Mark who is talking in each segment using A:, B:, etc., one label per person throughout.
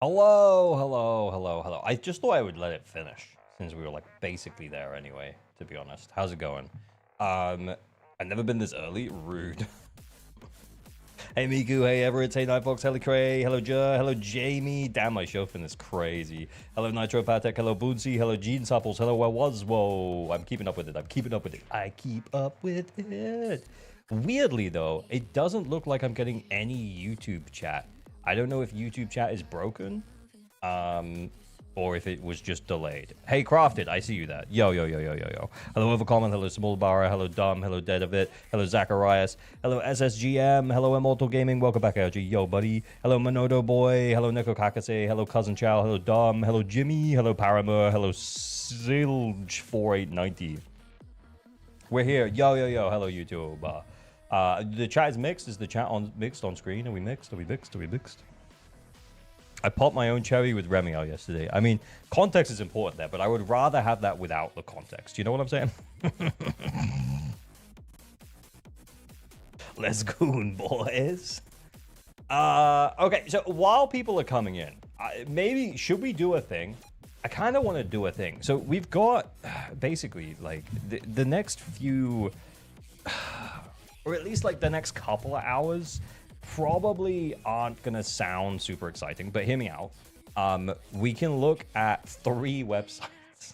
A: Hello, hello, hello, hello. I just thought I would let it finish since we were like basically there anyway, to be honest. How's it going? I've never been this early. Rude. Hey Miku, hey Everett, hey Nightfox, hello Cray, hello Jer, hello Jamie. Damn, my chauffin is crazy. Hello Nitro Patek, hello Boonsy, hello Gene Supples, hello Where Was. Whoa, I'm keeping up with it. I'm keeping up with it. I keep up with it. Weirdly though, it doesn't look like I'm getting any YouTube chat. I don't know if YouTube chat is broken, or if it was just delayed. Hey, Crafted, I see you there. Yo, yo, yo, yo, yo, yo. Hello, Overcommon. Hello, Smallbara. Hello, Dumb. Hello, Deadavit. Hello, Zacharias. Hello, SSGM. Hello, Immortal Gaming. Welcome back, LG. Yo, buddy. Hello, Manodo Boy. Hello, Neko Kakase. Hello, Cousin Chow. Hello, Dumb. Hello, Jimmy. Hello, Paramur. Hello, Silge4890. We're here. Yo, yo, yo. Hello, YouTube. The chat is mixed. Is the chat mixed on screen? Are we mixed? Are we mixed? Are we mixed? I popped my own cherry with Remielle yesterday. I mean, context is important there, but I would rather have that without the context. You know what I'm saying? Let's go, boys. Okay, so while people are coming in, maybe should we do a thing? I kind of want to do a thing. So we've got basically like the next few, or at least like the next couple of hours, probably aren't gonna sound super exciting, but hear me out. We can look at 3 websites.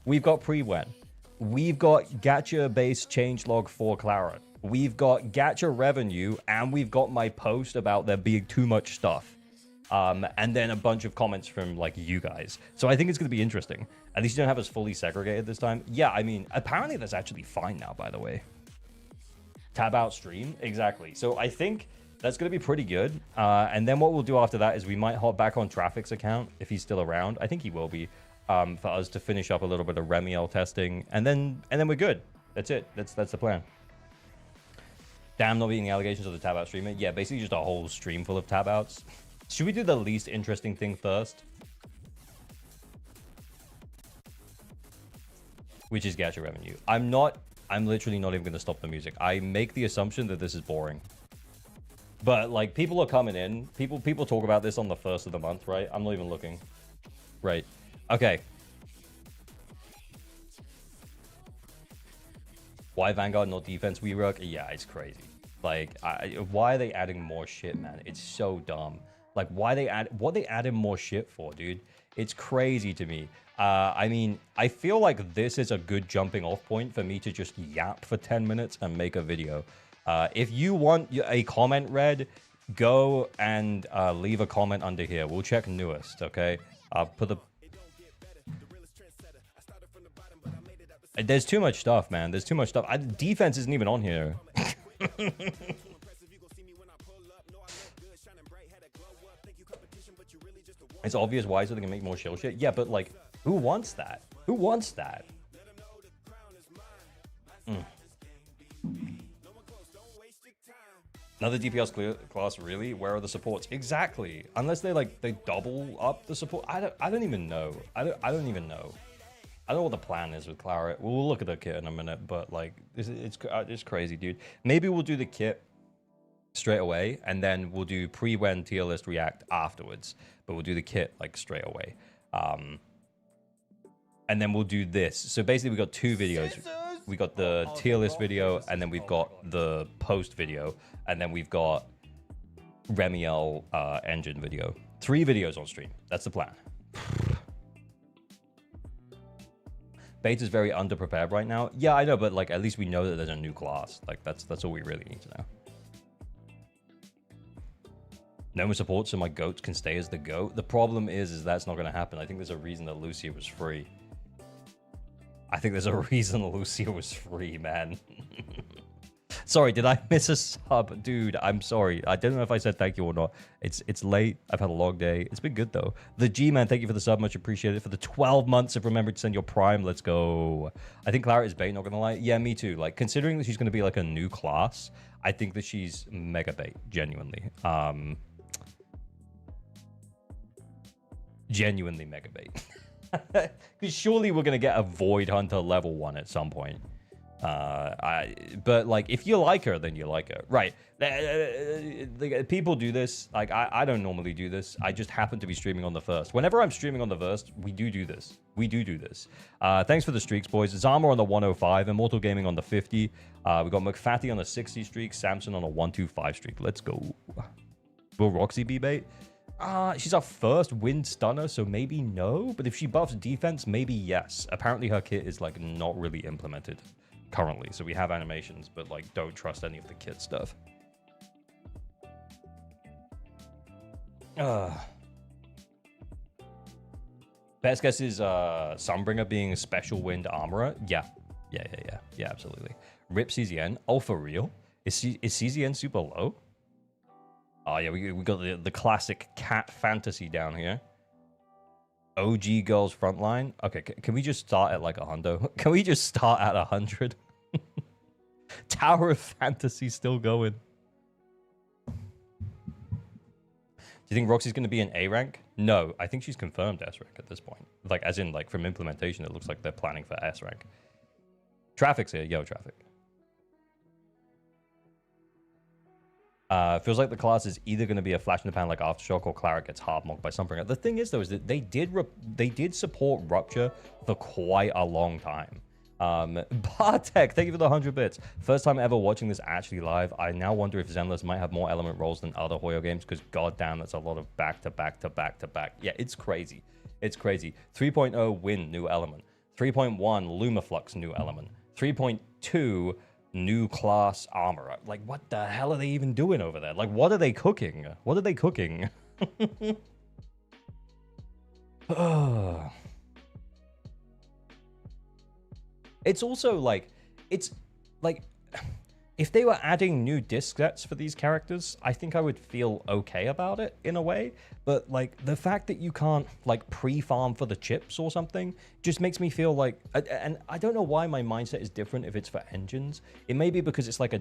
A: We've got Prydwen. We've got gacha-based changelog for Claret. We've got gacha revenue, and we've got my post about there being too much stuff. And then a bunch of comments from like you guys. So I think it's gonna be interesting. At least you don't have us fully segregated this time. Yeah, I mean, apparently that's actually fine now, by the way. Tab out stream, exactly. So I think that's going to be pretty good. And then what we'll do after that is we might hop back on Traffic's account if he's still around. I think he will be, for us to finish up a little bit of Remielle testing, and then we're good. That's it. That's the plan. Damn, not being the allegations of the tab out streamer. Yeah, basically just a whole stream full of tab outs. Should we do the least interesting thing first? Which is gacha revenue. I'm literally not even going to stop the music. I make the assumption that this is boring. But, like, people are coming in. People talk about this on the 1st of the month, right? I'm not even looking. Right. Okay. Why Vanguard, not defense, we work? Yeah, it's crazy. Like, why are they adding more shit, man? It's so dumb. Like, what they adding more shit for, dude? It's crazy to me. I mean, I feel like this is a good jumping off point for me to just yap for 10 minutes and make a video. If you want a comment read, go and leave a comment under here. We'll check newest, okay? Put the... There's too much stuff, man. There's too much stuff. Defense isn't even on here. It's obvious why, so they can make more shill shit. Yeah, but like, who wants that? Who wants that? Another DPS class, really? Where are the supports? Exactly. Unless they like they double up the support. I don't even know. I don't even know. I don't know what the plan is with Claret. We'll look at the kit in a minute, but like it's crazy, dude. Maybe we'll do the kit straight away, and then we'll do pre-when tier list react afterwards. But we'll do the kit like straight away. And then we'll do this. So basically we got 2 videos. We got the tier list video, and then we've got the post video, and then we've got Remielle engine video. 3 videos on stream. That's the plan. Beta's very underprepared right now. Yeah, I know, but like at least we know that there's a new class. Like that's all we really need to know. No more support so my goats can stay as the goat. The problem is that's not going to happen. I think there's a reason that Lucia was free. I think there's a reason Lucia was free, man. Sorry, did I miss a sub? Dude, I'm sorry. I don't know if I said thank you or not. It's late. I've had a long day. It's been good, though. The G-Man, thank you for the sub. Much appreciated. For the 12 months of remembering to send your prime. Let's go. I think Claret is bait, not going to lie. Yeah, me too. Like, considering that she's going to be, like, a new class, I think that she's mega bait, genuinely. Genuinely mega bait. Because surely we're going to get a Void Hunter level 1 at some point. But like, if you like her, then you like her, right? People do this. Like, I don't normally do this. I just happen to be streaming on the first. Whenever I'm streaming on the first, we do this. We do this. Thanks for the streaks, boys. Zama on the 105, Immortal Gaming on the 50. We got McFatty on the 60 streak, Samson on a 125 streak. Let's go. Will Roxy be bait? She's our first wind stunner, so maybe no. But if she buffs defense, maybe yes. Apparently her kit is like not really implemented currently, so we have animations, but like don't trust any of the kit stuff. Best guess is Sunbringer being a special wind armorer. Yeah, absolutely. Rip CZN. Oh, for real? Is CZN super low? Oh yeah, we got the classic cat fantasy down here. OG girls frontline. Okay, can we just start at like 100? Can we just start at 100? Tower of Fantasy still going. Do you think Roxy's going to be an A rank? No, I think she's confirmed S rank at this point. Like, as in, like, from implementation, it looks like they're planning for S rank. Traffic's here. Yo, Traffic. Feels like the class is either going to be a flash in the pan like Aftershock, or Claret gets hard mocked by something. The thing is, though, is that they did support Rupture for quite a long time. Bartek, thank you for the 100 bits. First time ever watching this actually live. I now wonder if Zenless might have more element roles than other Hoyo games, because goddamn, that's a lot of back to back to back to back. Yeah, it's crazy. It's crazy. 3.0 Wind, new element. 3.1 Lumaflux, new element. 3.2 new class armor. Like, what the hell are they even doing over there? Like, what are they cooking? What are they cooking? It's also like, it's like, if they were adding new disc sets for these characters, I think I would feel okay about it in a way. But like, the fact that you can't like pre-farm for the chips or something just makes me feel like, and I don't know why my mindset is different if it's for engines. It may be because it's like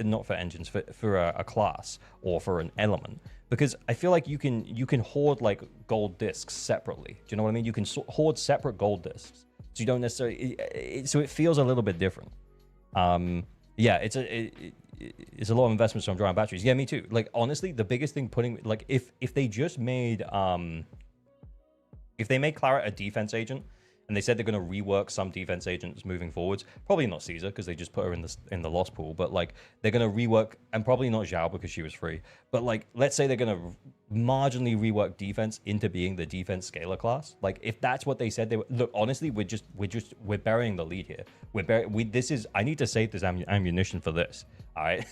A: not for engines, for a class or for an element. Because I feel like you can hoard like gold discs separately. Do you know what I mean? You can hoard separate gold discs. So you don't necessarily, so it feels a little bit different. Yeah, it's a lot of investments from drawing batteries. Yeah, me too. Like, honestly, the biggest thing like, if they just made, if they made Claret a defense agent, and they said they're going to rework some defense agents moving forwards, probably not Caesar, because they just put her in the loss pool, but like, they're going to rework, and probably not Zhao because she was free, but like, let's say they're going to marginally rework defense into being the defense scalar class. Like, if that's what they said they were, look, honestly, we're burying the lead here. I need to save this ammunition for this. All right.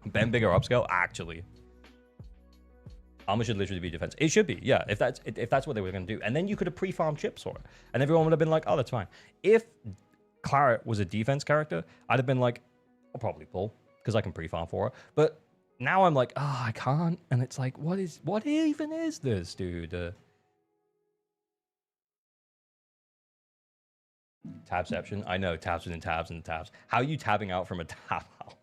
A: Ben bigger upscale, actually. Armor should literally be defense. It should be, yeah, if that's what they were going to do. And then you could have pre-farmed chips for it. And everyone would have been like, oh, that's fine. If Claret was a defense character, I'd have been like, I'll probably pull, because I can pre-farm for her. But now I'm like, oh, I can't. And it's like, what even is this, dude? Tabception. I know, tabs within tabs and tabs. How are you tabbing out from a tab out?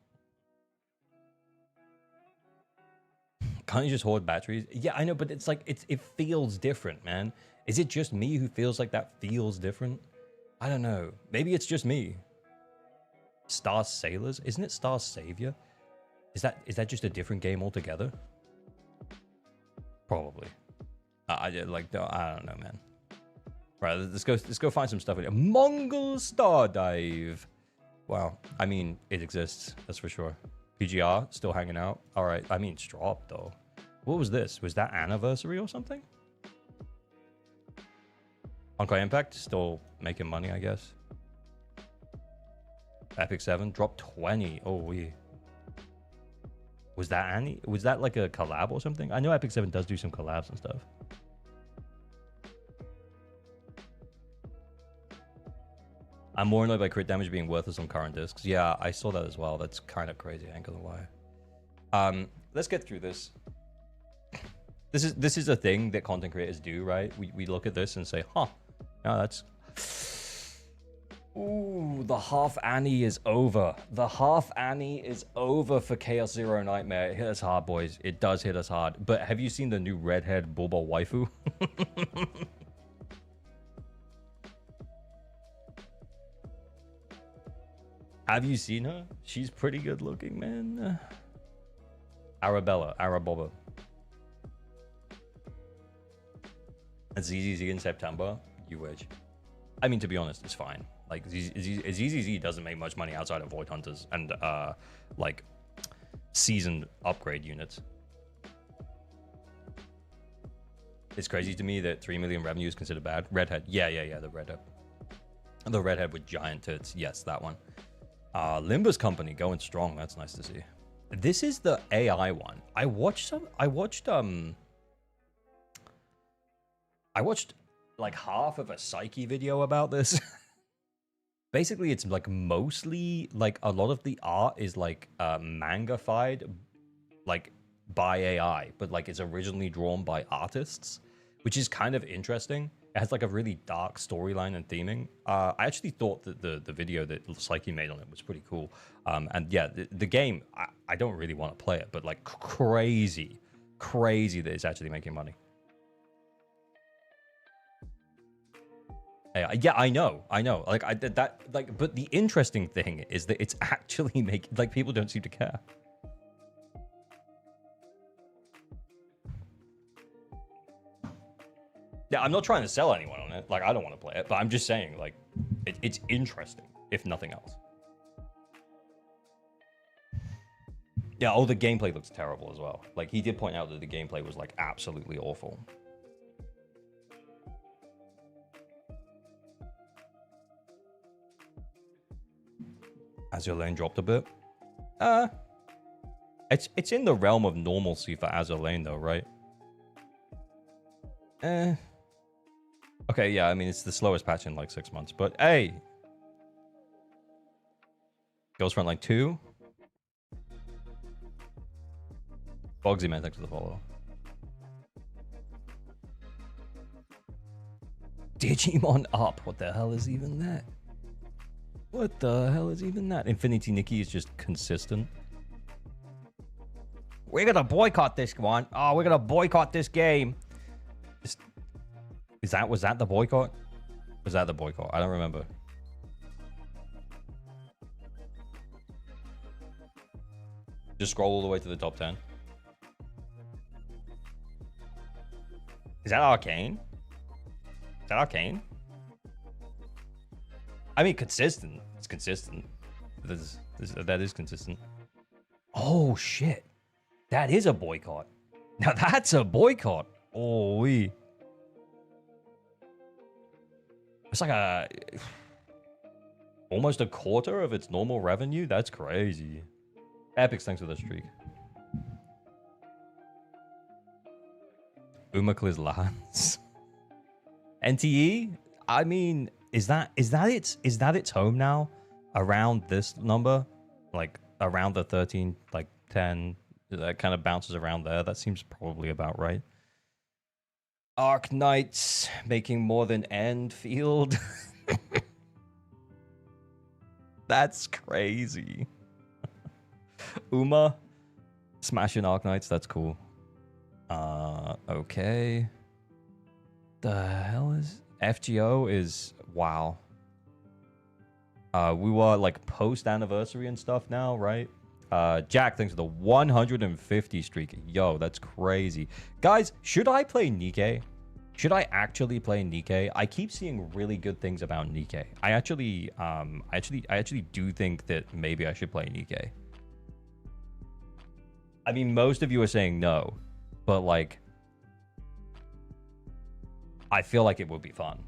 A: Can't you just hoard batteries? Yeah, I know, but it's like, it feels different, man. Is it just me who feels like that feels different? I don't know. Maybe it's just me. Star Sailors? Isn't it Star Savior? Is that just a different game altogether? Probably. I don't know, man. Right, let's go find some stuff. Mongol Star Dive. Wow. I mean, it exists. That's for sure. PGR still hanging out. All right. I mean, Strop though. What was this? Was that anniversary or something? Honkai Impact still making money, I guess. Epic 7 dropped 20. Oh, was that like a collab or something? I know Epic 7 does do some collabs and stuff. I'm more annoyed by crit damage being worthless on current discs. Yeah, I saw that as well. That's kind of crazy, I ain't gonna lie. Let's get through this. This is a thing that content creators do, right? We look at this and say, huh, no, that's... Ooh, the half Annie is over. The half Annie is over for Chaos Zero Nightmare. It hit us hard, boys. It does hit us hard. But have you seen the new redhead Bulba waifu? Have you seen her? She's pretty good looking, man. Arabella. And ZZZ in September? You wish. I mean, to be honest, it's fine. Like, ZZZ doesn't make much money outside of Void Hunters and, like, seasoned upgrade units. It's crazy to me that 3 million revenue is considered bad. Redhead. Yeah, the redhead. The redhead with giant tits. Yes, that one. Limbus Company going strong. That's nice to see. This is the AI one. I watched like half of a Psyche video about this. Basically, it's like mostly like a lot of the art is like manga-fied, like by AI, but like it's originally drawn by artists, which is kind of interesting. It has like a really dark storyline and theming. I actually thought that the video that Psyche made on it was pretty cool. And yeah, the game, I don't really want to play it, but like crazy that it's actually making money. Yeah, I know. Like but the interesting thing is that it's actually making, like, people don't seem to care. Yeah, I'm not trying to sell anyone on it. Like, I don't want to play it, but I'm just saying, like, it's interesting, if nothing else. Yeah, the gameplay looks terrible as well. Like, he did point out that the gameplay was, like, absolutely awful. Azure Lane dropped a bit. It's in the realm of normalcy for Azure Lane, though, right? Okay, yeah, I mean, it's the slowest patch in like 6 months, but hey. Goes front like 2. Bogsy man, thanks for the follow. Digimon up. What the hell is even that? What the hell is even that? Infinity Nikki is just consistent. We're gonna boycott this one. Oh, we're gonna boycott this game. Was that the boycott? Was that the boycott? I don't remember. Just scroll all the way to the top 10. Is that Arcane? Is that Arcane? I mean, consistent. It's consistent. That is consistent. Oh, shit. That is a boycott. Now, that's a boycott. Oh, we. It's like almost a quarter of its normal revenue. That's crazy. Epic, thanks for the streak. Umakli's lands. NTE? I mean, is that its home now? Around this number? Like around the 13, like 10, that kind of bounces around there. That seems probably about right. Arc Knights making more than Endfield. That's crazy. Uma smashing Arc Knights, that's cool. Okay. The hell is FGO is wow. We were like post anniversary and stuff now, right? Jack, thanks for the 150 streak. Yo, that's crazy. Guys, should I play Nikke? Should I actually play Nikke? I keep seeing really good things about Nikke. I actually do think that maybe I should play Nikke. I mean, most of you are saying no, but like, I feel like it would be fun.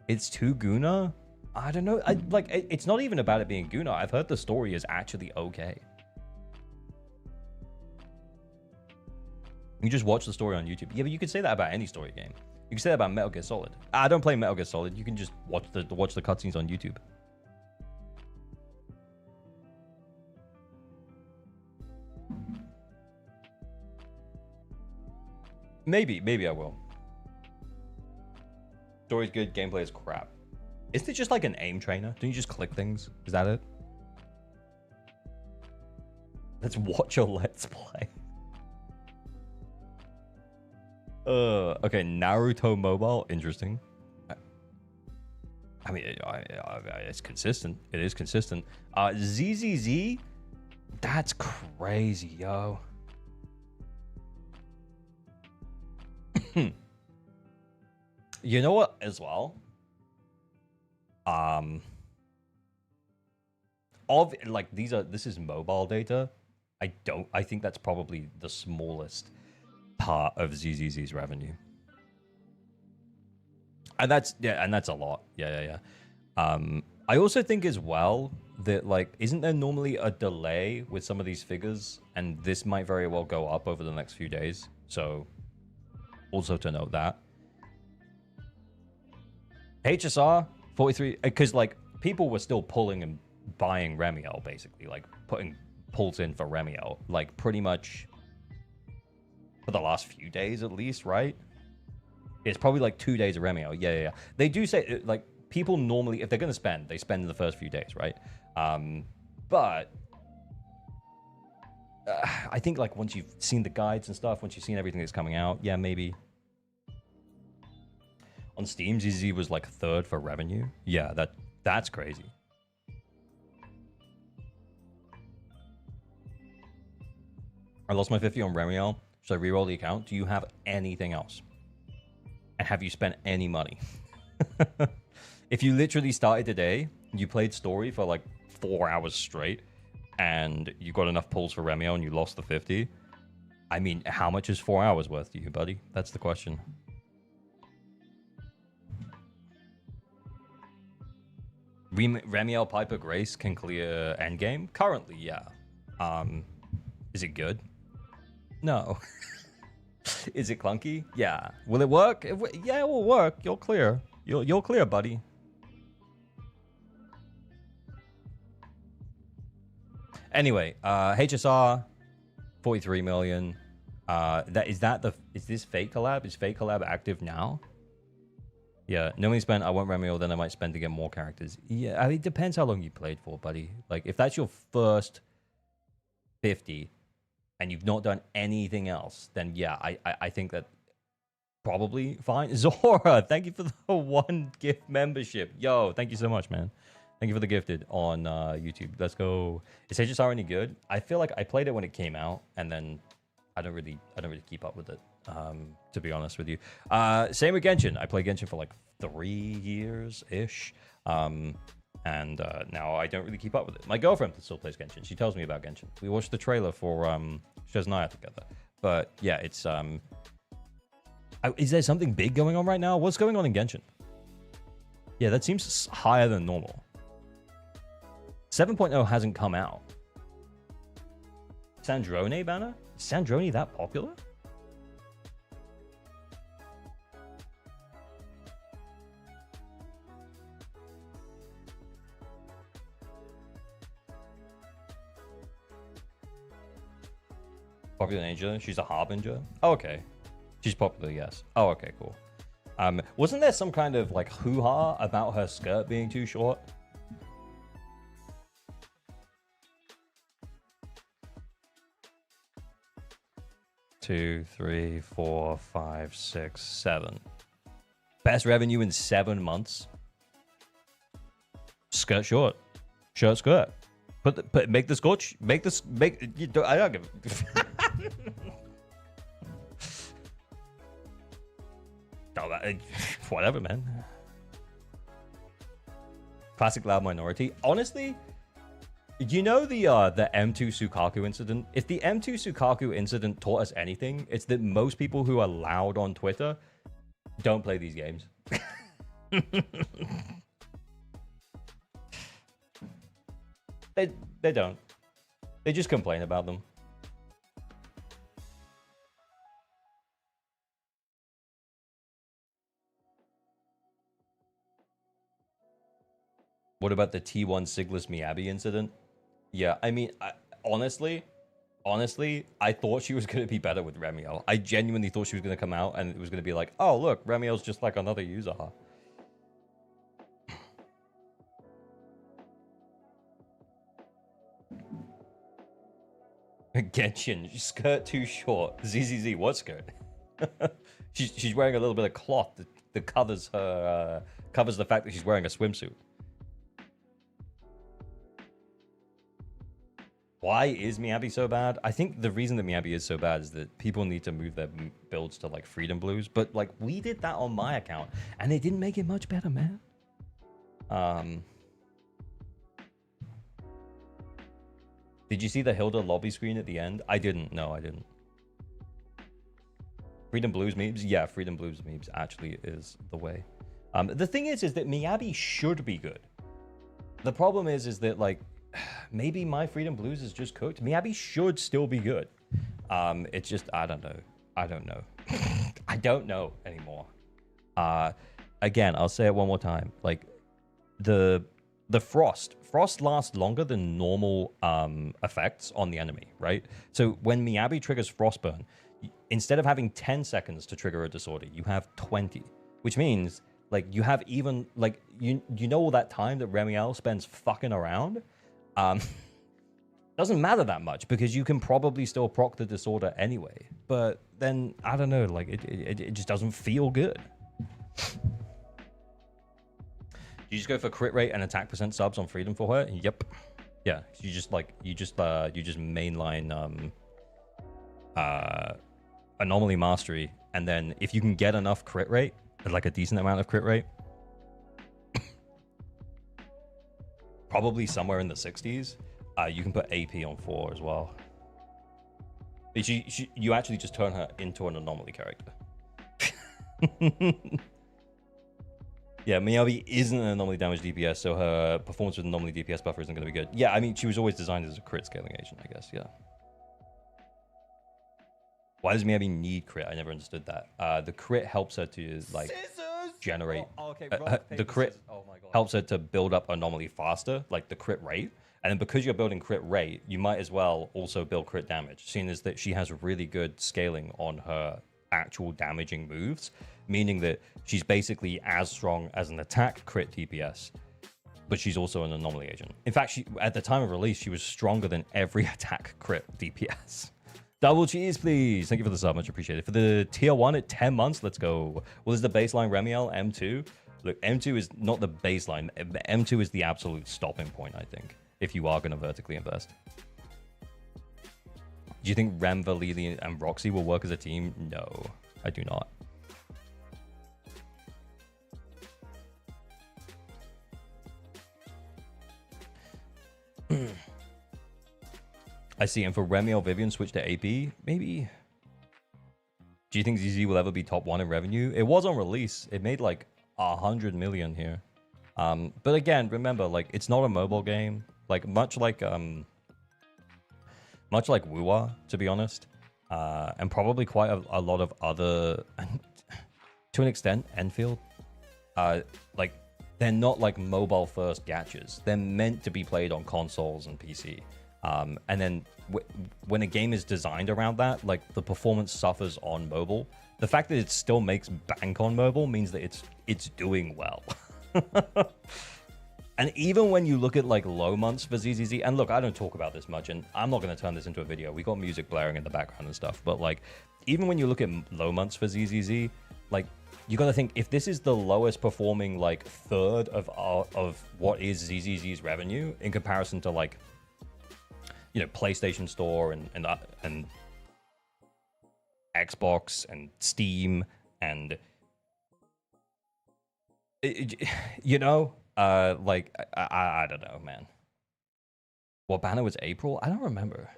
A: It's too Guna? I don't know. It's not even about it being Guna. I've heard the story is actually okay. You just watch the story on YouTube. Yeah, but you can say that about any story game. You can say that about Metal Gear Solid. I don't play Metal Gear Solid. You can just watch the cutscenes on YouTube. Maybe I will. Story's good, gameplay is crap. Isn't it just like an aim trainer? Don't you just click things? Is that it? Let's watch a Let's Play. Okay, Naruto Mobile, interesting. I mean, it's consistent. It is consistent. ZZZ, that's crazy, yo. You know what? As well, this is mobile data. I think that's probably the smallest part of ZZZ's revenue. And that's a lot. Yeah. I also think as well that, like, isn't there normally a delay with some of these figures, and this might very well go up over the next few days. So also to note that. HSR 43, because like people were still pulling and buying Remielle, basically, like putting pulls in for Remielle, like pretty much for the last few days at least, right? It's probably like 2 days of Remielle. Yeah. They do say, like, people normally, if they're gonna spend, they spend in the first few days, right? But I think like once you've seen the guides and stuff, once you've seen everything that's coming out, yeah, maybe. On Steam, ZZ was like third for revenue. Yeah, that's crazy. I lost my 50 on Remielle. Should I reroll the account? Do you have anything else? And have you spent any money? If you literally started today, you played story for like 4 hours straight, and you got enough pulls for Remielle and you lost the 50, I mean, how much is 4 hours worth to you, buddy? That's the question. Remielle Piper Grace can clear endgame? Currently, yeah. Is it good? No. Is it clunky? Yeah. Will it work? Yeah, it will work. You'll clear. You'll clear, buddy. Anyway, HSR 43 million. Is this Fate collab? Is Fate collab active now? Yeah, normally spend, I want Remielle, then I might spend to get more characters. Yeah, I mean, it depends how long you played for, buddy. Like, if that's your first 50 and you've not done anything else, then yeah, I think that probably fine. Zora, thank you for the 1 gift membership. Yo, thank you so much, man. Thank you for the gifted on YouTube. Let's go. Is HSR any good? I feel like I played it when it came out, and then I don't really keep up with it. To be honest with you. Same with Genshin. I played Genshin for like 3 years-ish. And now I don't really keep up with it. My girlfriend still plays Genshin. She tells me about Genshin. We watched the trailer for Shazanaya together. But yeah, it's... is there something big going on right now? What's going on in Genshin? Yeah, that seems higher than normal. 7.0 hasn't come out. Sandrone banner? Is Sandrone that popular? Popular Angel? She's a harbinger? Oh, okay. She's popular, yes. Oh, okay, cool. Wasn't there some kind of like hoo-ha about her skirt being too short? Two, three, four, five, six, 7. Best revenue in 7 months. Skirt short. Shirt skirt. Make the scotch. Make this. You don't, I don't give. Whatever, man. Classic loud minority. Honestly, you know the M2 Sukaku incident? If the M2 Sukaku incident taught us anything, it's that most people who are loud on Twitter don't play these games. They don't. They just complain about them. What about the T1 Sigless Miyabi incident? Yeah, I mean, honestly, I thought she was going to be better with Remielle. I genuinely thought she was going to come out and it was going to be like, oh, look, Remielle's just like another user. Genshin, skirt too short. ZZZ, what skirt? she's wearing a little bit of cloth that covers her covers the fact that she's wearing a swimsuit. Why is Miyabi so bad? I think the reason that Miyabi is so bad is that people need to move their builds to like Freedom Blues, but like we did that on my account and it didn't make it much better, man. Did you see the Hilda lobby screen at the end? I didn't. No, I didn't. Freedom Blues memes? Yeah, Freedom Blues memes actually is the way. The thing is that Miyabi should be good. The problem is that like maybe my Freedom Blues is just cooked. Miyabi should still be good. It's just I don't know. I don't know. I don't know anymore. Again, I'll say it one more time. Like the frost lasts longer than normal effects on the enemy, right? So when Miyabi triggers Frostburn, instead of having 10 seconds to trigger a disorder, you have 20, which means like you have even like you know all that time that Remielle spends fucking around. Doesn't matter that much because you can probably still proc the disorder anyway. But then I don't know, like it just doesn't feel good. You just go for crit rate and attack percent subs on Freedom for her. Yep. Yeah. You just mainline anomaly mastery, and then if you can get enough crit rate, like a decent amount of crit rate, probably somewhere in the 60s, you can put AP on 4 as well. You actually just turn her into an anomaly character. Yeah, Miyabi isn't an anomaly damage DPS, so her performance with anomaly DPS buffer isn't going to be good. Yeah, I mean, she was always designed as a crit scaling agent, I guess, yeah. Why does Miyabi need crit? I never understood that. The crit helps her to, like, generate... the crit helps her to build up anomaly faster, like the crit rate. And then because you're building crit rate, you might as well also build crit damage, seeing as that she has really good scaling on her actual damaging moves, meaning that she's basically as strong as an attack crit DPS, but she's also an anomaly agent. In fact, at the time of release, she was stronger than every attack crit DPS. Double cheese, please. Thank you for the sub, much appreciated. For the tier 1 at 10 months, let's go. Well, is the baseline Remielle M2? Look, M2 is not the baseline. M2 is the absolute stopping point, I think, if you are going to vertically invest. Do you think Rem, Valili, and Roxy will work as a team? No, I do not. I see. And for Remielle, Vivian switch to AP, maybe. Do you think ZZ will ever be top 1 in revenue? It was on release. It made like 100 million here. But again, remember, like, it's not a mobile game. Like much like Wuwa, to be honest, and probably quite a lot of other, to an extent, Enfield. Like they're not like mobile first gachas. They're meant to be played on consoles and PC. And then when a game is designed around that, like the performance suffers on mobile. The fact that it still makes bank on mobile means that it's doing well. And even when you look at like low months for ZZZ, and look, I don't talk about this much, and I'm not going to turn this into a video. We got music blaring in the background and stuff, but like even when you look at low months for ZZZ, like you got to think if this is the lowest performing like third of what is ZZZ's revenue in comparison to like, you know, PlayStation Store and Xbox and Steam and you know, like I don't know, man. What banner was April? I don't remember.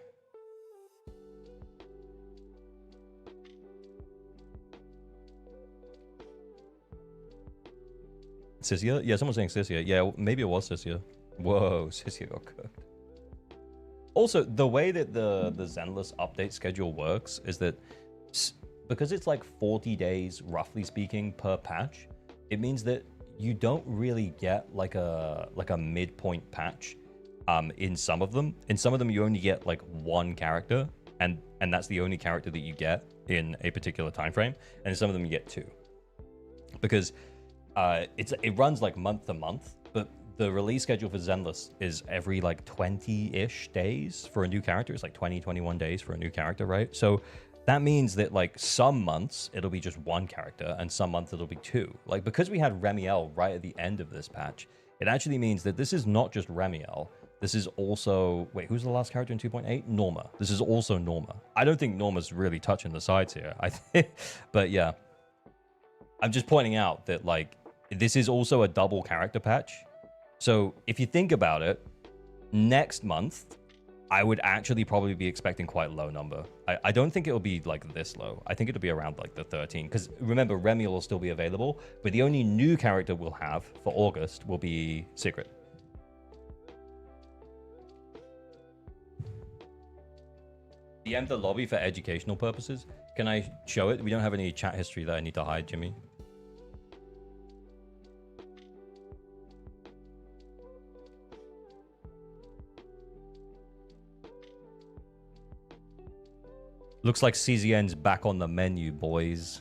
A: Sisia? Yeah, someone's saying Sisia. Yeah, maybe it was Sisia. Whoa, Sisia got cooked. Also, the way that the Zenless update schedule works is that because it's like 40 days, roughly speaking, per patch, it means that you don't really get like a midpoint patch in some of them. In some of them, you only get like one character, and that's the only character that you get in a particular time frame. And in some of them, you get two, because it runs like month to month, but the release schedule for Zenless is every like 20-ish days for a new character. It's like 20, 21 days for a new character, right? So that means that like some months it'll be just one character and some months it'll be two. Like because we had Remielle right at the end of this patch, it actually means that this is not just Remielle. This is also, wait, who's the last character in 2.8? Norma. This is also Norma. I don't think Norma's really touching the sides here. I think, but yeah, I'm just pointing out that like this is also a double character patch. So if you think about it, next month, I would actually probably be expecting quite a low number. I don't think it'll be like this low. I think it'll be around like the 13. Because remember, Remielle will still be available, but the only new character we'll have for August will be Secret. DM the lobby for educational purposes. Can I show it? We don't have any chat history that I need to hide, Jimmy. Looks like CZN's back on the menu, boys.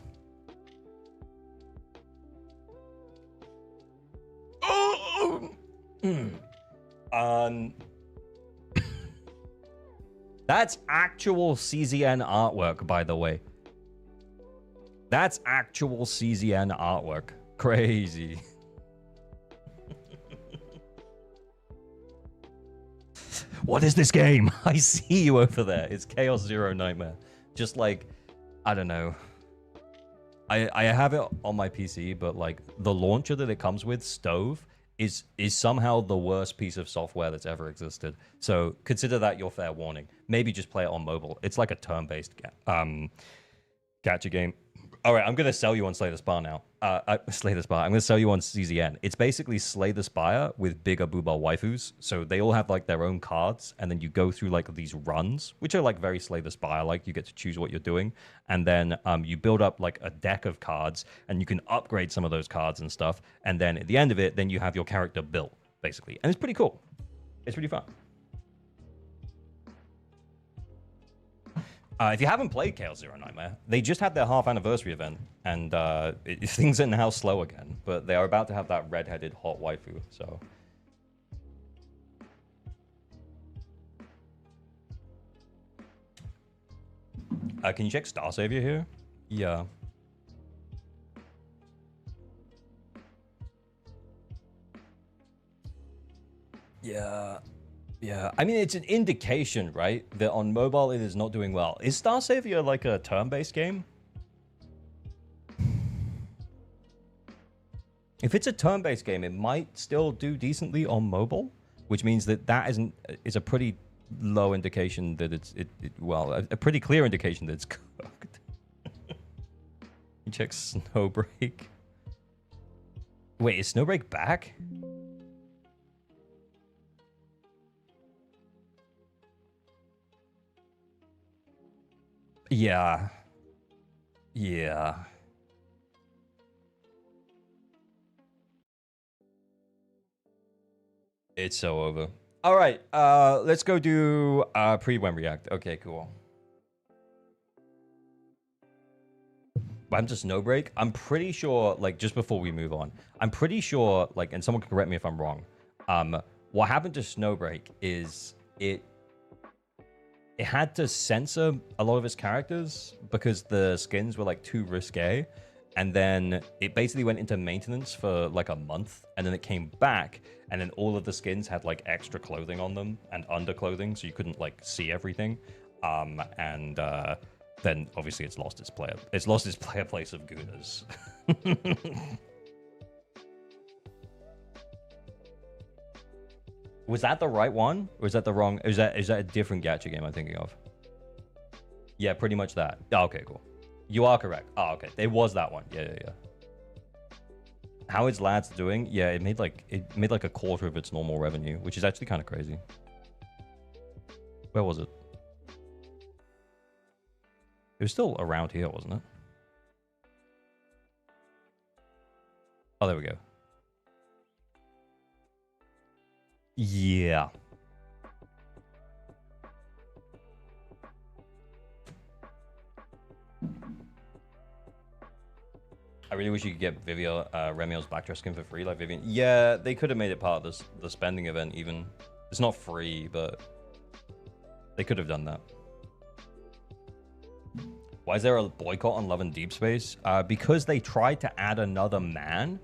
A: That's actual CZN artwork, by the way. That's actual CZN artwork. Crazy. What is this game? I see you over there. It's Chaos Zero Nightmare. Just like, I don't know. I have it on my PC, but like the launcher that it comes with, Stove, is somehow the worst piece of software that's ever existed. So consider that your fair warning. Maybe just play it on mobile. It's like a turn-based gacha game. All right, I'm going to sell you on Slay the Spire now. Slay the Spire. I'm going to sell you on CZN. It's basically Slay the Spire with bigger booba waifus. So they all have like their own cards, and then you go through like these runs, which are like very Slay the Spire. Like you get to choose what you're doing, and then you build up like a deck of cards, and you can upgrade some of those cards and stuff. And then at the end of it, then you have your character built, basically. And it's pretty cool. It's pretty fun. If you haven't played Chaos Zero Nightmare, they just had their half anniversary event, and things are now slow again, but they are about to have that red-headed hot waifu, so. Can you check Star Savior here? Yeah. Yeah. Yeah, I mean, it's an indication, right, that on mobile it is not doing well. Is Star Savior like a turn-based game? If it's a turn-based game, it might still do decently on mobile, which means that is a pretty low indication that well, a pretty clear indication that it's cooked. You check Snowbreak. Wait, is Snowbreak back? Yeah. Yeah. It's so over. All right, let's go do Prydwen React. Okay, cool. I'm just Snowbreak. I'm pretty sure, like, just before we move on, I'm pretty sure, like, and someone can correct me if I'm wrong. What happened to Snowbreak is it had to censor a lot of its characters because the skins were like too risque, and then it basically went into maintenance for like a month, and then it came back, and then all of the skins had like extra clothing on them and underclothing, so you couldn't like see everything. Then obviously it's lost its player place of Gunas. Was that the right one? Or is that the wrong? Is that a different gacha game I'm thinking of? Yeah, pretty much that. Oh, okay, cool. You are correct. Oh, okay. It was that one. Yeah. How is Lads doing? Yeah, it made like a quarter of its normal revenue, which is actually kind of crazy. Where was it? It was still around here, wasn't it? Oh, there we go. Yeah. I really wish you could get Remielle's backdress skin for free, like Vivian. Yeah, they could have made it part of the spending event even. It's not free, but they could have done that. Why is there a boycott on Love and Deep Space? Because they tried to add another man,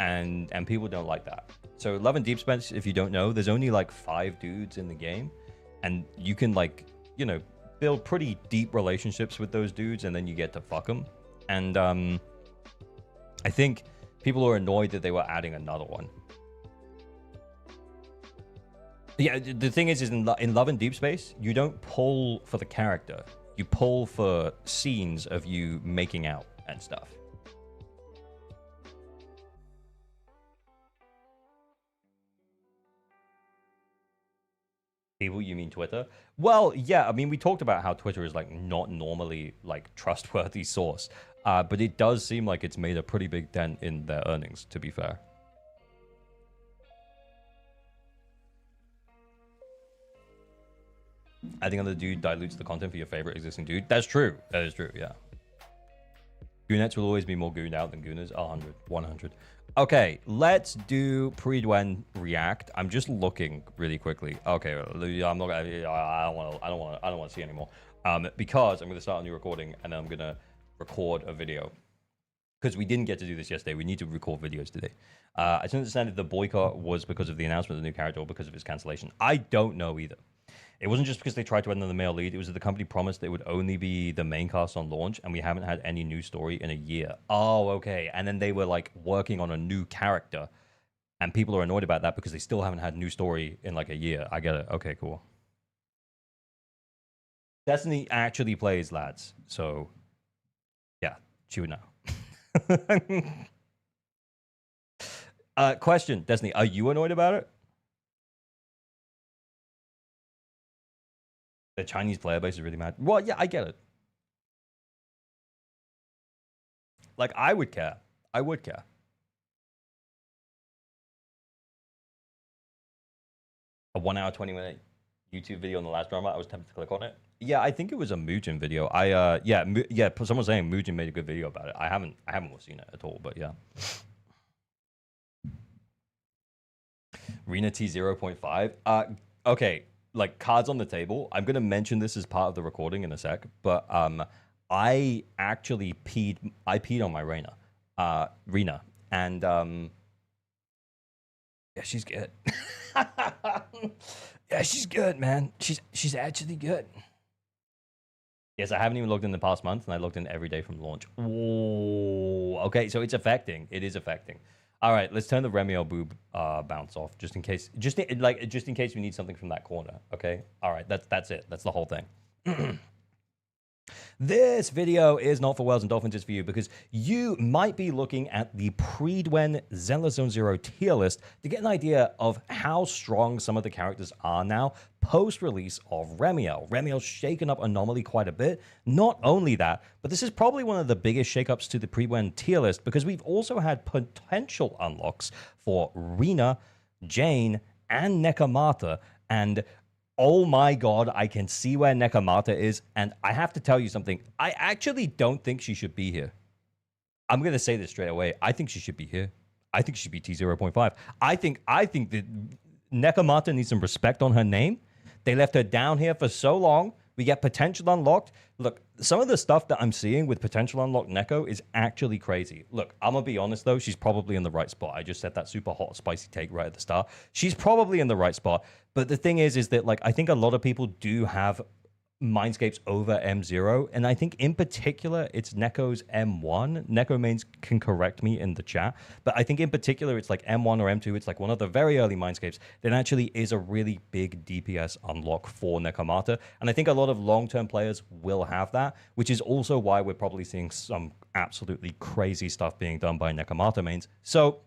A: and people don't like that. So Love and Deep Space, if you don't know, there's only like 5 dudes in the game, and you can like, you know, build pretty deep relationships with those dudes, and then you get to fuck them. And I think people are annoyed that they were adding another one. Yeah, the thing is in Love and Deep Space, you don't pull for the character. You pull for scenes of you making out and stuff. People, you mean Twitter? Well, yeah, I mean, we talked about how Twitter is like not normally like trustworthy source, but it does seem like it's made a pretty big dent in their earnings, to be fair. Adding another dude dilutes the content for your favorite existing dude. That's true. That is true, yeah. Goonettes will always be more gooned out than gooners. 100, 100. Okay, let's do Prydwen react. I'm just looking really quickly. Okay, I'm not gonna. I don't want to see anymore. Because I'm gonna start a new recording and then I'm gonna record a video. Because we didn't get to do this yesterday. We need to record videos today. I don't understand if the boycott was because of the announcement of the new character or because of its cancellation. I don't know either. It wasn't just because they tried to add another male lead. It was that the company promised that it would only be the main cast on launch, and we haven't had any new story in a year. Oh, okay. And then they were like working on a new character, and people are annoyed about that because they still haven't had new story in like a year. I get it. Okay, cool. Destiny actually plays, lads. So, yeah, she would know. Question, Destiny, are you annoyed about it? The Chinese player base is really mad. Well, yeah, I get it. Like, I would care. I would care. A 1 hour, 20-minute YouTube video on the last drama. I was tempted to click on it. Yeah, I think it was a Mugen video. Yeah, someone's saying Mugen made a good video about it. I haven't seen it at all, but yeah. Rena T 0.5. Okay, like cards on the table. I'm gonna mention this as part of the recording in a sec, but I actually peed on my Rena, and yeah, she's good. Yeah, she's good, man. She's actually good. Yes, I haven't even logged in the past month, and I logged in every day from launch. Oh, okay, so it's affecting. It is affecting. All right, let's turn the Remielle boob bounce off, just in case. Just in case we need something from that corner. Okay. All right, that's it. That's the whole thing. This video is not for whales and dolphins, it's for you, because you might be looking at the Prydwen Zealous Zone Zero tier list to get an idea of how strong some of the characters are now post-release of Remielle. Remielle's shaken up Anomaly quite a bit. Not only that, but this is probably one of the biggest shakeups to the Prydwen tier list, because we've also had potential unlocks for Rena, Jane, and Nekomata, and oh my god, I can see where Nekomata is, and I have to tell you something. I actually don't think she should be here. I'm going to say this straight away. I think she should be here. I think she should be T0.5. I think that Nekomata needs some respect on her name. They left her down here for so long. We get potential unlocked. Look, some of the stuff that I'm seeing with potential unlocked Neko is actually crazy. Look, I'm going to be honest, though. She's probably in the right spot. I just said that super hot, spicy take right at the start. She's probably in the right spot. But the thing is that, like, I think a lot of people do have Mindscapes over M0, and I think in particular it's Neko's M1. Neko mains can correct me in the chat, but I think in particular it's like M1 or M2. It's like one of the very early Mindscapes that actually is a really big DPS unlock for Nekomata, and I think a lot of long-term players will have that, which is also why we're probably seeing some absolutely crazy stuff being done by Nekomata mains. So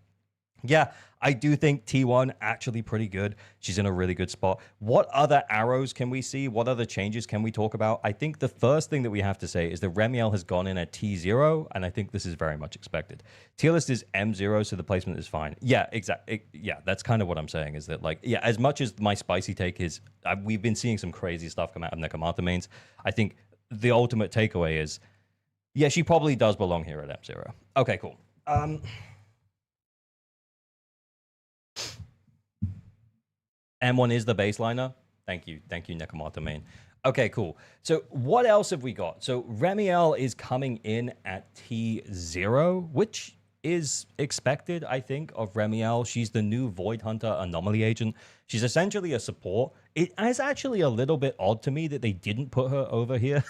A: yeah, I do think T1 actually pretty good. She's in a really good spot. What other arrows can we see? What other changes can we talk about? I think the first thing that we have to say is that Remielle has gone in at T0, and I think this is very much expected. Tier list is M0, so the placement is fine. Yeah, exactly. Yeah, that's kind of what I'm saying, is that, like, yeah, as much as my spicy take is, we've been seeing some crazy stuff come out of Nekomata mains, I think the ultimate takeaway is, yeah, she probably does belong here at M0. Okay, cool. M1 is the baseliner. Thank you, Nekomata main. Okay, cool. So what else have we got? So Remielle is coming in at T0, which is expected, I think, of Remielle. She's the new Void Hunter anomaly agent. She's essentially a support. It is actually a little bit odd to me that they didn't put her over here.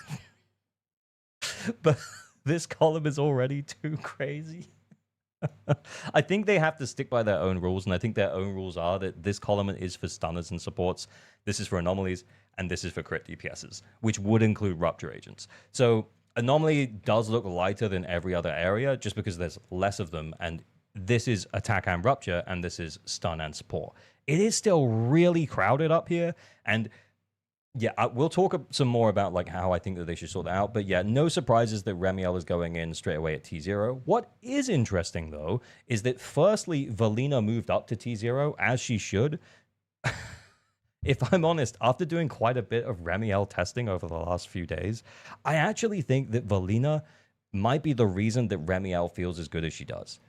A: But this column is already too crazy. I think they have to stick by their own rules, and I think their own rules are that this column is for stunners and supports, this is for anomalies, and this is for crit DPSs, which would include rupture agents. So anomaly does look lighter than every other area just because there's less of them, and this is attack and rupture, and this is stun and support. It is still really crowded up here, and yeah, we'll talk some more about like how I think that they should sort that out. But yeah, no surprises that Remielle is going in straight away at T0. What is interesting, though, is that firstly, Valina moved up to T0, as she should. If I'm honest, after doing quite a bit of Remielle testing over the last few days, I actually think that Valina might be the reason that Remielle feels as good as she does.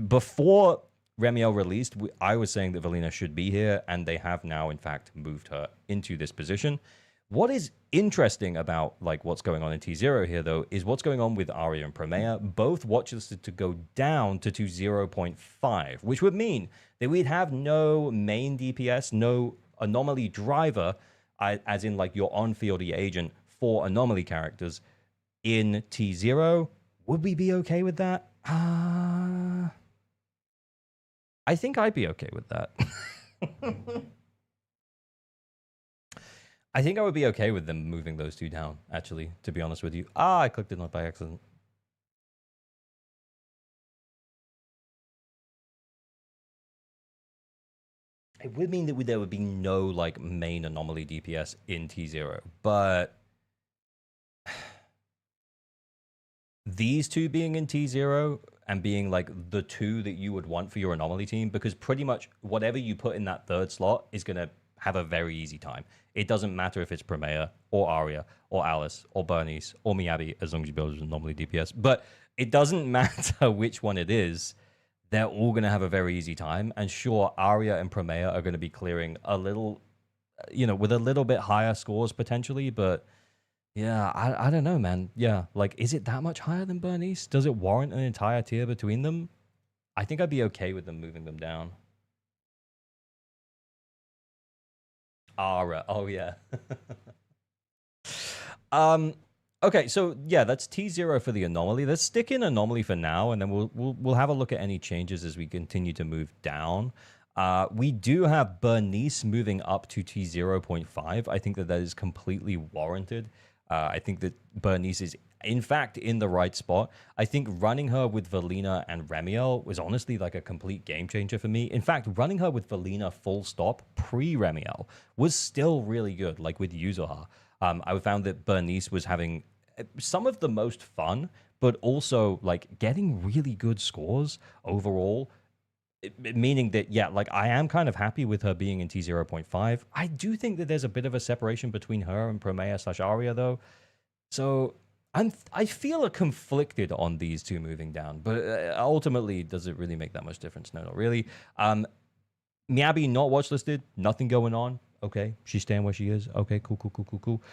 A: Before Remielle released, I was saying that Valina should be here, and they have now, in fact, moved her into this position. What is interesting about like what's going on in T0 here, though, is what's going on with Arya and Promea. Both watchlisted to go down to 0.5, which would mean that we'd have no main DPS, no anomaly driver, as in like your on-fieldy agent for anomaly characters in T0. Would we be okay with that? I think I'd be okay with that. I think I would be okay with them moving those two down, actually, to be honest with you. I clicked it by accident. It would mean that there would be no, like, main anomaly DPS in T0, but these two being in T0 and being, like, the two that you would want for your anomaly team, because pretty much whatever you put in that third slot is going to have a very easy time. It doesn't matter if it's Promea or Arya or Alice or Bernice or Miyabi, as long as you build an anomaly DPS. But it doesn't matter which one it is. They're all going to have a very easy time. And sure, Arya and Promea are going to be clearing a little, you know, with a little bit higher scores potentially. But yeah, I don't know, man. Yeah, like, is it that much higher than Bernice? Does it warrant an entire tier between them? I think I'd be okay with them moving them down. Ara. Oh, yeah. Okay, so yeah, that's T0 for the anomaly. Let's stick in anomaly for now, and then we'll have a look at any changes as we continue to move down. We do have Bernice moving up to T0.5. I think that is completely warranted. I think that Bernice is, in fact, in the right spot. I think running her with Valina and Remielle was honestly like a complete game changer for me. In fact, running her with Valina full stop pre-Remielle was still really good, like with Yuzuha. I found that Bernice was having some of the most fun, but also like getting really good scores overall. Meaning that, yeah, like I am kind of happy with her being in T0.5. I do think that there's a bit of a separation between her and Promea/Arya, though. So I feel conflicted on these two moving down, but ultimately, does it really make that much difference? No, not really. Miyabi not watchlisted, nothing going on. Okay, she's staying where she is. Okay, cool.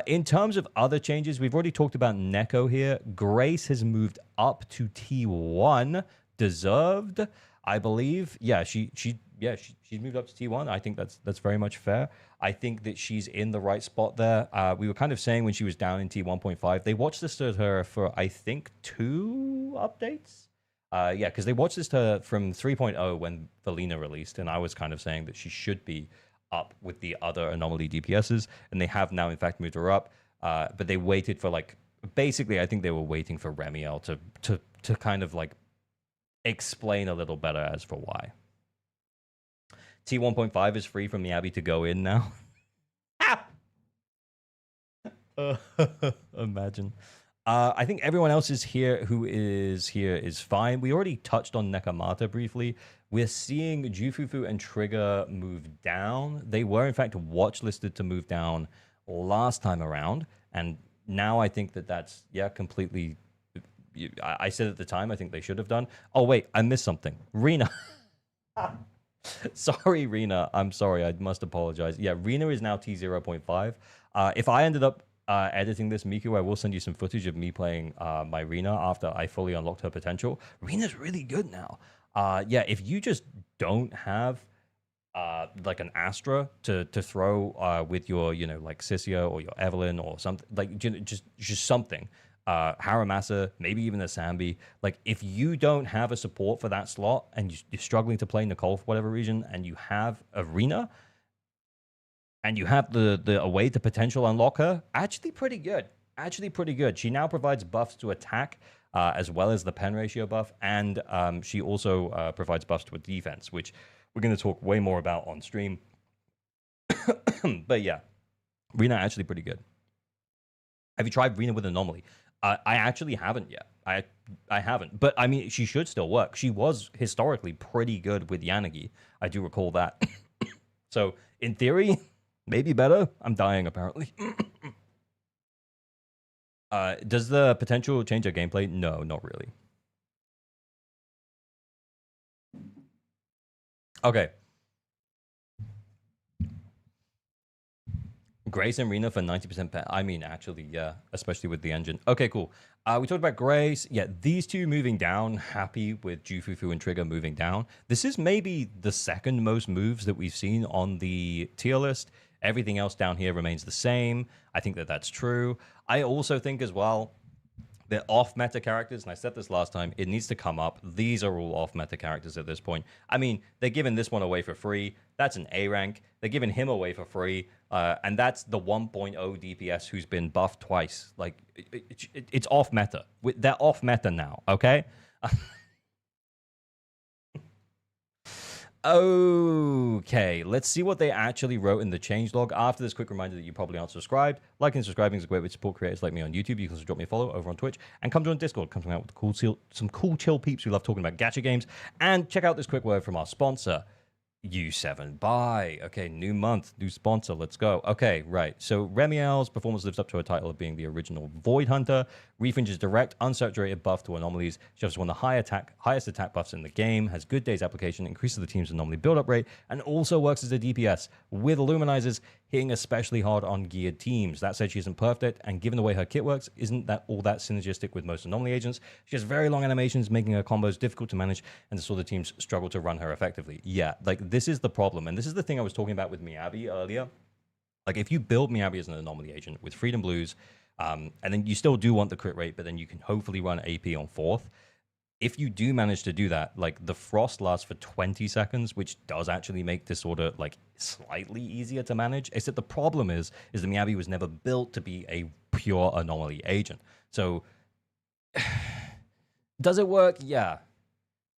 A: In terms of other changes, we've already talked about Neko here. Grace has moved up to T1, deserved, I believe. Yeah, she's moved up to T1. I think that's very much fair. I think that she's in the right spot there. We were kind of saying when she was down in T1.5, they watchlisted her for, I think, 2 updates. Yeah, because they watchlisted her from 3.0 when Valina released, and I was kind of saying that she should be up with the other anomaly DPSs, and they have now, in fact, moved her up. But they waited for, like, basically, I think they were waiting for Remielle to kind of, like, explain a little better as for why. T1.5 is free from Miyabi to go in now. Imagine. I think everyone else is here who is here is fine. We already touched on Nekomata briefly. We're seeing Jufufu and Trigger move down. They were, in fact, watchlisted to move down last time around. And now I think that that's, yeah, completely... I said at the time, I think they should have done. Oh, wait, I missed something. Rena. Sorry, Rena. I'm sorry. I must apologize. Yeah, Rena is now T0.5. If I ended up editing this, Miku, I will send you some footage of me playing my Rena after I fully unlocked her potential. Rena's really good now. Yeah, if you just don't have like an Astra to throw with your, like Sissia or your Evelyn or something, like just something. Haramasa, maybe even a Sambi. Like, if you don't have a support for that slot and you're struggling to play Nicole for whatever reason, and you have Arena and you have a way to potential unlock her, actually pretty good. Actually pretty good. She now provides buffs to attack as well as the pen ratio buff, and she also provides buffs to a defense, which we're going to talk way more about on stream. But yeah, Rena actually pretty good. Have you tried Rena with Anomaly? I actually haven't yet. I haven't, but I mean, she should still work. She was historically pretty good with Yanagi. I do recall that. So in theory, maybe better. I'm dying apparently. Does the potential change her gameplay? No, not really. Okay. Grace and Rena for 90% pet. I mean, actually, yeah, especially with the engine. Okay, cool. We talked about Grace. Yeah, these two moving down, happy with Jufufu and Trigger moving down. This is maybe the second most moves that we've seen on the tier list. Everything else down here remains the same. I think that that's true. I also think as well, they're off meta characters, and I said this last time, it needs to come up. These are all off meta characters at this point. I mean, they're giving this one away for free. That's an A rank. They're giving him away for free. And that's the 1.0 DPS who's been buffed twice. Like, it's off meta. They're off meta now, okay? Okay, let's see what they actually wrote in the changelog. After this, quick reminder that you probably aren't subscribed. Liking and subscribing is a great way to support creators like me on YouTube. You can also drop me a follow over on Twitch and come join Discord. Come hang out with some cool chill peeps who love talking about gacha games. And check out this quick word from our sponsor, U7 Buy. Okay, new month, new sponsor. Let's go. Okay, right. So Remielle's performance lives up to her title of being the original Void Hunter. Refringe's direct, unsaturated buff to anomalies. She has one of the highest attack buffs in the game, has good days application, increases the team's anomaly build-up rate, and also works as a DPS with Illuminizers, hitting especially hard on geared teams. That said, she isn't perfect, and given the way her kit works, isn't that all that synergistic with most anomaly agents. She has very long animations, making her combos difficult to manage, and so the teams struggle to run her effectively. Yeah, like, this is the problem, and this is the thing I was talking about with Miyabi earlier. Like, if you build Miyabi as an anomaly agent with Freedom Blues, and then you still do want the crit rate, but then you can hopefully run AP on 4th. If you do manage to do that, like, the frost lasts for 20 seconds, which does actually make disorder like slightly easier to manage. Except the problem is the Miyabi was never built to be a pure anomaly agent. So does it work? Yeah.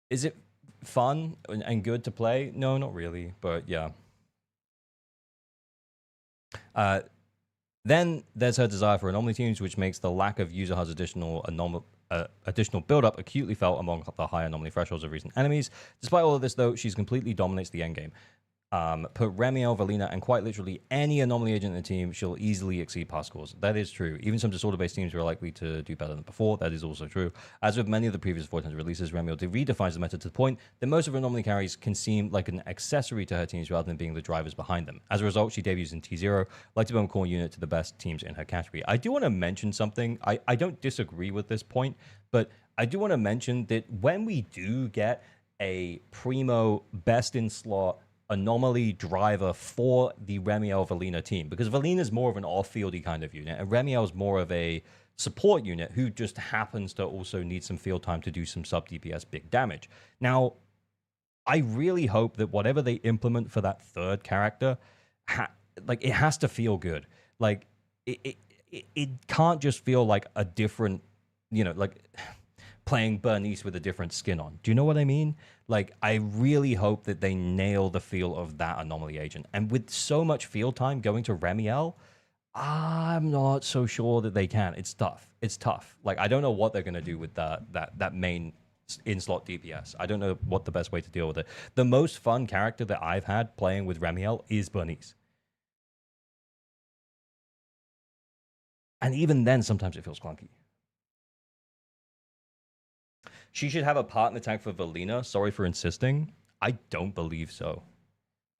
A: Is it fun and good to play? No, not really, but yeah. Then there's her desire for anomaly teams, which makes the lack of user has additional build-up acutely felt among the high anomaly thresholds of recent enemies. Despite all of this, though, she completely dominates the endgame. Put Remielle, Valina, and quite literally any anomaly agent in the team, she'll easily exceed past scores. That is true. Even some disorder-based teams are likely to do better than before. That is also true. As with many of the previous Void Hunter releases, Remielle redefines the meta to the point that most of her anomaly carries can seem like an accessory to her teams rather than being the drivers behind them. As a result, she debuts in T0, like to become a core unit to the best teams in her category. I do want to mention something. I don't disagree with this point, but I do want to mention that when we do get a primo best-in-slot anomaly driver for the Remielle Valina team, because Valina is more of an off-fieldy kind of unit, and Remielle is more of a support unit who just happens to also need some field time to do some sub DPS big damage. Now, I really hope that whatever they implement for that third character, like, it has to feel good. Like, it can't just feel like a different, like playing Bernice with a different skin on. Do you know what I mean? Like, I really hope that they nail the feel of that anomaly agent. And with so much field time going to Remielle, I'm not so sure that they can. It's tough. It's tough. Like, I don't know what they're going to do with that main in-slot DPS. I don't know what the best way to deal with it. The most fun character that I've had playing with Remielle is Bernice. And even then, sometimes it feels clunky. She should have a partner tag for Valina. Sorry for insisting. I don't believe so.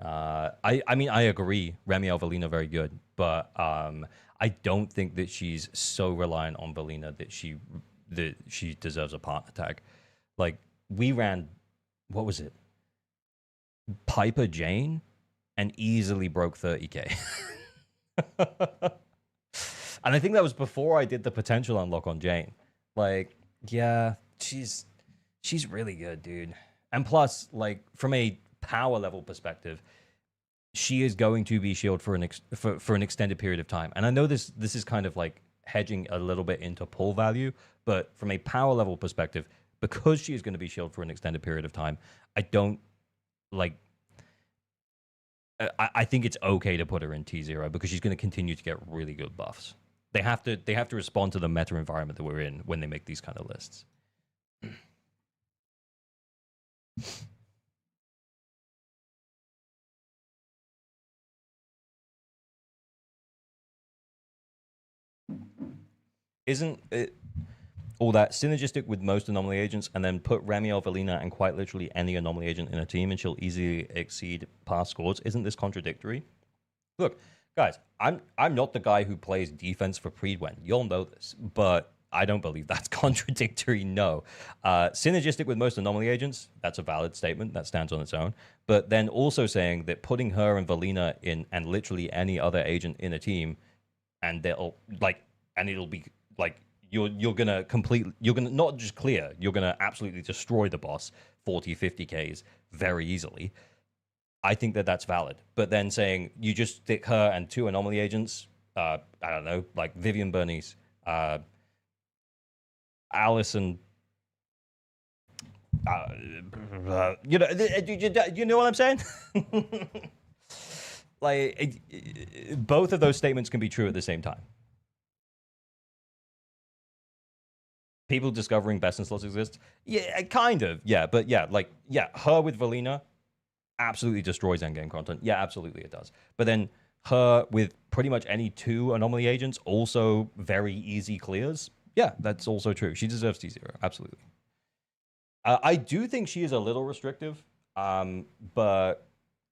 A: I mean, I agree. Remielle Valina very good, but I don't think that she's so reliant on Valina that she deserves a partner tag. Like we ran, what was it? Piper Jane, and easily broke 30k. And I think that was before I did the potential unlock on Jane. Like, yeah, she's really good, dude. And plus, like from a power level perspective, she is going to be shield for an extended period of time. And I know this is kind of like hedging a little bit into pull value, but from a power level perspective, because she is going to be shield for an extended period of time, I don't like. I think it's okay to put her in T0 because she's going to continue to get really good buffs. They have to respond to the meta environment that we're in when they make these kind of lists. Isn't it all that synergistic with most anomaly agents, and then put Remielle, Valina, and quite literally any anomaly agent in a team, and she'll easily exceed past scores? Isn't this contradictory? Look, guys, I'm not the guy who plays defense for Prydwen. You'll know this, but I don't believe that's contradictory. No, synergistic with most anomaly agents. That's a valid statement that stands on its own. But then also saying that putting her and Valina in, and literally any other agent in a team, and they'll like, and it'll be like you're gonna not just clear, you're gonna absolutely destroy the boss 40 50Ks very easily. I think that that's valid. But then saying you just stick her and two anomaly agents, I don't know, like Vivian Bernice, Allison, you know what I'm saying? Like, both of those statements can be true at the same time. People discovering best in slots exist? Yeah, kind of. Yeah, but yeah, like, yeah, her with Valina absolutely destroys endgame content. Yeah, absolutely it does. But then her with pretty much any two anomaly agents also very easy clears. Yeah, that's also true. She deserves T0, absolutely. I do think she is a little restrictive, but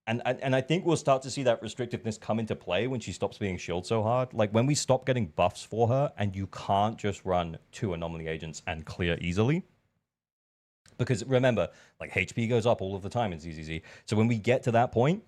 A: and I think we'll start to see that restrictiveness come into play when she stops being shield so hard. Like when we stop getting buffs for her, and you can't just run two anomaly agents and clear easily. Because remember, like HP goes up all of the time in ZZZ. So when we get to that point,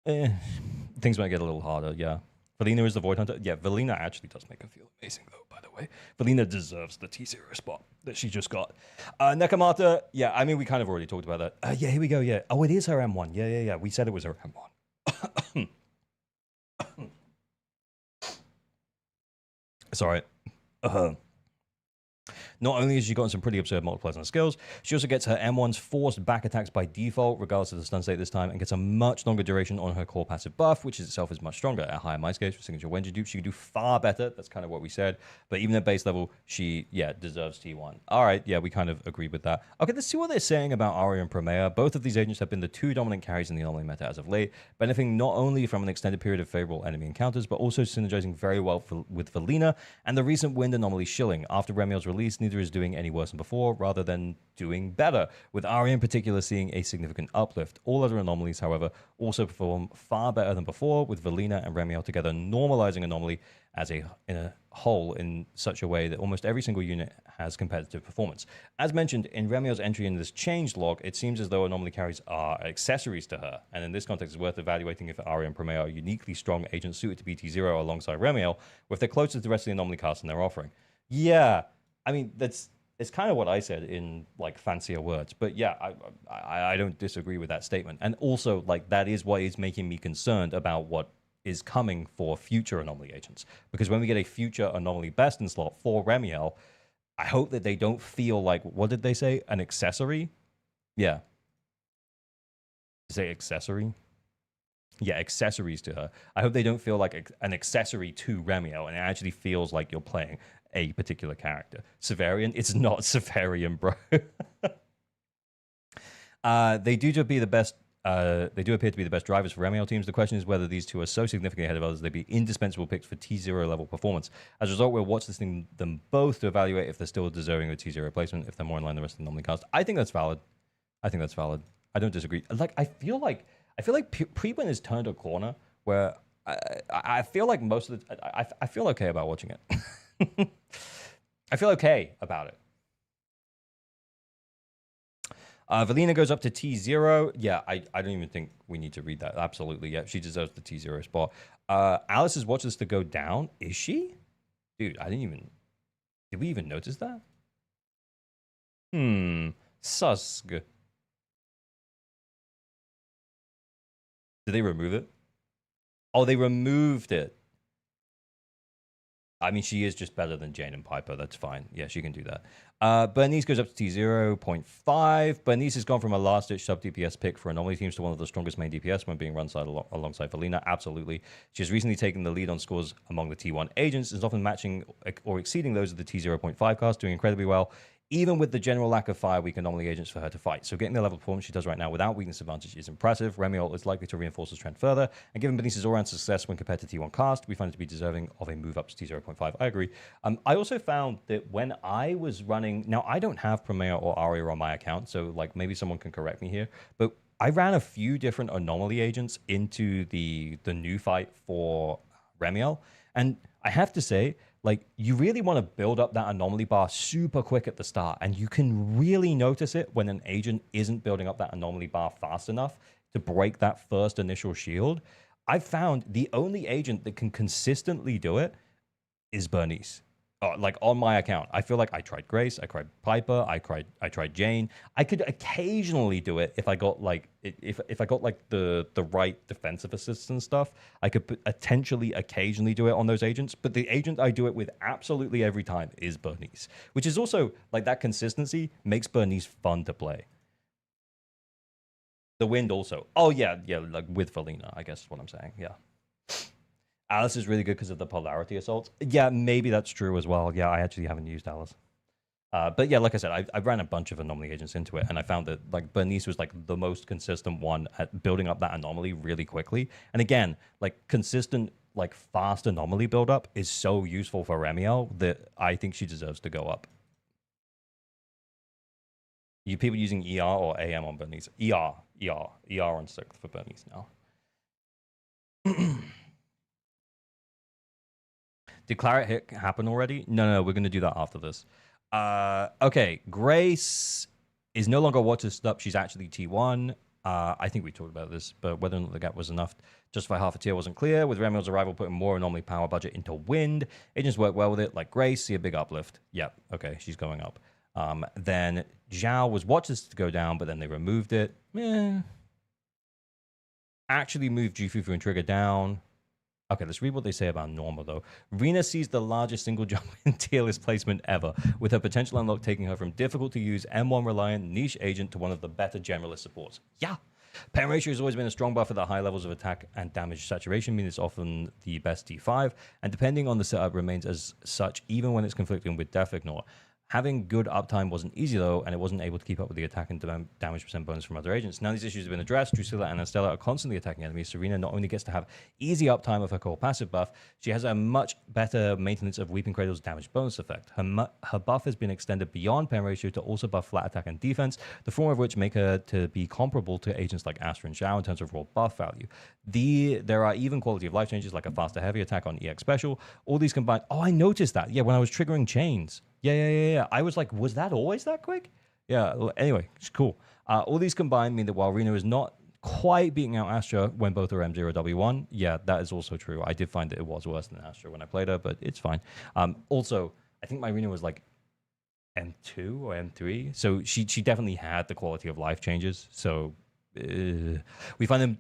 A: things might get a little harder. Yeah. Valina is the Void Hunter. Yeah, Valina actually does make her feel amazing, though, by the way. Valina deserves the T0 spot that she just got. Nekamata, yeah, I mean, we kind of already talked about that. Yeah, here we go, yeah. Oh, it is her M1. Yeah. We said it was her M1. Sorry. Not only has she gotten some pretty absurd multipliers on skills, she also gets her M1's forced back attacks by default, regardless of the stun state this time, and gets a much longer duration on her core passive buff, which itself is much stronger. At higher mice gauge for signature Wenji dupe, she can do far better. That's kind of what we said. But even at base level, she, yeah, deserves T1. All right, yeah, we kind of agreed with that. Okay, let's see what they're saying about Aria and Promea. Both of these agents have been the two dominant carries in the anomaly meta as of late, benefiting not only from an extended period of favorable enemy encounters, but also synergizing very well with Valina and the recent wind anomaly shilling. After Remielle's release, neither is doing any worse than before, rather than doing better, with Aria in particular seeing a significant uplift. All other anomalies, however, also perform far better than before, with Valina and Remielle together normalizing anomaly as in a whole in such a way that almost every single unit has competitive performance. As mentioned, in Remielle's entry in this change log, it seems as though anomaly carries are accessories to her, and in this context, it's worth evaluating if Aria and Promea are uniquely strong agents suited to be T0 alongside Remielle, or if they're close to the rest of the anomaly cast in their offering. Yeah, I mean, it's kind of what I said in like fancier words, but yeah, I don't disagree with that statement. And also, like, that is what is making me concerned about what is coming for future anomaly agents. Because when we get a future anomaly best in slot for Remielle, I hope that they don't feel like, what did they say? An accessory? Yeah. Say accessory? Yeah, accessories to her. I hope they don't feel like an accessory to Remielle, and it actually feels like you're playing a particular character. Severian? It's not Severian, bro. They do appear to be the best drivers for Remielle teams. The question is whether these two are so significantly ahead of others they'd be indispensable picks for T0 level performance. As a result, we'll watch them both to evaluate if they're still deserving of a T0 placement, if they're more in line with the rest of the anomaly cast. I think that's valid. I think that's valid. I don't disagree. Like I feel like Prydwen has turned a corner where I feel like most of the I feel okay about watching it. I feel okay about it. Valina goes up to T0. Yeah, I don't even think we need to read that. Absolutely, yeah, she deserves the T0 spot. Alice's watched this to go down. Is she? Dude, I didn't even... Did we even notice that? Susk. Did they remove it? Oh, they removed it. I mean, she is just better than Jane and Piper. That's fine. Yeah, she can do that. Bernice goes up to T0.5. Bernice has gone from a last-ditch sub-DPS pick for anomaly teams to one of the strongest main DPS when being run alongside Valina. Absolutely. She has recently taken the lead on scores among the T1 agents and is often matching or exceeding those of the T0.5 cast, doing incredibly well, even with the general lack of fire-weak anomaly agents for her to fight. So getting the level of performance she does right now without weakness advantage is impressive. Remielle is likely to reinforce this trend further, and given Bernice's all-round success when compared to T1 cast, we find it to be deserving of a move up to T0.5. I agree. I also found that when I was running... Now, I don't have Premier or Aria on my account, so like maybe someone can correct me here, but I ran a few different anomaly agents into the new fight for Remielle, and I have to say, like, you really want to build up that anomaly bar super quick at the start, and you can really notice it when an agent isn't building up that anomaly bar fast enough to break that first initial shield. I've found the only agent that can consistently do it is Bernice. Like on my account, I feel like I tried Grace, I tried Piper, I tried Jane. I could occasionally do it if I got like if I got like the right defensive assist and stuff. I could potentially occasionally do it on those agents, but the agent I do it with absolutely every time is Bernice, which is also like that consistency makes Bernice fun to play. The wind also. Oh yeah, like with Valina, I guess is what I'm saying. Yeah. Alice is really good because of the polarity assaults. Yeah, maybe that's true as well. Yeah, I actually haven't used Alice. But yeah, like I said, I ran a bunch of anomaly agents into it, and I found that like Bernice was like the most consistent one at building up that anomaly really quickly. And again, like consistent, like fast anomaly buildup is so useful for Remielle that I think she deserves to go up. You people using ER or AM on Bernice? ER on 6th for Bernice now. Did Claret hit happen already? No, we're going to do that after this. Okay, Grace is no longer Watcher's up. She's actually T1. I think we talked about this, but whether or not the gap was enough to justify half a tier wasn't clear. With Remielle's arrival putting more anomaly power budget into Wind, agents work well with it. Like Grace, see a big uplift. Yep, okay, she's going up. Then Zhao was Watcher's to go down, but then they removed it. Actually moved Jufufu and Trigger down. Okay, let's read what they say about Norma, though. Rena sees the largest single jump in tier list placement ever, with her potential unlock taking her from difficult-to-use M1-reliant niche agent to one of the better generalist supports. Yeah. Pen ratio has always been a strong buff at the high levels of attack and damage saturation, meaning it's often the best D5, and depending on the setup, remains as such even when it's conflicting with Death Ignore. Having good uptime wasn't easy, though, and it wasn't able to keep up with the attack and damage percent bonus from other agents. Now these issues have been addressed. Drusilla and Estella are constantly attacking enemies. Serena not only gets to have easy uptime of her core passive buff, she has a much better maintenance of Weeping Cradle's damage bonus effect. Her buff has been extended beyond pen ratio to also buff flat attack and defense, the former of which make her to be comparable to agents like Astra and Zhao in terms of raw buff value. There are even quality of life changes like a faster heavy attack on EX special. All these combined... Oh, I noticed that. Yeah, when I was triggering chains. Yeah. I was like, was that always that quick? Yeah, anyway, it's cool. All these combined mean that while Reno is not quite beating out Astra when both are M0W1, yeah, that is also true. I did find that it was worse than Astra when I played her, but it's fine. Also, I think my Reno was like M2 or M3, so she definitely had the quality of life changes. So we find them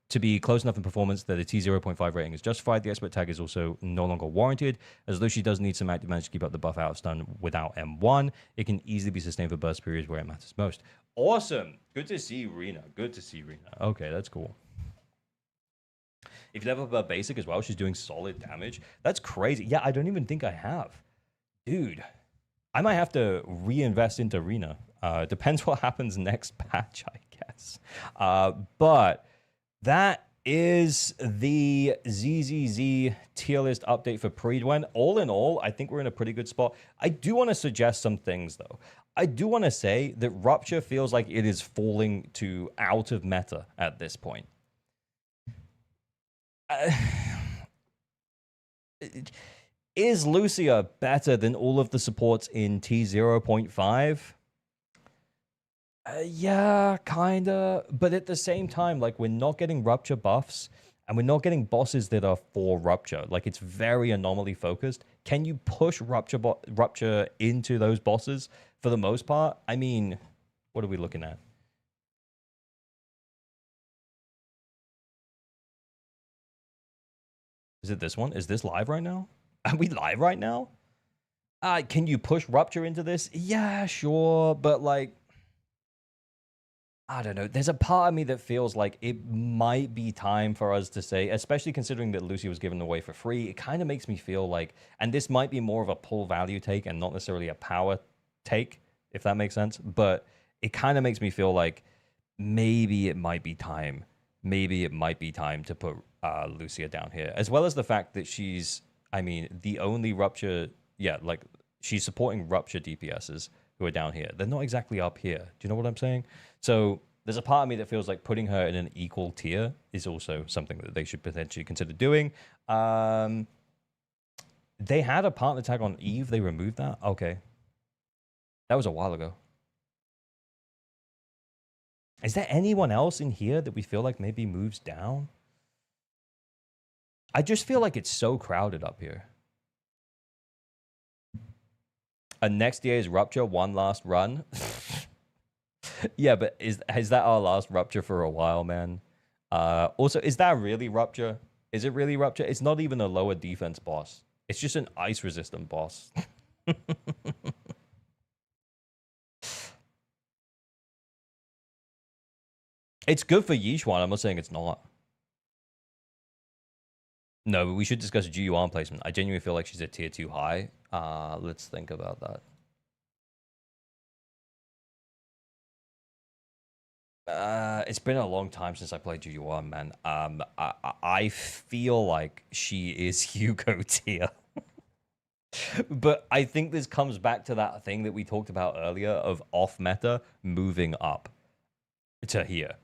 A: to be close enough in performance that a T0.5 rating is justified. The expert tag is also no longer warranted, as though she does need some active damage to keep up the buff out of stun without M1. It can easily be sustained for burst periods where it matters most. Awesome. Good to see Rena. Okay, that's cool. If you level up her basic as well, she's doing solid damage. That's crazy. Yeah, I don't even think I have. Dude, I might have to reinvest into Rena. Depends what happens next patch, I guess. But that is the ZZZ tier list update for Prydwen. All in all, I think we're in a pretty good spot. I do want to suggest some things, though. I do want to say that Rupture feels like it is falling to out of meta at this point. Uh, is Lucia better than all of the supports in T0.5? Yeah, kinda. But at the same time, like, we're not getting Rupture buffs, and we're not getting bosses that are for Rupture. Like, it's very anomaly focused. Can you push Rupture into those bosses for the most part? I mean, what are we looking at? Is it this one? Is this live right now? Are we live right now? Can you push Rupture into this? Yeah, sure. But, like, I don't know. There's a part of me that feels like it might be time for us to say, especially considering that Lucy was given away for free, it kind of makes me feel like, and this might be more of a pull value take and not necessarily a power take, if that makes sense. But it kind of makes me feel like maybe it might be time. Maybe it might be time to put Lucia down here, as well as the fact that she's, I mean, the only Rupture, yeah, like she's supporting Rupture DPSs who are down here. They're not exactly up here. Do you know what I'm saying? So there's a part of me that feels like putting her in an equal tier is also something that they should potentially consider doing. They had a partner tag on Eve. They removed that. Okay. That was a while ago. Is there anyone else in here that we feel like maybe moves down? I just feel like it's so crowded up here. Next year's Rupture, one last run. Yeah, but is that our last Rupture for a while, man? Also, is that really Rupture? Is it really Rupture? It's not even a lower defense boss. It's just an ice resistant boss. It's good for Yishuan. I'm not saying it's not. No, but we should discuss GUR placement. I genuinely feel like she's at tier 2 high. Let's think about that. It's been a long time since I played GUR, man. I feel like she is Hugo tier. But I think this comes back to that thing that we talked about earlier of off meta moving up to here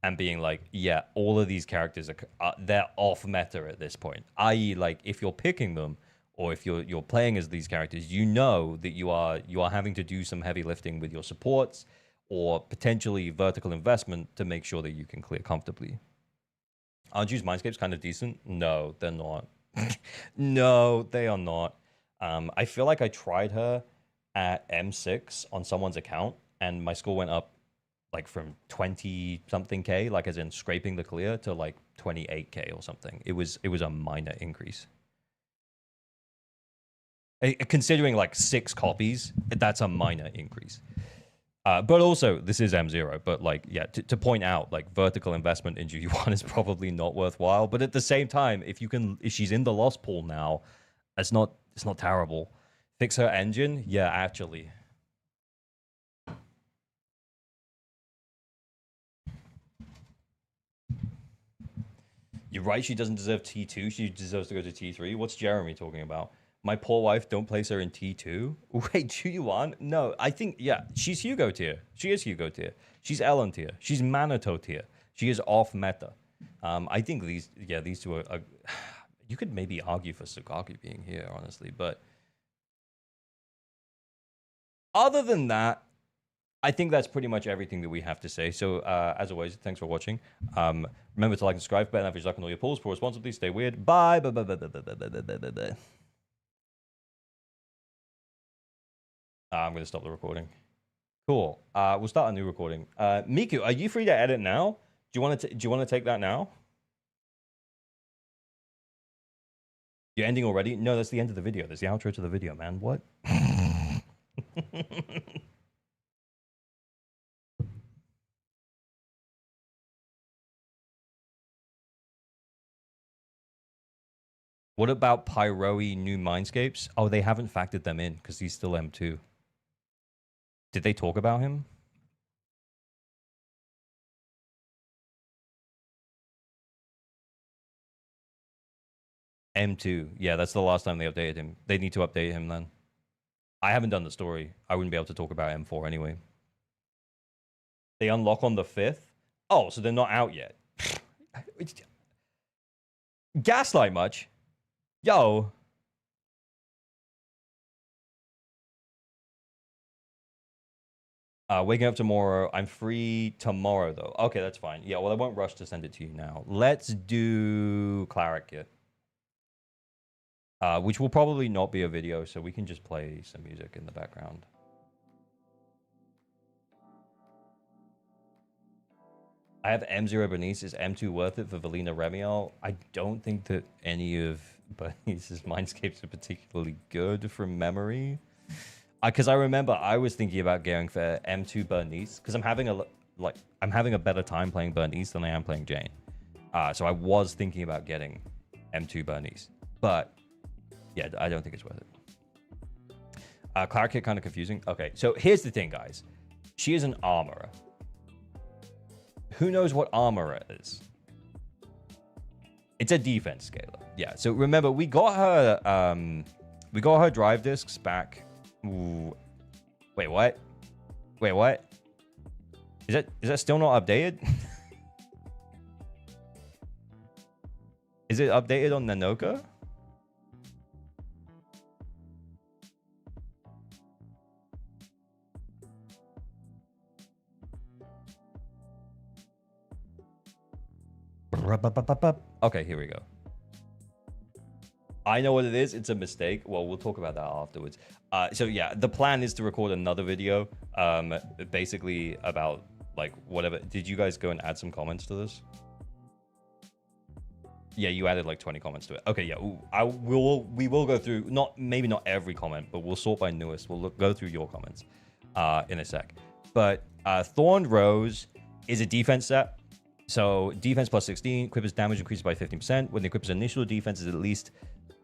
A: and being like, yeah, all of these characters are they're off meta at this point. I.e., like if you're picking them or if you're playing as these characters, you know that you are having to do some heavy lifting with your supports or potentially vertical investment to make sure that you can clear comfortably. Anju's Mindscape's kind of decent. No, they're not. No, they are not. I feel like I tried her at M6 on someone's account, and my score went up like from 20 something K, like as in scraping the clear, to like 28K or something. It was a minor increase. Considering like 6 copies, that's a minor increase. But also, this is M0. But like, yeah, to point out, like vertical investment in GU1 is probably not worthwhile. But at the same time, if she's in the loss pool now, it's not terrible. Fix her engine, yeah, actually. You're right. She doesn't deserve T2. She deserves to go to T3. What's Jeremy talking about? My poor wife, don't place her in T2. Wait, Chuyuan? No, I think, yeah, she's Hugo tier. She is Hugo tier. She's Ellen tier. She's Manato tier. She is off meta. I think these two are you could maybe argue for Sugaki being here, honestly. But other than that, I think that's pretty much everything that we have to say. So, as always, thanks for watching. Remember to like and subscribe. Bet average luck on all your pulls. Pour responsibly. Stay weird. Bye. Bye. Bye. Bye. Bye. Bye. Bye. Bye. Bye. Bye. I'm going to stop the recording. Cool. We'll start a new recording. Miku, are you free to edit now? Do you want to take that now? You're ending already? No, that's the end of the video. That's the outro to the video, man. What? What about Pyroe new mindscapes? Oh, they haven't factored them in because he's still M2. Did they talk about him? M2. Yeah, that's the last time they updated him. They need to update him then. I haven't done the story. I wouldn't be able to talk about M4 anyway. They unlock on the 5th? Oh, so they're not out yet. Gaslight much? Yo. Waking up tomorrow. I'm free tomorrow, though. Okay, that's fine. Yeah, well, I won't rush to send it to you now. Let's do Claret Kit. Which will probably not be a video, so we can just play some music in the background. I have M0 Bernice. Is M2 worth it for Valina Remielle? I don't think that any of Bernice's Mindscapes are particularly good from memory. Because I remember I was thinking about going for M2 Bernice because I'm having a better time playing Bernice than I am playing Jane. So I was thinking about getting M2 Bernice, but yeah, I don't think it's worth it. Claret Kit kind of confusing. Okay, so here's the thing, guys. She is an armorer. Who knows what armorer is? It's a defense scaler. Yeah. So remember, we got her drive discs back. Ooh. Wait, what? Wait, what? Is that still not updated? Is it updated on Nanoka? Okay, here we go. I know what it is. It's a mistake. Well, we'll talk about that afterwards. So yeah, the plan is to record another video, basically about like whatever. Did you guys go and add some comments to this? Yeah, you added like 20 comments to it. Okay, yeah, we will go through maybe not every comment, but we'll sort by newest. We'll go through your comments in a sec. But Thorned Rose is a defense set. So defense plus 16, equip's damage increases by 15%. When the equip's initial defense is at least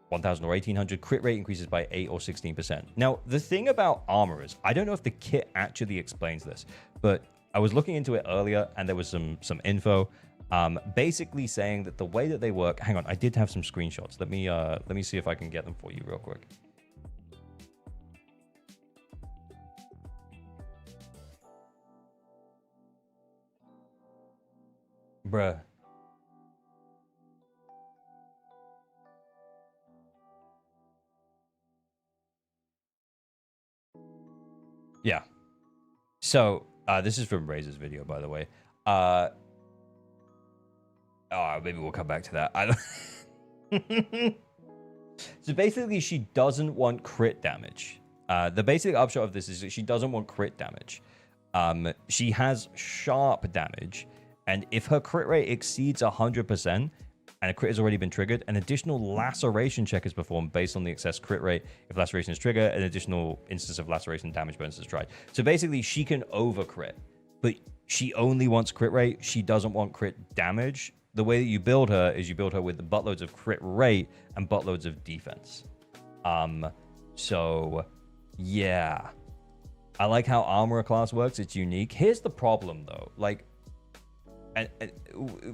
A: 1,000 or 1,800, crit rate increases by 8 or 16%. Now, the thing about armorers, I don't know if the kit actually explains this, but I was looking into it earlier and there was some info, basically saying that the way that they work. Hang on, I did have some screenshots. Let me see if I can get them for you real quick. Bruh. Yeah. So, this is from Razor's video, by the way. Maybe we'll come back to that. I don't... So basically, she doesn't want crit damage. The basic upshot of this is that she doesn't want crit damage. She has sharp damage, and if her crit rate exceeds 100%, and a crit has already been triggered, an additional laceration check is performed based on the excess crit rate. If laceration is triggered, an additional instance of laceration damage bonus is tried. So basically, she can over-crit, but she only wants crit rate. She doesn't want crit damage. The way that you build her is you build her with buttloads of crit rate and buttloads of defense. So, yeah. I like how Armorer class works. It's unique. Here's the problem, though. Like, and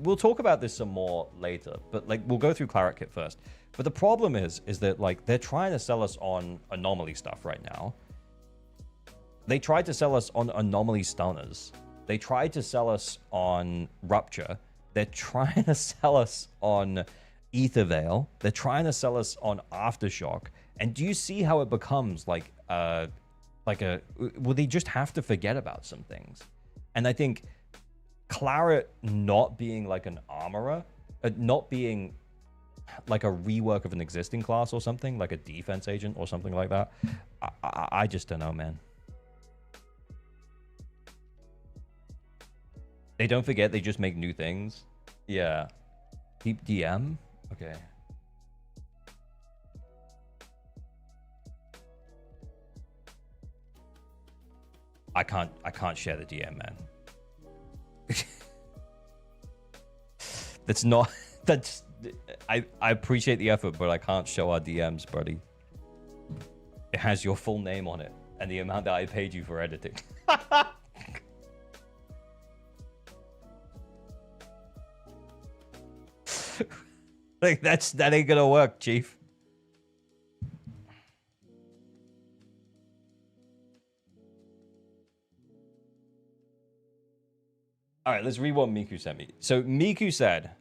A: we'll talk about this some more later, but like we'll go through Claret Kit first. But the problem is that like they're trying to sell us on anomaly stuff right now. They tried to sell us on anomaly stunners. They tried to sell us on rupture. They're trying to sell us on Ether Veil. They're trying to sell us on Aftershock. And do you see how it becomes well, they just have to forget about some things. And I think Claret not being like an armorer, not being like a rework of an existing class or something, like a defense agent or something like that, I just don't know, man. They don't forget, they just make new things. Yeah. Keep DM? Okay. I can't share the DM, man. I appreciate the effort, but I can't show our DMs, buddy. It has your full name on it and the amount that I paid you for editing. Like that ain't gonna work, Chief. All right, let's read what Miku sent me. So Miku said,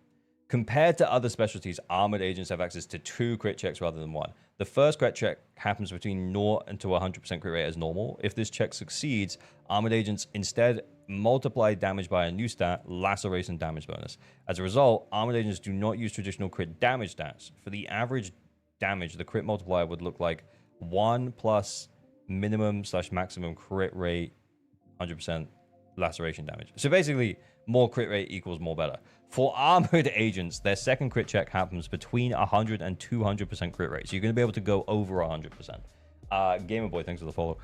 A: compared to other specialties, armored agents have access to 2 crit checks rather than 1. The first crit check happens between 0 and to 100% crit rate as normal. If this check succeeds, armored agents instead multiply damage by a new stat, laceration damage bonus. As a result, armored agents do not use traditional crit damage stats. For the average damage, the crit multiplier would look like 1 plus minimum/maximum crit rate, 100% laceration damage. So basically, more crit rate equals more better. For armored agents, their second crit check happens between 100 and 200% crit rate. So you're going to be able to go over 100%. Gamer Boy, thanks for the follow.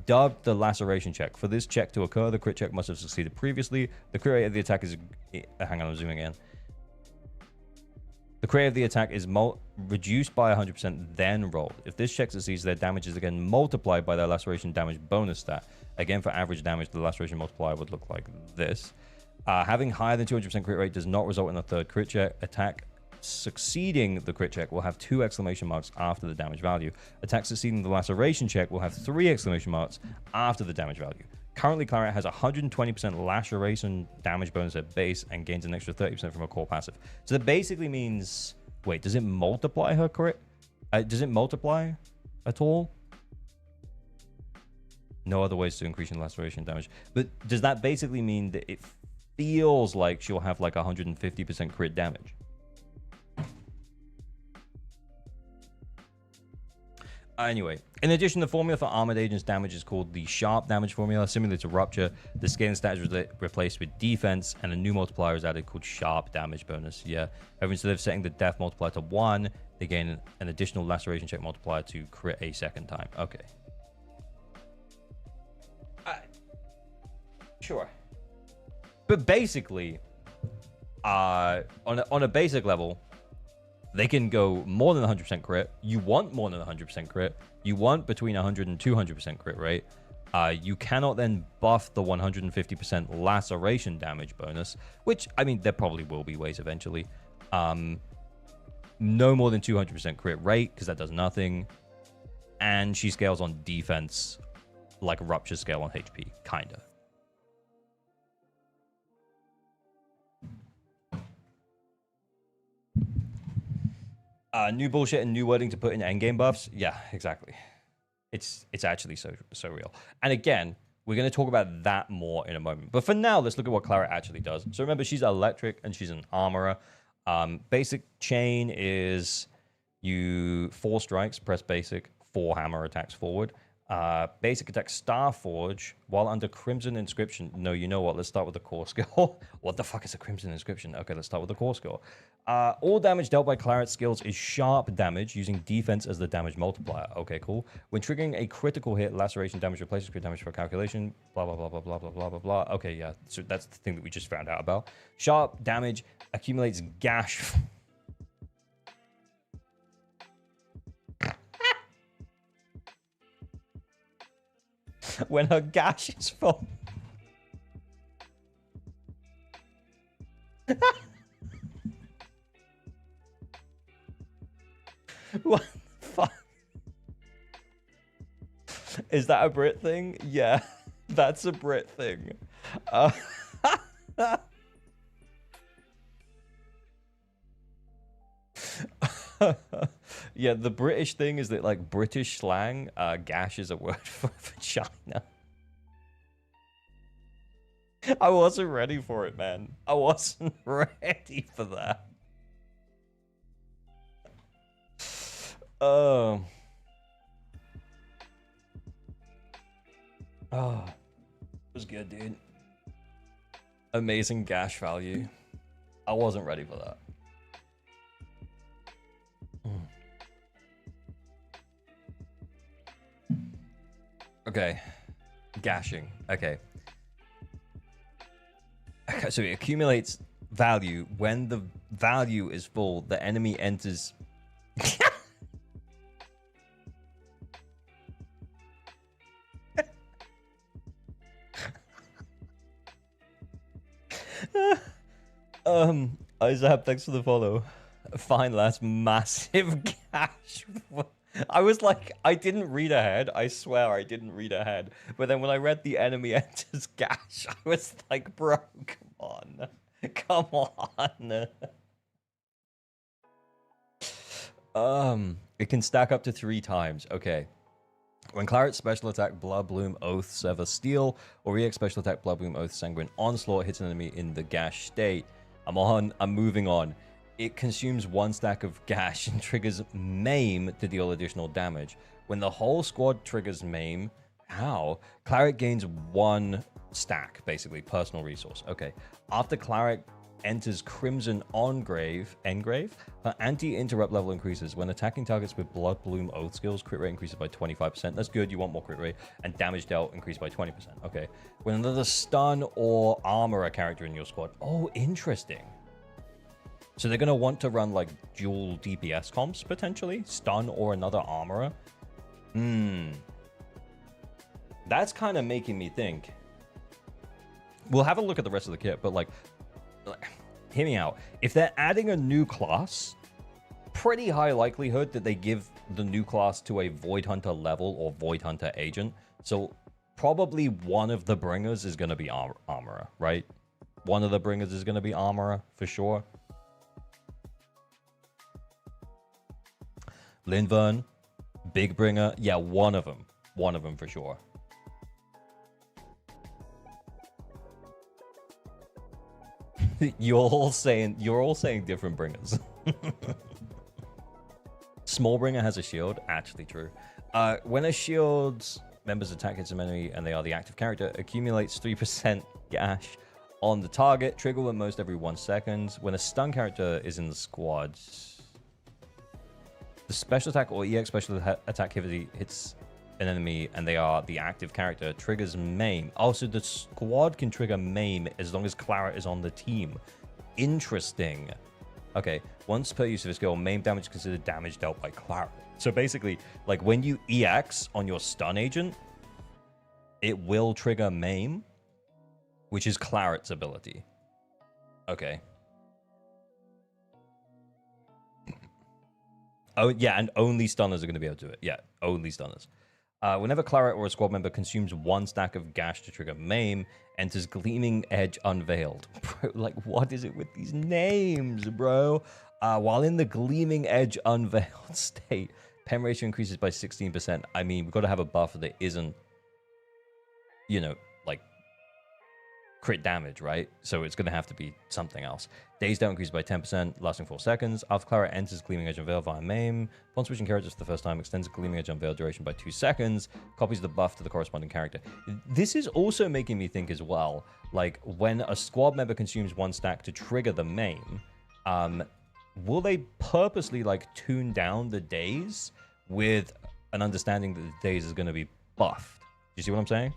A: Dubbed the laceration check. For this check to occur, the crit check must have succeeded previously. The crit rate of the attack is... Hang on, I'm zooming in. The crit rate of the attack is reduced by 100%, then rolled. If this check succeeds, their damage is again multiplied by their laceration damage bonus stat. Again, for average damage, the laceration multiplier would look like this. Having higher than 200% crit rate does not result in a third crit check. Attack succeeding the crit check will have 2 exclamation marks after the damage value. Attack succeeding the laceration check will have 3 exclamation marks after the damage value. Currently, Claret has 120% laceration damage bonus at base and gains an extra 30% from a core passive. So that basically means... Wait, does it multiply her crit? Does it multiply at all? No other ways to increase in laceration damage. But does that basically mean that it feels like she'll have like 150% crit damage? Anyway, in addition, the formula for armored agents damage is called the sharp damage formula. Similar to rupture, the scaling stat is replaced with defense, and a new multiplier is added called sharp damage bonus. Yeah, however, instead of setting the death multiplier to 1, they gain an additional laceration check multiplier to crit a second time. Okay. Sure. But basically, on a basic level, they can go more than 100% crit. You want more than 100% crit. You want between 100 and 200% crit rate. You cannot then buff the 150% laceration damage bonus, which, I mean, there probably will be ways eventually. No more than 200% crit rate, because that does nothing. And she scales on defense like Rupture scale on HP, kind of. New bullshit and new wording to put in endgame buffs. Yeah, exactly. It's actually so real. And again, we're going to talk about that more in a moment. But for now, let's look at what Claret actually does. So remember, she's electric and she's an armorer. Basic chain is you 4 strikes, press basic, 4 hammer attacks forward. Basic attack Starforge while under Crimson Inscription. No, you know what? Let's start with the core skill. What the fuck is a Crimson Inscription? Okay, let's start with the core skill. All damage dealt by Claret's skills is sharp damage using defense as the damage multiplier. Okay, cool. When triggering a critical hit, laceration damage replaces crit damage for calculation. Blah, blah, blah, blah, blah, blah, blah, blah, blah. Okay, yeah. So that's the thing that we just found out about. Sharp damage accumulates gash. When her gash is full. What the fuck? Is that a Brit thing? Yeah, that's a Brit thing. Yeah, the British thing is that, like, British slang, gash is a word for vagina. I wasn't ready for it, man. I wasn't ready for that. Oh, it was good, dude. Amazing gash value. I wasn't ready for that. Okay, gashing. Okay, so it accumulates value. When the value is full, the enemy enters. Isaac, thanks for the follow. Fine, last massive gash. I was like, I didn't read ahead. I swear I didn't read ahead. But then when I read the enemy enters gash, I was like, bro, come on. Come on. It can stack up to 3 times. Okay. When Claret's special attack Blood Bloom Oath Sever Steel or EX special attack Blood Bloom Oath Sanguine Onslaught hits an enemy in the gash state. I'm moving on. It consumes 1 stack of gash and triggers maim to deal additional damage. When the whole squad triggers maim, how? Claret gains 1 stack, basically, personal resource. Okay. After Claret enters Crimson Engrave, her anti-interrupt level increases. When attacking targets with Blood Bloom Oath skills, crit rate increases by 25%. That's good, you want more crit rate. And damage dealt increased by 20%. Okay. When another stun or armorer character in your squad. Oh, interesting. So they're going to want to run, like, dual DPS comps, potentially? Stun or another armorer? That's kind of making me think. We'll have a look at the rest of the kit, but, like, hear me out. If they're adding a new class, pretty high likelihood that they give the new class to a Void Hunter level or Void Hunter agent. So probably one of the bringers is going to be armorer, right? One of the bringers is going to be armorer for sure. Linvern, big bringer. Yeah, one of them. One of them for sure. You're all saying different bringers. Small bringer has a shield. Actually true. When a shield's members attack hits an enemy and they are the active character, accumulates 3% gash on the target. Trigger at most every 1 second. When a stun character is in the squad, the special attack or EX special attack hits an enemy and they are the active character, triggers maim. Oh, so the squad can trigger maim as long as Claret is on the team. Interesting. Okay, once per use of a skill, maim damage is considered damage dealt by Claret. So basically, like when you EX on your stun agent, it will trigger maim, which is Claret's ability. Okay. Oh, yeah, and only stunners are going to be able to do it. Yeah, only stunners. Whenever Claret or a squad member consumes 1 stack of gash to trigger maim, enters Gleaming Edge Unveiled. Bro, like, what is it with these names, bro? While in the Gleaming Edge Unveiled state, pen ratio increases by 16%. I mean, we've got to have a buff that isn't, you know, like, crit damage, right? So it's going to have to be something else. Days down increases by 10%, lasting 4 seconds. After Claret enters Gleaming Edge Unveiled via maim, upon switching characters for the first time, extends Gleaming Edge Unveiled duration by 2 seconds, copies the buff to the corresponding character. This is also making me think as well, like, when a squad member consumes 1 stack to trigger the maim, will they purposely, like, tune down the days with an understanding that the days is going to be buffed? Do you see what I'm saying?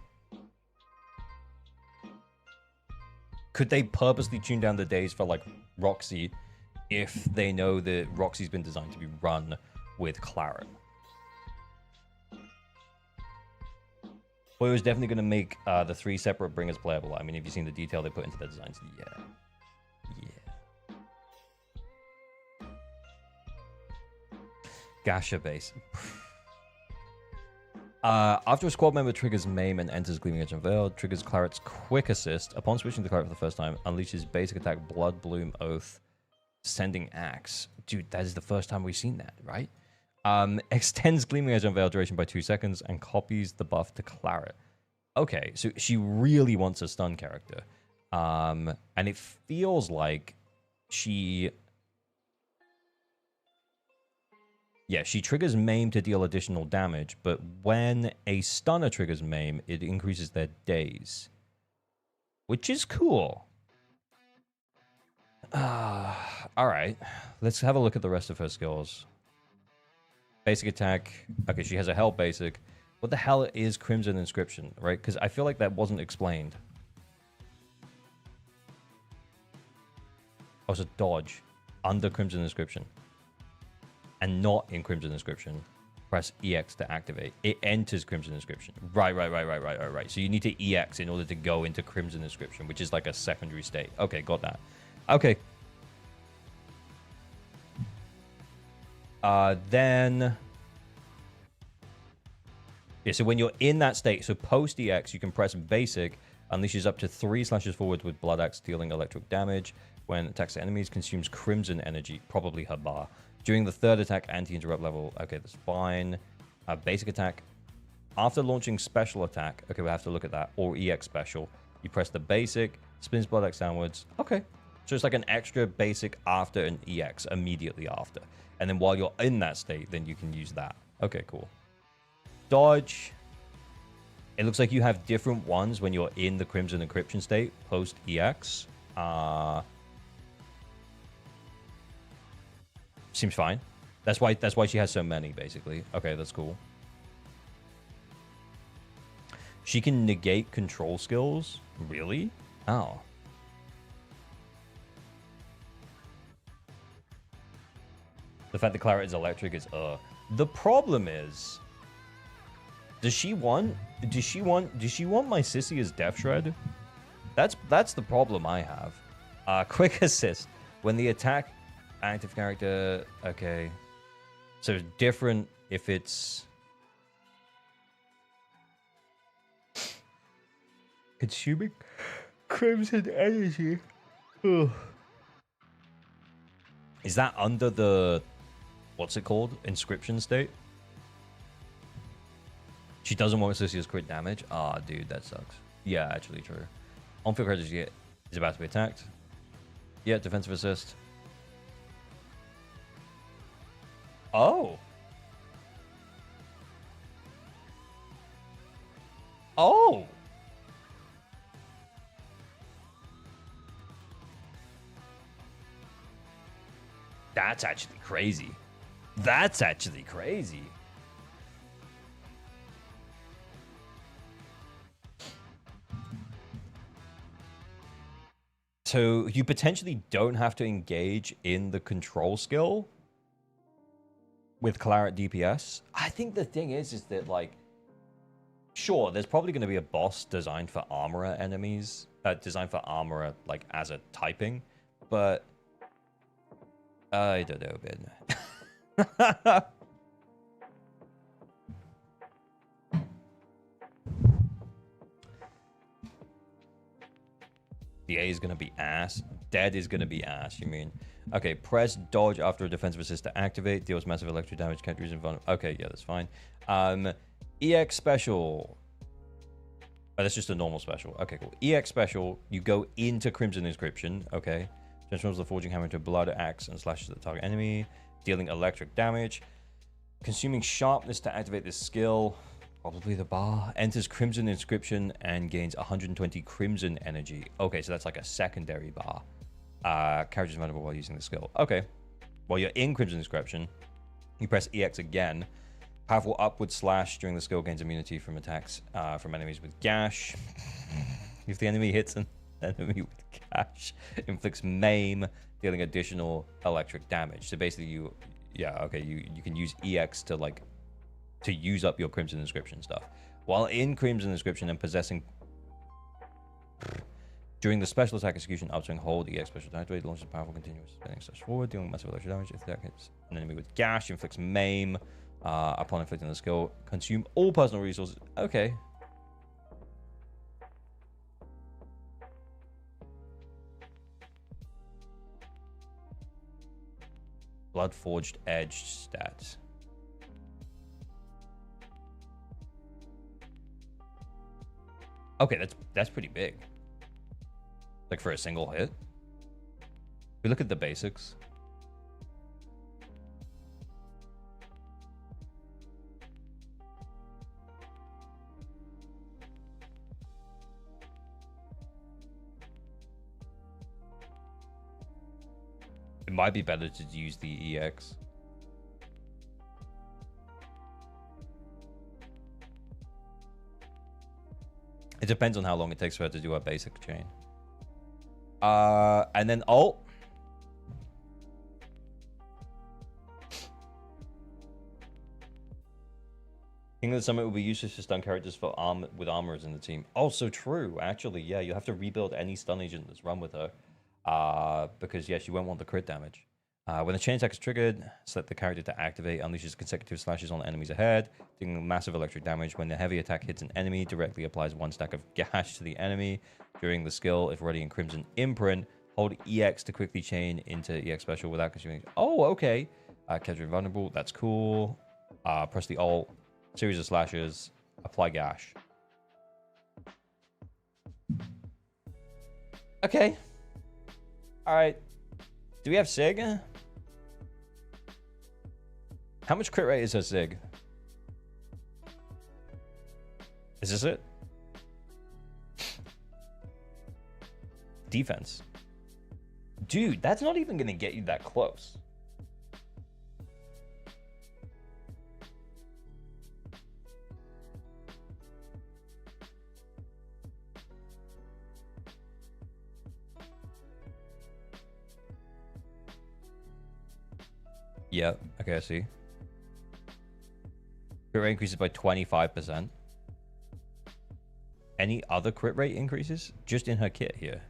A: Could they purposely tune down the days for, like, Roxy if they know that Roxy's been designed to be run with Claret? Well, it was definitely going to make the 3 separate bringers playable. I mean, have you seen the detail they put into their designs? Yeah. Gacha base. After a squad member triggers maim and enters Gleaming Edge Unveiled, triggers Claret's Quick Assist. Upon switching to Claret for the first time, unleashes basic attack Blood Bloom Oath, Sending Axe. Dude, that is the first time we've seen that, right? Extends Gleaming Edge Unveiled duration by 2 seconds and copies the buff to Claret. Okay, so she really wants a stun character. And it feels like she... Yeah, she triggers maim to deal additional damage, but when a stunner triggers maim, it increases their days. Which is cool. Alright, let's have a look at the rest of her skills. Basic attack. Okay, she has a hell basic. What the hell is Crimson Inscription, right? Because I feel like that wasn't explained. Oh, it's a dodge under Crimson Inscription. And not in Crimson Inscription. Press EX to activate. It enters Crimson Inscription. Right. So you need to EX in order to go into Crimson Inscription, which is like a secondary state. Okay, got that. Okay. Then... Yeah, so when you're in that state, so post EX, you can press basic, Unleashes up to 3 slashes forward with Blood Axe, dealing electric damage. When attacks enemies, consumes Crimson energy, probably her bar. During the third attack, anti-interrupt level. Okay, that's fine. Basic attack. After launching special attack, okay, we'll have to look at that. Or EX special. You press the basic, spins Blood Axe downwards. Okay. So it's like an extra basic after an EX, immediately after. And then while you're in that state, then you can use that. Okay, cool. Dodge. It looks like you have different ones when you're in the Crimson Encryption state, post EX. Seems fine. That's why she has so many, basically. Okay, that's cool. She can negate control skills? Really? Oh. The fact that Claret is electric is the problem is, does she want my sissy as Death Shred? That's the problem I have. Quick assist. When the attack active character, okay. So different if it's consuming Crimson energy. Ugh. Is that under the, what's it called? Inscription state? She doesn't want Sissy's crit damage? Ah, dude, that sucks. Yeah, actually true. On-field credit is about to be attacked. Yeah, defensive assist. Oh. Oh. That's actually crazy. That's actually crazy. So you potentially don't have to engage in the control skill with Claret DPS. I think the thing is that, like, sure, there's probably going to be a boss designed for armorer enemies, designed for armorer, like, as a typing, but I don't know, man. The A is going to be ass. Dead is going to be ass, you mean? Okay, press dodge after a defensive assist to activate. Deals massive electric damage. Can't use invulnerable. Okay, yeah, that's fine. EX special. Oh, that's just a normal special. Okay, cool. EX special. You go into Crimson Inscription. Okay. Transforms the Forging Hammer into a Blood Axe and slashes the target enemy, dealing electric damage. Consuming Sharpness to activate this skill. Probably the bar. Enters Crimson Inscription and gains 120 Crimson energy. Okay, so that's like a secondary bar. Character's vulnerable while using the skill. Okay. While you're in Crimson Inscription, you press EX again. Powerful upward slash during the skill gains immunity from attacks from enemies with gash. If the enemy hits an enemy with gash, inflicts maim, dealing additional electric damage. So basically you can use EX to, like, to use up your Crimson Inscription stuff. While in Crimson Inscription and possessing during the special attack execution, upswing hold, EX special attack activate, launches a powerful continuous spinning slash forward, dealing massive electric damage. If the attack hits an enemy with gash, inflicts maim. Upon inflicting the skill, consume all personal resources. Okay. Blood Forged Edge stats. Okay, that's pretty big. Like for a single hit. We look at the basics. It might be better to use the EX. It depends on how long it takes for her to do her basic chain. And then ult. King of the Summit will be useless for stun characters with armorers in the team. Also true, actually. Yeah, you have to rebuild any stun agent that's run with her. Because, yes, you won't want the crit damage. When the chain attack is triggered, select the character to activate, unleashes consecutive slashes on enemies ahead, dealing massive electric damage. When the heavy attack hits an enemy, directly applies 1 stack of gash to the enemy. During the skill, if already in Crimson Imprint, hold EX to quickly chain into EX special without consuming. Oh, okay. Capture invulnerable, that's cool. Press the alt, series of slashes, apply gash. Okay. All right. Do we have Sig? How much crit rate is her Sig? Is this it? Defense. Dude, that's not even going to get you that close. Yeah, okay, I see. Crit rate increases by 25%. Any other crit rate increases? Just in her kit here.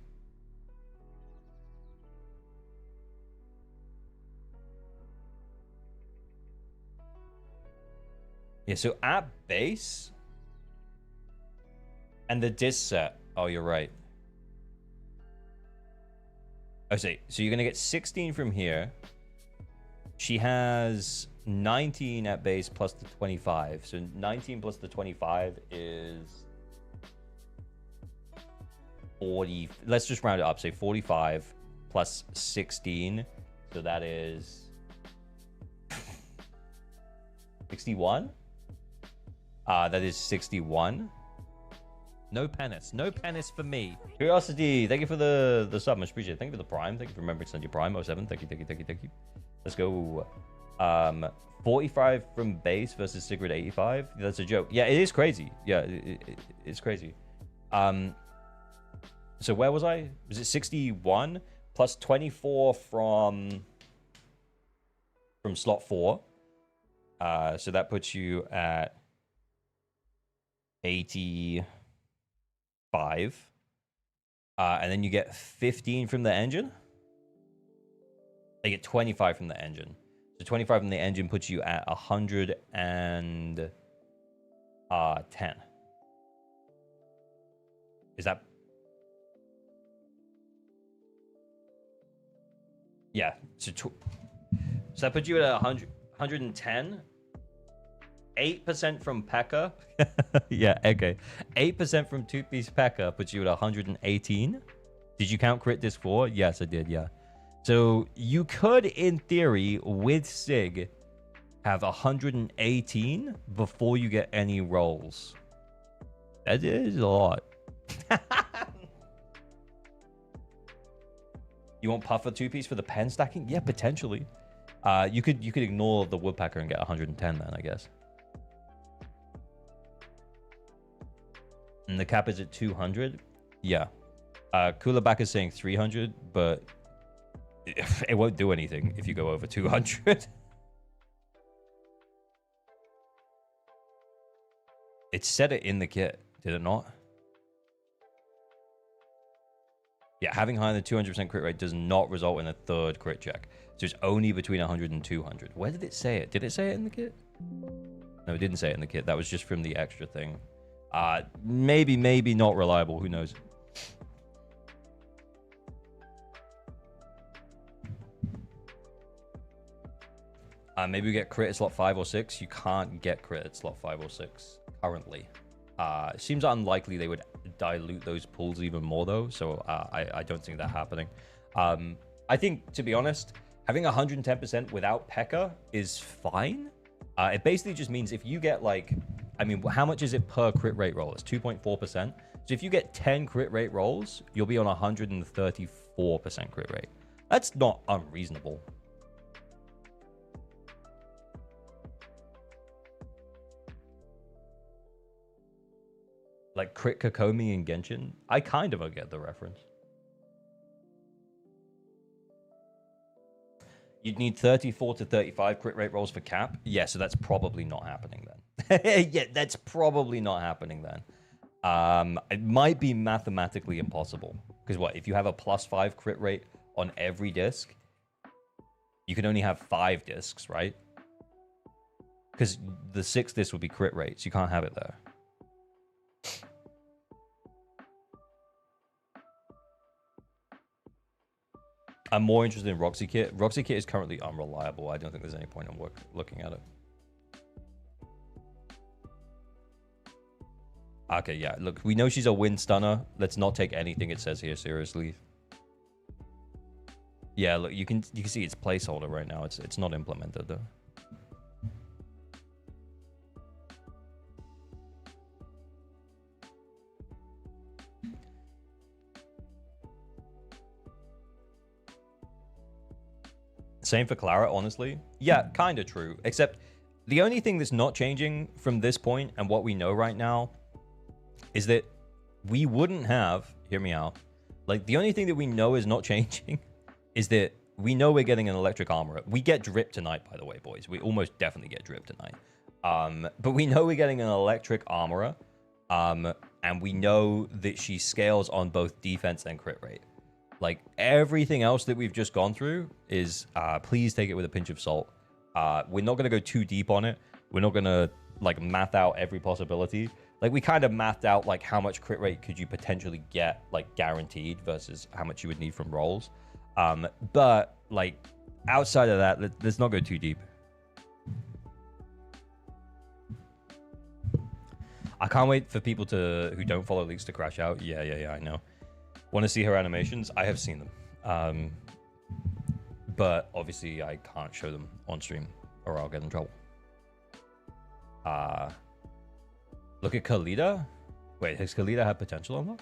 A: Yeah, so at base and the disc set. Oh, you're right. I see. So you're going to get 16 from here. She has 19 at base plus the 25. So 19 plus the 25 is 40. Let's just round it up. Say 45 plus 16. So that is 61. That is 61. No penis. No penis for me. Curiosity. Thank you for the sub. Much appreciated. Thank you for the prime. Thank you for remembering to send your prime. 07. Thank you, thank you, thank you, thank you. Let's go. 45 from base versus Sigrid 85. That's a joke. Yeah, it is crazy. Yeah, it's crazy. So where was I? Was it 61 plus 24 from slot 4? So that puts you at 85. And then you get 15 from the engine. I get 25 from the engine. So 25 from the engine puts you at 110. Is that? Yeah. So that puts you at 110. 8% from P.E.K.K.A. Yeah, okay. 8% from two-piece P.E.K.K.A. puts you at 118. Did you count crit disc 4? Yes, I did, yeah. So you could, in theory, with Sig, have 118 before you get any rolls. That is a lot. You want Puffer 2-piece for the pen stacking? Yeah, potentially. You could ignore the Woodpecker and get 110 then, I guess. And the cap is at 200? Yeah. Cooler back is saying 300, but it won't do anything if you go over 200. It said it in the kit, did it not? Yeah, having higher than 200% crit rate does not result in a third crit check. So it's only between 100 and 200. Where did it say it? Did it say it in the kit? No, it didn't say it in the kit. That was just from the extra thing. Maybe not reliable. Who knows? Maybe we get crit at slot 5 or 6. You can't get crit at slot 5 or 6 currently. It seems unlikely they would dilute those pools even more, though. So I don't think that happening. I think, to be honest, having 110% without P.E.K.K.A. is fine. It basically just means if you get, like... I mean, how much is it per crit rate roll? It's 2.4%. So if you get 10 crit rate rolls, you'll be on 134% crit rate. That's not unreasonable. Like crit Kokomi and Genshin? I kind of get the reference. You'd need 34 to 35 crit rate rolls for cap? Yeah, so that's probably not happening then. Yeah, that's probably not happening then. It might be mathematically impossible. Because what, if you have a +5 crit rate on every disc, You can only have 5 discs, right? Because the 6th disc would be crit rate, so you can't have it there. I'm more interested in Roxy Kit. Roxy Kit is currently unreliable. I don't think there's any point in looking at it. Okay, yeah. Look, we know she's a wind stunner. Let's not take anything it says here seriously. Yeah, look, you can see it's placeholder right now. It's not implemented though. Same for Claret, honestly. Yeah, kind of true. Except the only thing that's not changing from this point and what we know right now is that we wouldn't have, hear me out, like the only thing that we know is not changing is that we know we're getting an electric armor. We get drip tonight, by the way, boys. We almost definitely get drip tonight. But we know we're getting an electric armorer. And we know that she scales on both defense and crit rate. Like everything else that we've just gone through is, please take it with a pinch of salt. We're not going to go too deep on it. We're not going to like math out every possibility. Like we kind of mathed out like how much crit rate could you potentially get like guaranteed versus how much you would need from rolls. But like outside of that, let's not go too deep. I can't wait for people who don't follow leaks to crash out. Yeah, I know. Want to see her animations? I have seen them. But obviously I can't show them on stream or I'll get in trouble. Look at Kalita. Wait, has Kalita had potential unlock?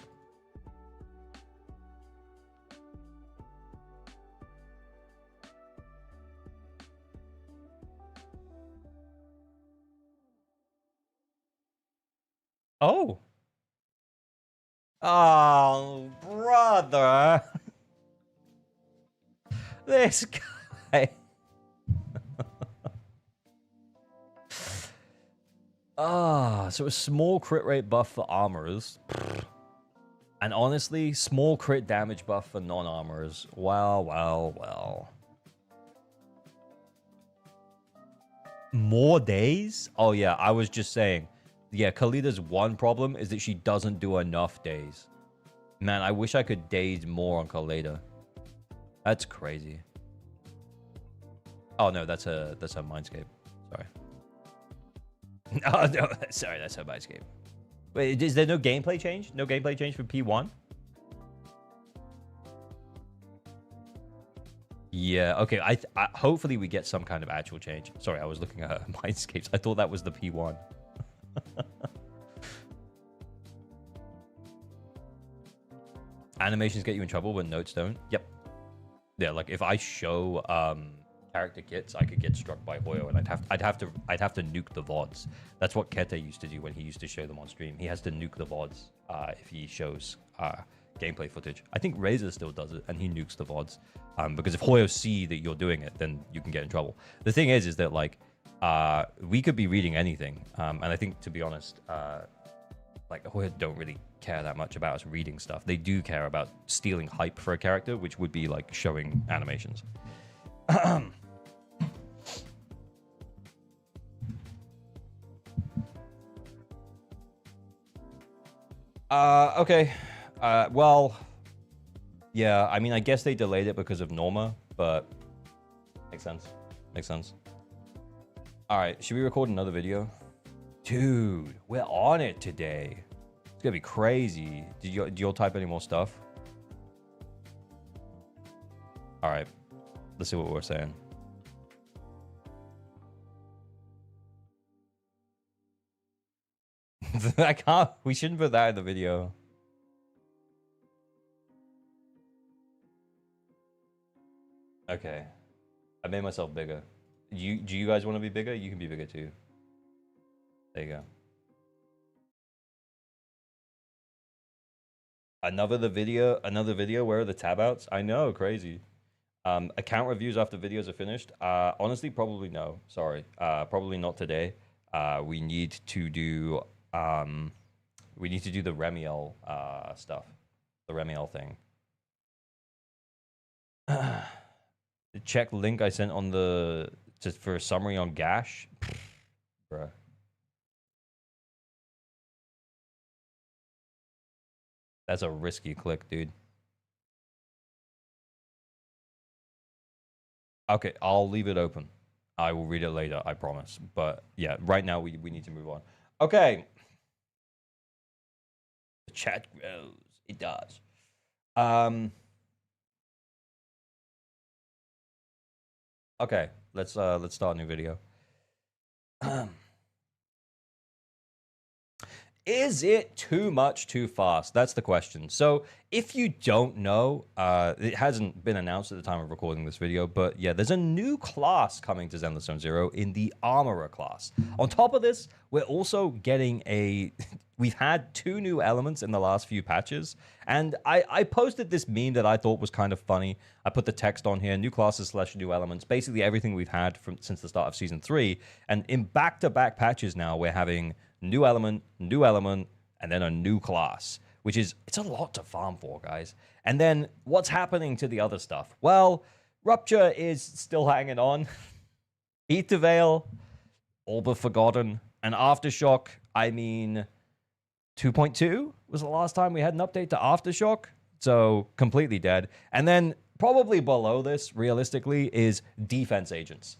A: Oh. Oh, brother. This guy. So a small crit rate buff for armorers. And honestly, small crit damage buff for non-armorers. Well. More days? Oh yeah, I was just saying. Yeah, Kalita's one problem is that she doesn't do enough days. Man, I wish I could daze more on Kalita. That's crazy. Oh no, that's her Mindscape. Sorry. Oh no, sorry, that's her Mindscape. Wait, is there no gameplay change? No gameplay change for P1? Yeah, okay. I hopefully we get some kind of actual change. Sorry, I was looking at her Mindscapes. I thought that was the P1. Animations get you in trouble, but notes don't. Yep. Yeah, like if I show character kits, I could get struck by Hoyo, and I'd have to nuke the VODs. That's what Kete used to do when he used to show them on stream. He has to nuke the VODs if he shows gameplay footage. I think Razor still does it, and he nukes the VODs because if Hoyo see that you're doing it, then you can get in trouble. The thing is that like we could be reading anything, and I think to be honest, like Hoyo don't really care that much about us reading stuff. They do care about stealing hype for a character, which would be like showing animations. Okay. Well, yeah, I mean, I guess they delayed it because of Norma, but makes sense. Makes sense. All right, should we record another video? Dude, we're on it today. It's gonna be crazy. Do you type any more stuff? All right, let's see what we're saying. I can't. We shouldn't put that in the video. Okay, I made myself bigger. Do you guys want to be bigger? You can be bigger too. There you go. Another video. Where are the tab outs? I know, crazy. Account reviews after videos are finished. Honestly, probably no. Sorry. Probably not today. We need to do the Remielle stuff. The Remielle thing. Check link I sent on the just for a summary on Gash. Bruh. That's a risky click, dude. Okay, I'll leave it open. I will read it later, I promise. But yeah, right now we need to move on. Okay. The chat grows. It does. Okay, let's start a new video. Is it too much too fast? That's the question. So if you don't know, it hasn't been announced at the time of recording this video, but yeah, there's a new class coming to Zenless Zone Zero in the Armorer class. On top of this, we're also getting a... We've had 2 new elements in the last few patches, and I posted this meme that I thought was kind of funny. I put the text on here, new classes / new elements, basically everything we've had since the start of Season 3, and in back-to-back patches now, we're having new element, and then a new class, which is, it's a lot to farm for, guys. And then what's happening to the other stuff? Well, Rupture is still hanging on. Ether Veil, all but forgotten. And Aftershock, I mean, 2.2 was the last time we had an update to Aftershock. So completely dead. And then probably below this, realistically, is defense agents.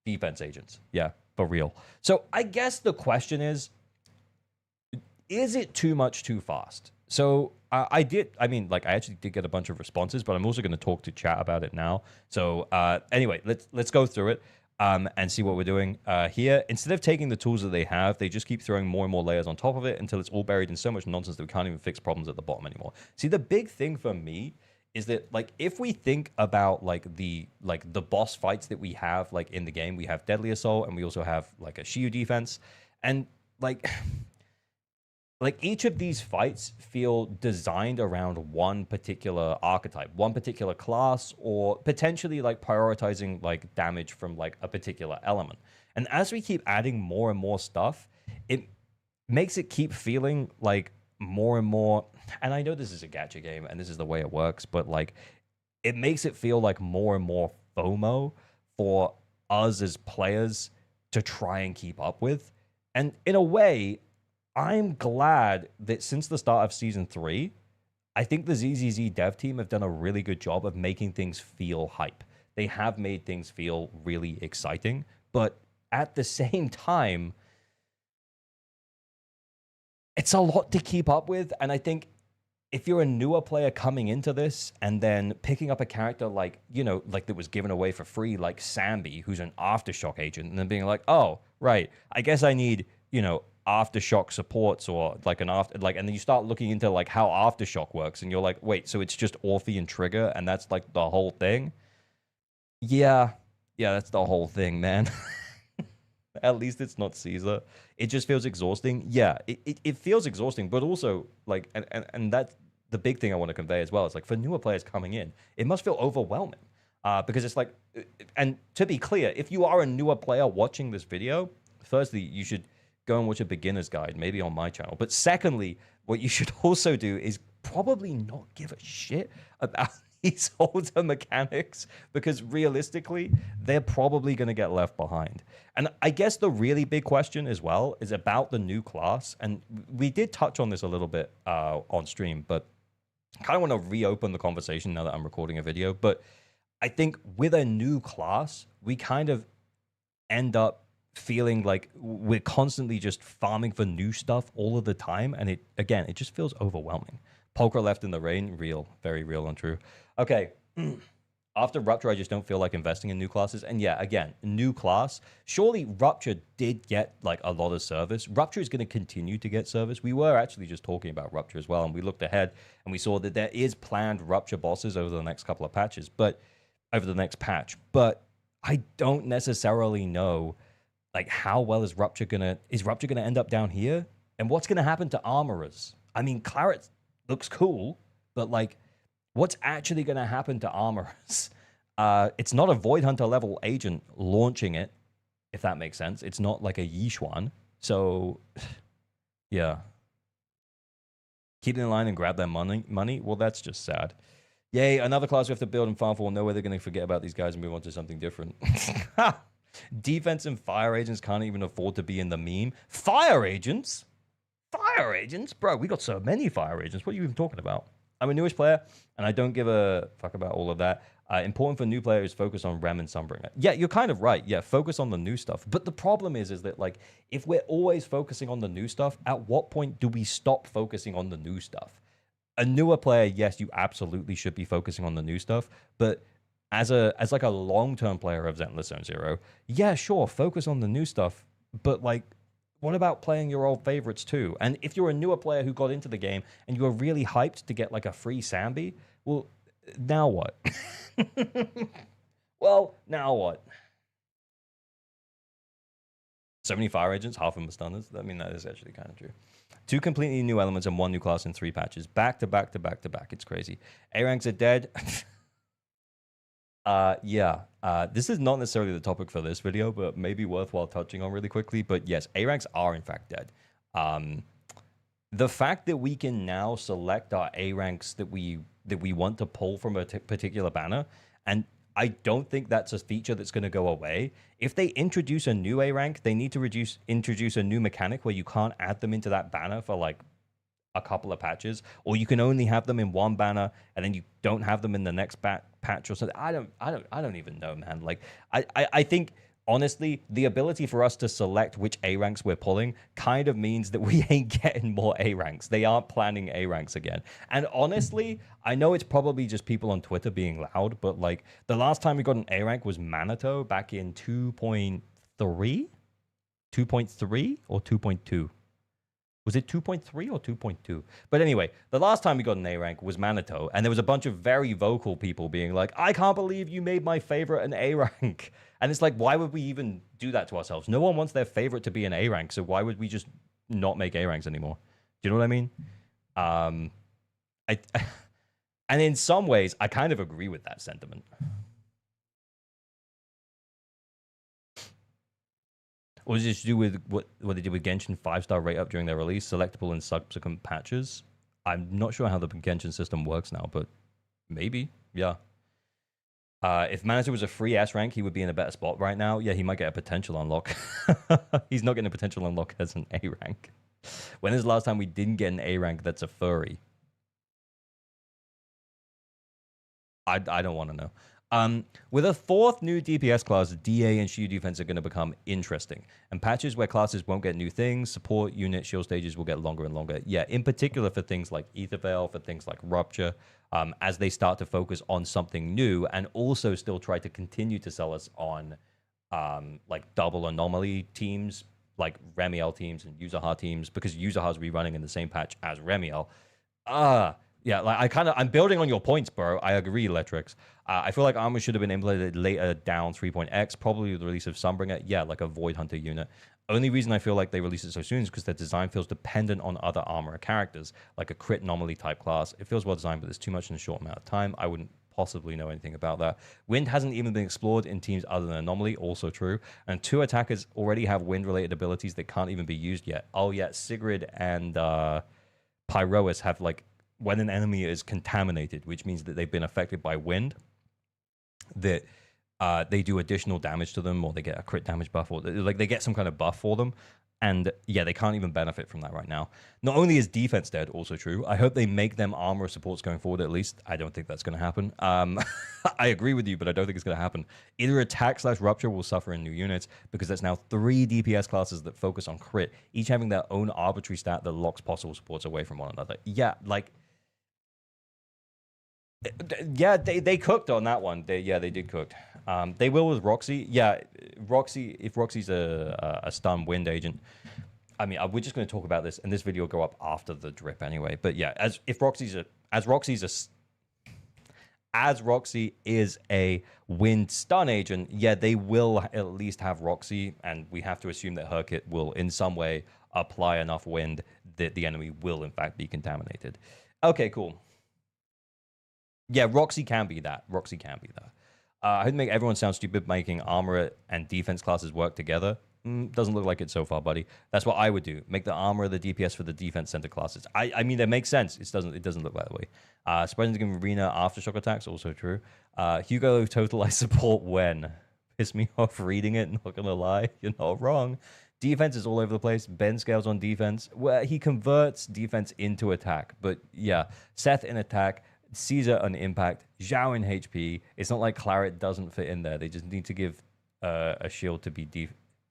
A: Defense agents. Yeah, for real. So I guess the question is it too much too fast? So I actually did get a bunch of responses, but I'm also going to talk to chat about it now. So anyway, let's go through it and see what we're doing here. Instead of taking the tools that they have, they just keep throwing more and more layers on top of it until it's all buried in so much nonsense that we can't even fix problems at the bottom anymore. See, the big thing for me is that, like, if we think about the boss fights that we have like in the game, we have Deadly Assault and we also have like a Shiyu defense, and like each of these fights feel designed around one particular archetype, one particular class, or potentially like prioritizing like damage from like a particular element. And as we keep adding more and more stuff, it makes it keep feeling like more and more. And I know this is a gacha game and this is the way it works, but like it makes it feel like more and more FOMO for us as players to try and keep up with. And in a way, I'm glad that since the start of Season 3, I think the ZZZ dev team have done a really good job of making things feel hype. They have made things feel really exciting, but at the same time, it's a lot to keep up with, and I think if you're a newer player coming into this and then picking up a character like, like that was given away for free, like Sambi, who's an Aftershock agent, and then being like, oh, right, I guess I need, Aftershock supports or like and then you start looking into like how Aftershock works and you're like, wait, so it's just Orphe and Trigger and that's like the whole thing? Yeah, that's the whole thing, man. At least it's not Caesar. It just feels exhausting. Yeah, it feels exhausting, but also like, and that's the big thing I want to convey as well. It's like for newer players coming in, it must feel overwhelming because it's like, and to be clear, if you are a newer player watching this video, firstly, you should go and watch a beginner's guide, maybe on my channel. But secondly, what you should also do is probably not give a shit about these older mechanics, because realistically, they're probably going to get left behind. And I guess the really big question as well is about the new class. And we did touch on this a little bit on stream, but I kind of want to reopen the conversation now that I'm recording a video. But I think with a new class, we kind of end up feeling like we're constantly just farming for new stuff all of the time, and it just feels overwhelming. Poker left in the rain, real, very real and true. Okay, after Rupture, I just don't feel like investing in new classes. And yeah, again, new class. Surely Rupture did get like a lot of service. Rupture is going to continue to get service. We were actually just talking about Rupture as well, and we looked ahead and we saw that there is planned Rupture bosses over the next couple of patches, but over the next patch. But I don't necessarily know like how well is Rupture gonna end up down here, and what's gonna happen to armorers? I mean, Claret looks cool, but like, what's actually gonna happen to armorers? It's not a Void Hunter level agent launching it, if that makes sense. It's not like a Yishuan. So, yeah. Keep in line and grab their money. Well, that's just sad. Yay, another class we have to build and farm for. No way they're going to forget about these guys and move on to something different. Defense and fire agents can't even afford to be in the meme. Fire agents? Fire agents? Bro, we got so many fire agents. What are you even talking about? I'm a newish player, and I don't give a fuck about all of that. Important for new players, focus on Rem and Sunbringer. Yeah, you're kind of right. Yeah, focus on the new stuff. But the problem is that, like, if we're always focusing on the new stuff, at what point do we stop focusing on the new stuff? A newer player, yes, you absolutely should be focusing on the new stuff. But as like a long-term player of Zentless Zone Zero, yeah, sure, focus on the new stuff. But, like, what about playing your old favorites too? And if you're a newer player who got into the game and you were really hyped to get like a free Sambi, well, now what? Well, now what? So many fire agents, half of them are stunners. I mean, that is actually kind of true. 2 completely new elements and 1 new class in 3 patches. Back to back to back to back. It's crazy. A ranks are dead. Yeah. This is not necessarily the topic for this video, but maybe worthwhile touching on really quickly. But yes, A ranks are in fact dead. The fact that we can now select our A ranks that we want to pull from a particular banner, and I don't think that's a feature that's going to go away. If they introduce a new A rank, they need to introduce a new mechanic where you can't add them into that banner for like a couple of patches, or you can only have them in one banner and then you don't have them in the next patch or something. I don't even know, man. Like I think honestly, the ability for us to select which A ranks we're pulling kind of means that we ain't getting more A ranks. They aren't planning A ranks again. And honestly, I know it's probably just people on Twitter being loud, but like the last time we got an A rank was Manito back in 2.3, 2.3 or 2.2. Was it 2.3 or 2.2? But anyway, the last time we got an A rank was Manito, and there was a bunch of very vocal people being like, I can't believe you made my favorite an A rank. And it's like, why would we even do that to ourselves? No one wants their favorite to be an A rank, so why would we just not make A ranks anymore? Do you know what I mean? And in some ways, I kind of agree with that sentiment. Or does this do with what they did with Genshin 5-star rate up during their release, selectable in subsequent patches? I'm not sure how the Genshin system works now, but maybe, yeah. If Manito was a free S rank, he would be in a better spot right now. Yeah, he might get a potential unlock. He's not getting a potential unlock as an A rank. When is the last time we didn't get an A rank that's a furry? I don't want to know. With a 4th new DPS class, DA and shield defense are going to become interesting. And patches where classes won't get new things, support unit shield stages will get longer and longer. Yeah, in particular for things like Ether Veil, for things like Rupture, as they start to focus on something new and also still try to continue to sell us on like double anomaly teams, like Remielle teams and Yuzaha teams, because Yuzaha's will be running in the same patch as Remielle. Yeah, like I'm building on your points, bro. I agree, Electrix. I feel like armor should have been implemented later down 3.x, probably with the release of Sunbringer. Yeah, like a Void Hunter unit. Only reason I feel like they released it so soon is because their design feels dependent on other armor characters, like a crit anomaly type class. It feels well designed, but there's too much in a short amount of time. I wouldn't possibly know anything about that. Wind hasn't even been explored in teams other than Anomaly, also true. And 2 attackers already have wind-related abilities that can't even be used yet. Oh yeah, Sigrid and Pyrois have like, when an enemy is contaminated, which means that they've been affected by wind, that they do additional damage to them, or they get a crit damage buff, or like they get some kind of buff for them. And yeah, they can't even benefit from that right now. Not only is defense dead, also true. I hope they make them armor supports going forward at least. I don't think that's going to happen. I agree with you, but I don't think it's going to happen. Either attack/rupture will suffer in new units, because there's now 3 DPS classes that focus on crit, each having their own arbitrary stat that locks possible supports away from one another. Yeah, like... Yeah, they cooked on that one. They did cook. They will with Roxy. Yeah, Roxy. If Roxy's a stun wind agent, I mean, we're just going to talk about this, and this video will go up after the drip anyway. But yeah, as Roxy is a wind stun agent, yeah, they will at least have Roxy, and we have to assume that her kit will in some way apply enough wind that the enemy will in fact be contaminated. Okay, cool. Yeah, Roxy can be that. Roxy can be that. I hope to make everyone sound stupid making armor and defense classes work together. Doesn't look like it so far, buddy. That's what I would do. Make the armor the DPS for the defense center classes. I mean, that makes sense. It doesn't look that way. Spreading to give arena aftershock attacks, also true. Hugo total I support when. Piss me off reading it, not gonna lie. You're not wrong. Defense is all over the place. Ben scales on defense, where he converts defense into attack. But yeah, Seth in attack, Caesar on impact, Zhao in HP. It's not like Claret doesn't fit in there. They just need to give a shield to be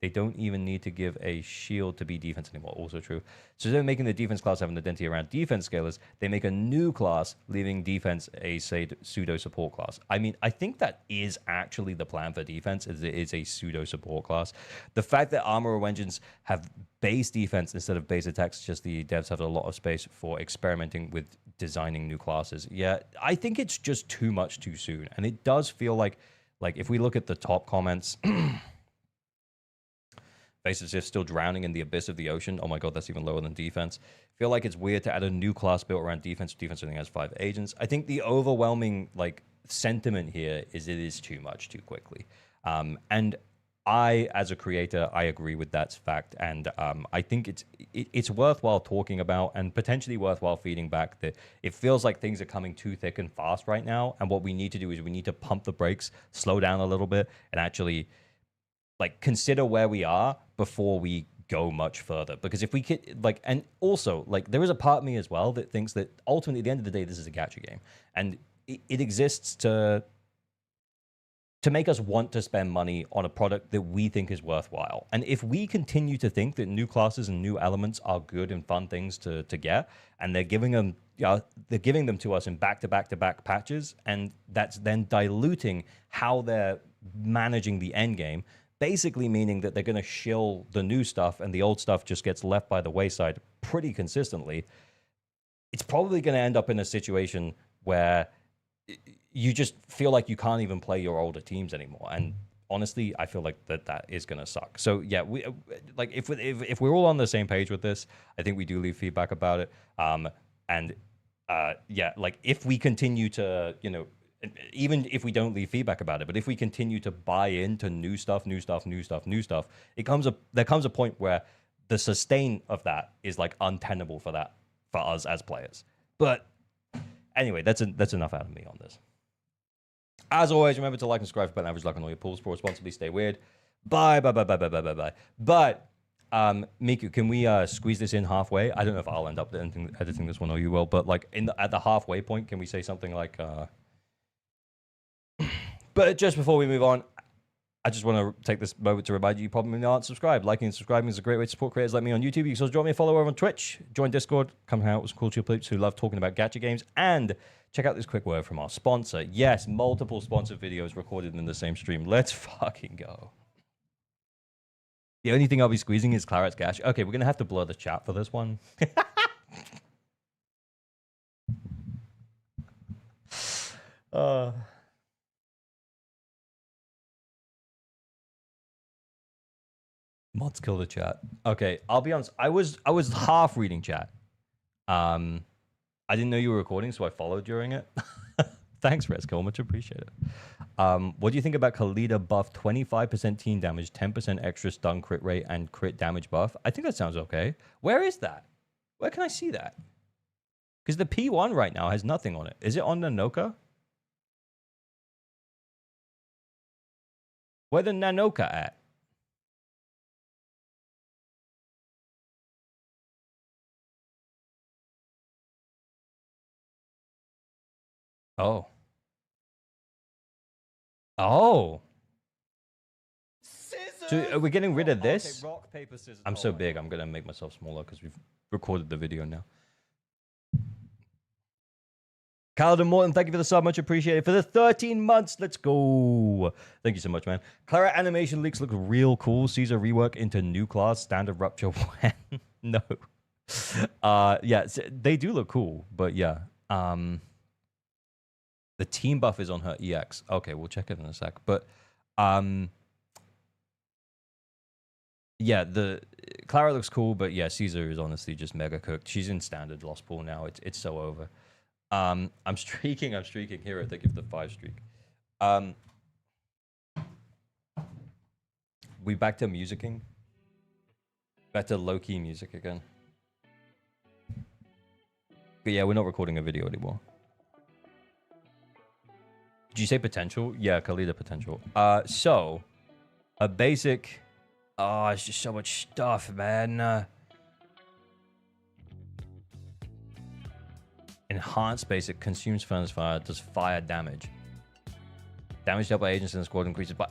A: They don't even need to give a shield to be defense anymore. Also true. So instead of making the defense class have an identity around defense scalers, they make a new class, leaving defense a pseudo support class. I mean, I think that is actually the plan for defense, is it is a pseudo support class. The fact that armor engines have base defense instead of base attacks, just the devs have a lot of space for experimenting with designing new classes. Yeah, I think it's just too much too soon. And it does feel like if we look at the top comments, Base is just still drowning in the abyss of the ocean. Oh my god, that's even lower than defense. Feel like it's weird to add a new class built around defense. Defense only has 5 agents. I think the overwhelming sentiment here is it is too much too quickly. And I, as a creator, I agree with that fact. And I think it's worthwhile talking about and potentially worthwhile feeding back that it feels like things are coming too thick and fast right now. And what we need to do is we need to pump the brakes, slow down a little bit, and actually consider where we are before we go much further. Because if we could, and also, there is a part of me as well that thinks that ultimately, at the end of the day, this is a gacha game. And it exists to make us want to spend money on a product that we think is worthwhile. And if we continue to think that new classes and new elements are good and fun things to get, and they're giving them to us in back-to-back-to-back patches, and that's then diluting how they're managing the end game, basically meaning that they're going to shill the new stuff and the old stuff just gets left by the wayside pretty consistently, it's probably going to end up in a situation where you just feel like you can't even play your older teams anymore. And honestly, I feel like that is going to suck. So yeah, we if we're all on the same page with this, I think we do leave feedback about it. Yeah, if we continue to, even if we don't leave feedback about it, but if we continue to buy into new stuff, there comes a point where the sustain of that is untenable for us as players. But anyway, that's enough out of me on this. As always, remember to like and subscribe for better average luck on all your pulls. Pour responsibly, stay weird. Bye. But Miku, can we squeeze this in halfway? I don't know if I'll end up editing this one or you will, but at the halfway point, can we say something like? But just before we move on, I just want to take this moment to remind you probably aren't subscribed. Liking and subscribing is a great way to support creators like me on YouTube. You can also drop me a follow over on Twitch, join Discord, come hang out with some cool chill peeps who love talking about gacha games, and check out this quick word from our sponsor. Yes, multiple sponsored videos recorded in the same stream. Let's fucking go. The only thing I'll be squeezing is Claret's gacha. Okay, we're going to have to blur the chat for this one. Mods kill the chat. Okay, I'll be honest. I was half reading chat. I didn't know you were recording, so I followed during it. Thanks, Resco. Much appreciate it. What do you think about Khalida buff? 25% team damage, 10% extra stun crit rate, and crit damage buff. I think that sounds okay. Where is that? Where can I see that? Because the P1 right now has nothing on it. Is it on Nanoka? Where the Nanoka at? Oh. Oh. Scissors. So are we getting rid of this? Okay, rock, paper, scissors. I'm so big, I'm going to make myself smaller because we've recorded the video now. Calvin Morton, thank you for the sub. Much appreciated. For the 13 months, let's go. Thank you so much, man. Claret animation leaks look real cool. Caesar rework into new class. Standard rupture when? No. Yeah, they do look cool, but yeah. The team buff is on her EX. Okay, we'll check it in a sec. But yeah, the Claret looks cool, but yeah, Caesar is honestly just mega cooked. She's in standard lost pool now. It's so over. I'm streaking. Hero, thank you for the 5 streak. We back to musicking. Better low-key music again. But yeah, we're not recording a video anymore. Did you say potential? Yeah, Khalida potential. So a basic. Oh, it's just so much stuff, man. Enhanced basic consumes furnace fire, does fire damage. Damage dealt by agents in the squad increases by.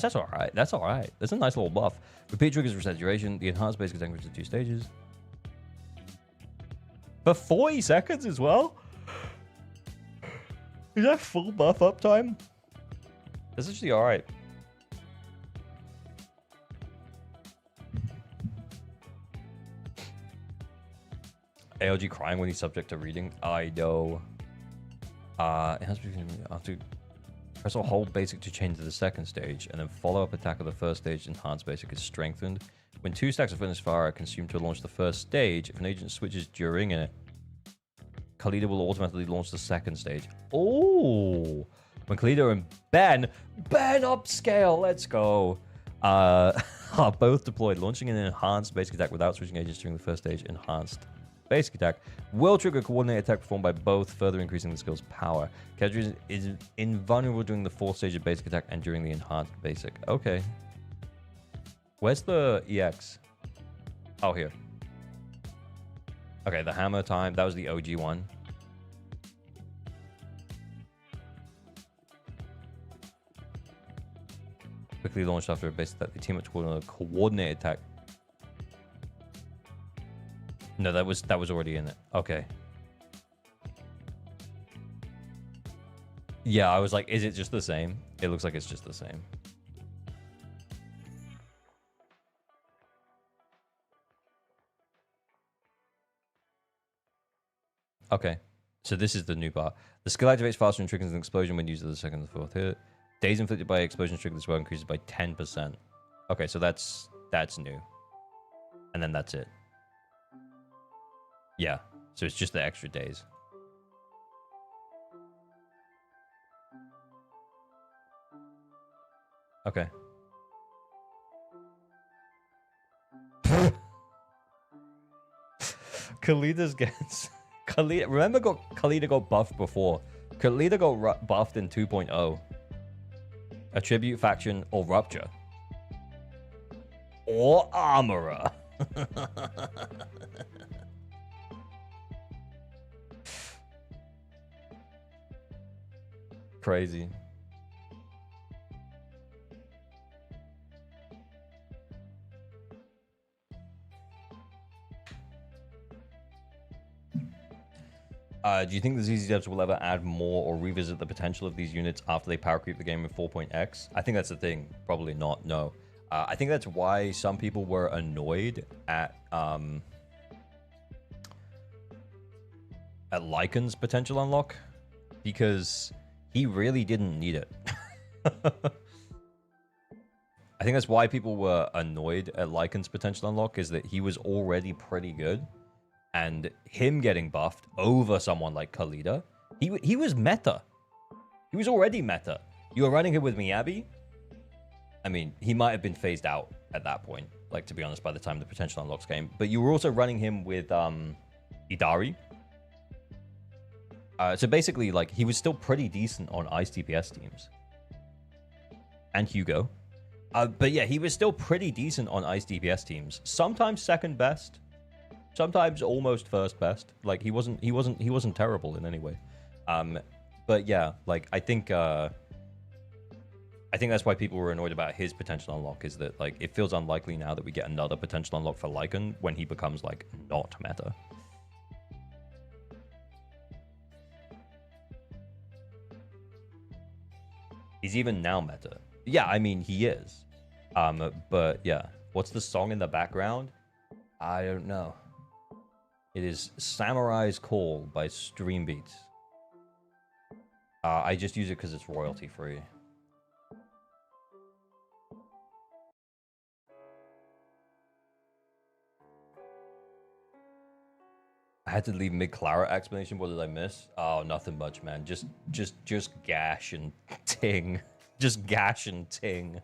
A: That's alright. That's alright. That's a nice little buff. Repeat triggers reset duration. The enhanced basic attack to 2 stages. For 40 seconds as well? Is that full buff uptime? That's actually alright. ALG crying when he's subject to reading. I know. It has to be after press or hold basic to change to the second stage, and then follow up attack of the first stage. Enhanced basic is strengthened. When 2 stacks of furnace fire are consumed to launch the first stage, if an agent switches during it, Khalida will automatically launch the second stage. Oh, when Khalida and Ben upscale. Let's go. Are both deployed, launching an enhanced basic attack without switching agents during the first stage. Enhanced basic attack will trigger a coordinated attack performed by both, further increasing the skill's power. Character is invulnerable during the 4th stage of basic attack and during the enhanced basic. Okay. Where's the EX? Oh, here. Okay, the hammer time. That was the OG one. Quickly launched after a basic attack. The team up to a coordinated attack. No, that was already in it. Okay. Yeah, I was like, is it just the same? It looks like it's just the same. Okay. So this is the new part. The skill activates faster and triggers an explosion when used at the second and 4th hit. Days inflicted by explosions triggered as well increases by 10%. Okay, so that's new. And then that's it. Yeah, so it's just the extra days. Okay. Khalida's gets... Khalida, remember Khalida got buffed before. Khalida got buffed in 2.0. Attribute, faction, or rupture. Or armorer. Crazy. Do you think the ZZ devs will ever add more or revisit the potential of these units after they power creep the game in 4.x? I think that's the thing. Probably not. No. I think that's why some people were annoyed at Lycan's potential unlock, because he really didn't need it. I think that's why people were annoyed at Lycan's potential unlock, is that he was already pretty good. And him getting buffed over someone like Khalida, he was meta. He was already meta. You were running him with Miyabi. I mean, he might have been phased out at that point, like, to be honest, by the time the potential unlocks came. But you were also running him with Idari. So basically, like, he was still pretty decent on Ice TPS teams. And Hugo. But yeah, he was still pretty decent on Ice DPS teams. Sometimes second best. Sometimes almost first best. Like, he wasn't terrible in any way. But yeah, like, I think that's why people were annoyed about his potential unlock, is that, like, it feels unlikely now that we get another potential unlock for Lycan when he becomes, like, not meta. He's even now meta. Yeah, I mean, he is. But yeah, what's the song in the background? I don't know. It is Samurai's Call by Streambeats. I just use it because it's royalty free. I had to leave mid-Claret explanation. What did I miss? Oh, nothing much, man. Just gash and ting. Just gash and ting.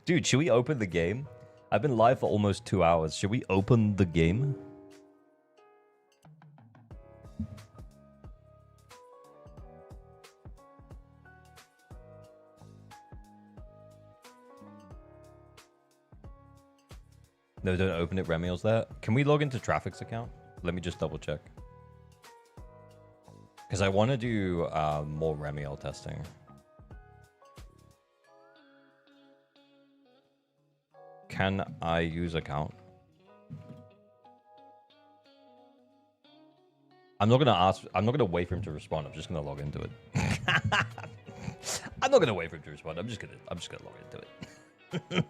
A: Dude, should we open the game? I've been live for almost 2 hours. Should we open the game? No, don't open it. Remielle's there. Can we log into Traffic's account? Let me just double check. Because I want to do more Remielle testing. Can I use account? I'm not gonna ask. I'm not gonna wait for him to respond. I'm just gonna log into it. I'm not gonna wait for him to respond. I'm just gonna log into it.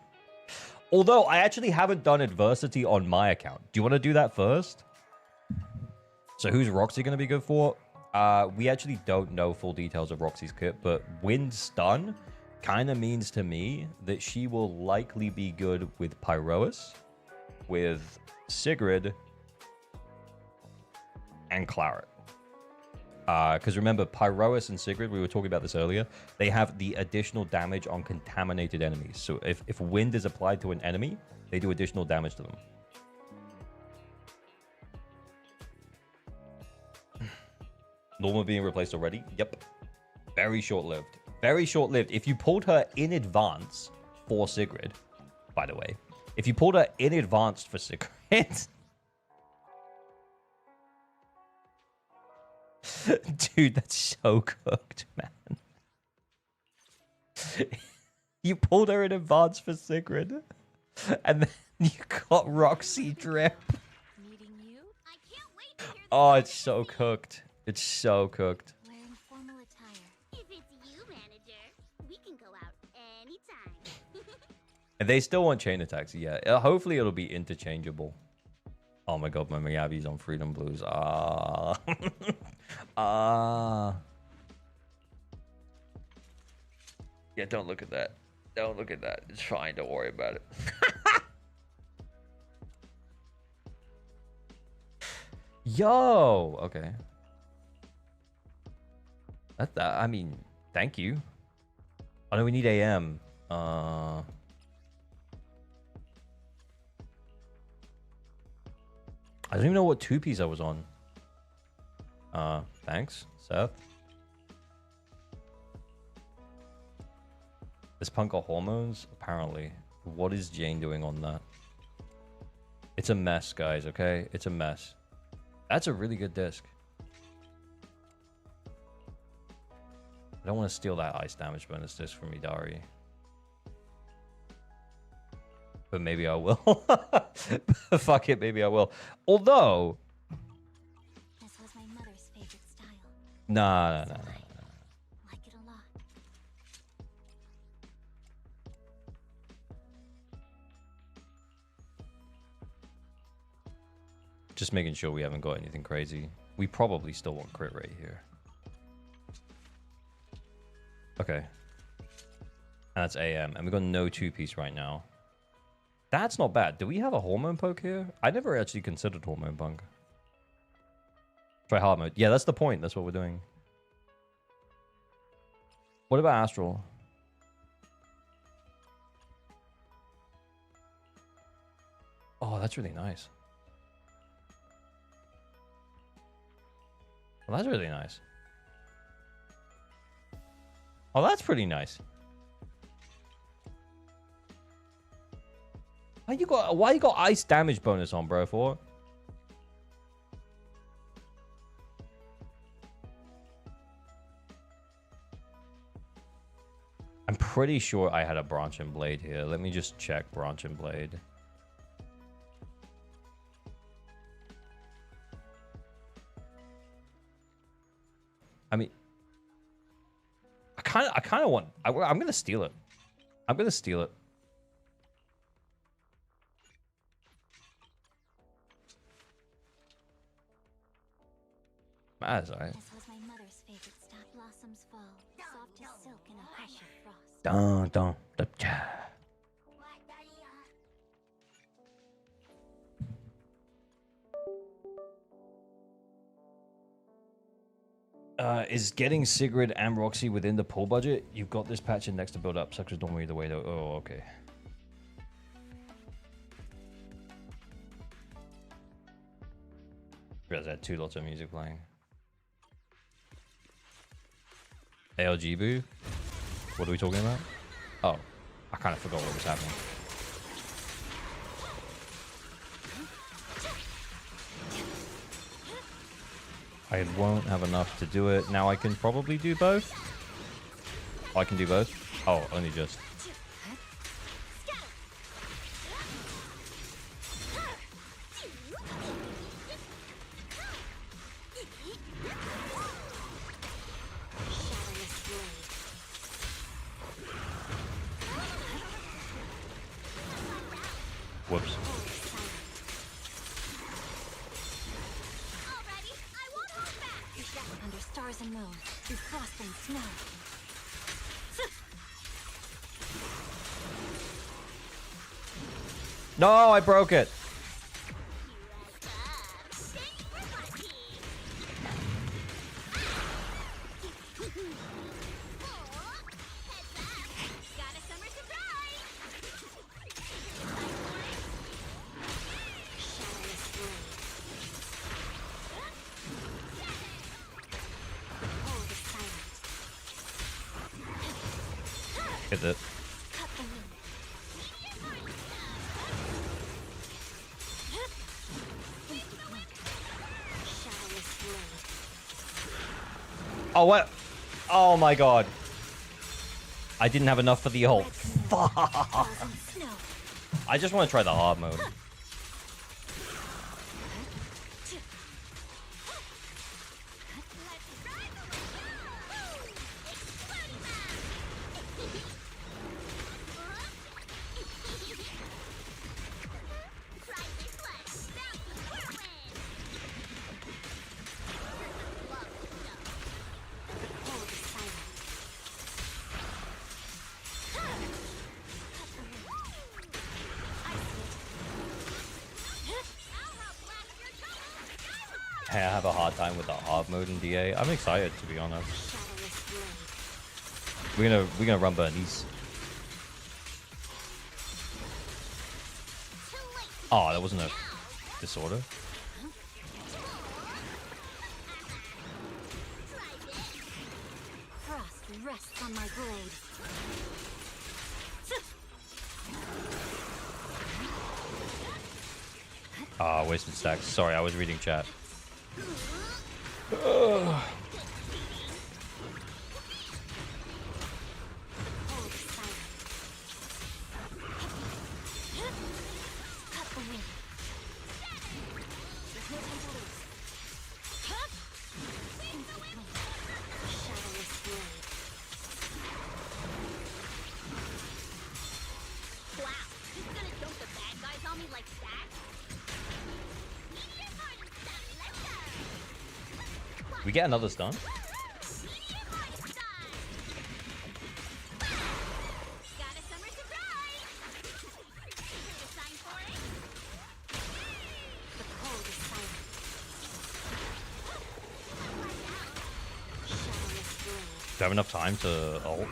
A: Although I actually haven't done adversity on my account. Do you want to do that first? So who's Roxy gonna be good for? We actually don't know full details of Roxy's kit, but Wind Stun kind of means to me that she will likely be good with Pyroas, with Sigrid, and Claret. Because remember, Pyroas and Sigrid, we were talking about this earlier, they have the additional damage on contaminated enemies. So if wind is applied to an enemy, they do additional damage to them. Norma being replaced already? Yep. Very short-lived. Very short-lived. If you pulled her in advance for Sigrid, by the way, if you pulled her in advance for Sigrid... Dude, that's so cooked, man. You pulled her in advance for Sigrid, and then you got Roxy drip. Oh, it's so cooked. It's so cooked.
B: Wearing formal attire. If it's you, manager, we can go out anytime.
A: And they still want chain attacks, yeah. Hopefully it'll be interchangeable. Oh my god, my Miyabi's on Freedom Blues. Yeah, don't look at that. Don't look at that. It's fine. Don't worry about it. Yo! Okay. I mean, thank you. Oh no, we need AM. I don't even know what 2-piece I was on. Thanks, Seth. This punk got hormones? Apparently. What is Jane doing on that? It's a mess, guys, okay? It's a mess. That's a really good disc. I don't want to steal that ice damage bonus disc from Idari. But maybe I will. Fuck it, maybe I will. Although...
B: This was my mother's favorite style.
A: Nah.
B: Like it a lot.
A: Just making sure we haven't got anything crazy. We probably still want crit rate here. Okay. And that's AM. And we've got no 2-piece right now. That's not bad. Do we have a hormone poke here? I never actually considered hormone punk. Try hard mode. Yeah, that's the point. That's what we're doing. What about Astral? Oh, that's really nice. Well, that's really nice. Oh, that's pretty nice. Why you got ice damage bonus on, bro? For? I'm pretty sure I had a branch and blade here. Let me just check branch and blade. I mean, I kind of want. I'm gonna steal it. I'm gonna steal it. That's alright.
B: This was my mother's favorite style. Blossoms fall, soft as silk in a hush of frost.
A: Dun. Is getting Sigrid and Roxy within the pull budget? You've got this patch in next to build up. Suckers don't move the way though. Oh, okay. Realize I had two lots of music playing. ALG boo? What are we talking about? Oh, I kind of forgot what was happening. I won't have enough to do it. Now I can probably do both. Oh, I can do both? Oh, only just. Whoops.
B: Under stars and moon, through frost and snow.
A: No, I broke it. Hit it. Oh, what? Oh my god. I didn't have enough for the ult. Fuck. I just want to try the hard mode. Hey, I have a hard time with the hard mode in DA. I'm excited, to be honest. We're gonna run Bernice. Oh, that wasn't a disorder.
B: Frost rests on my blade.
A: Ah, wasted stacks. Sorry, I was reading chat. We get another stun. Do I have enough time to ult?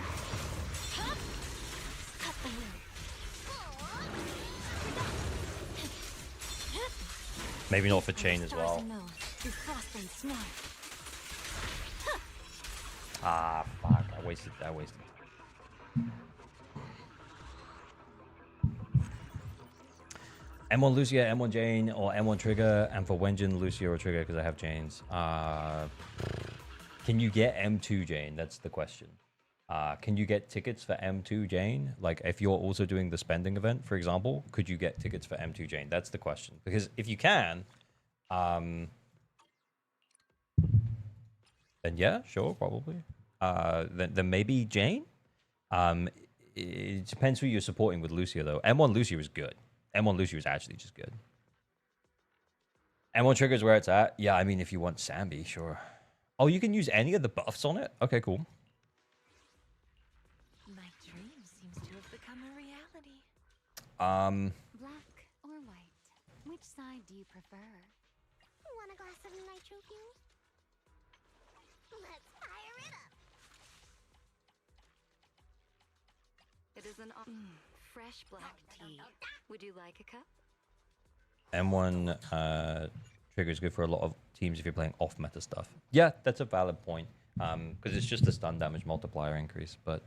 A: Maybe not for chain as well. Ah, fuck. I wasted. M1 Lucia, M1 Jane, or M1 Trigger, and for Wenjin, Lucia or Trigger because I have Janes. Can you get M2 Jane? That's the question. Can you get tickets for M2 Jane? Like, if you're also doing the spending event, for example, could you get tickets for M2 Jane? That's the question. Because if you can, then yeah, sure, probably. Then maybe Jane. It depends who you're supporting with Lucia, though. M1 Lucia was good. M1 Lucia was actually just good. M1 Trigger is where it's at. Yeah, I mean, if you want Sambi, sure. Oh, you can use any of the buffs on it? Okay, cool.
B: My dream seems to have become a reality.
C: Black or white? Which side do you prefer?
B: Want a glass of nitro fuel? Let's
C: Fresh black tea. Would you like a cup?
A: M1 trigger is good for a lot of teams if you're playing off-meta stuff. Yeah, that's a valid point. Because it's just a stun damage multiplier increase, but...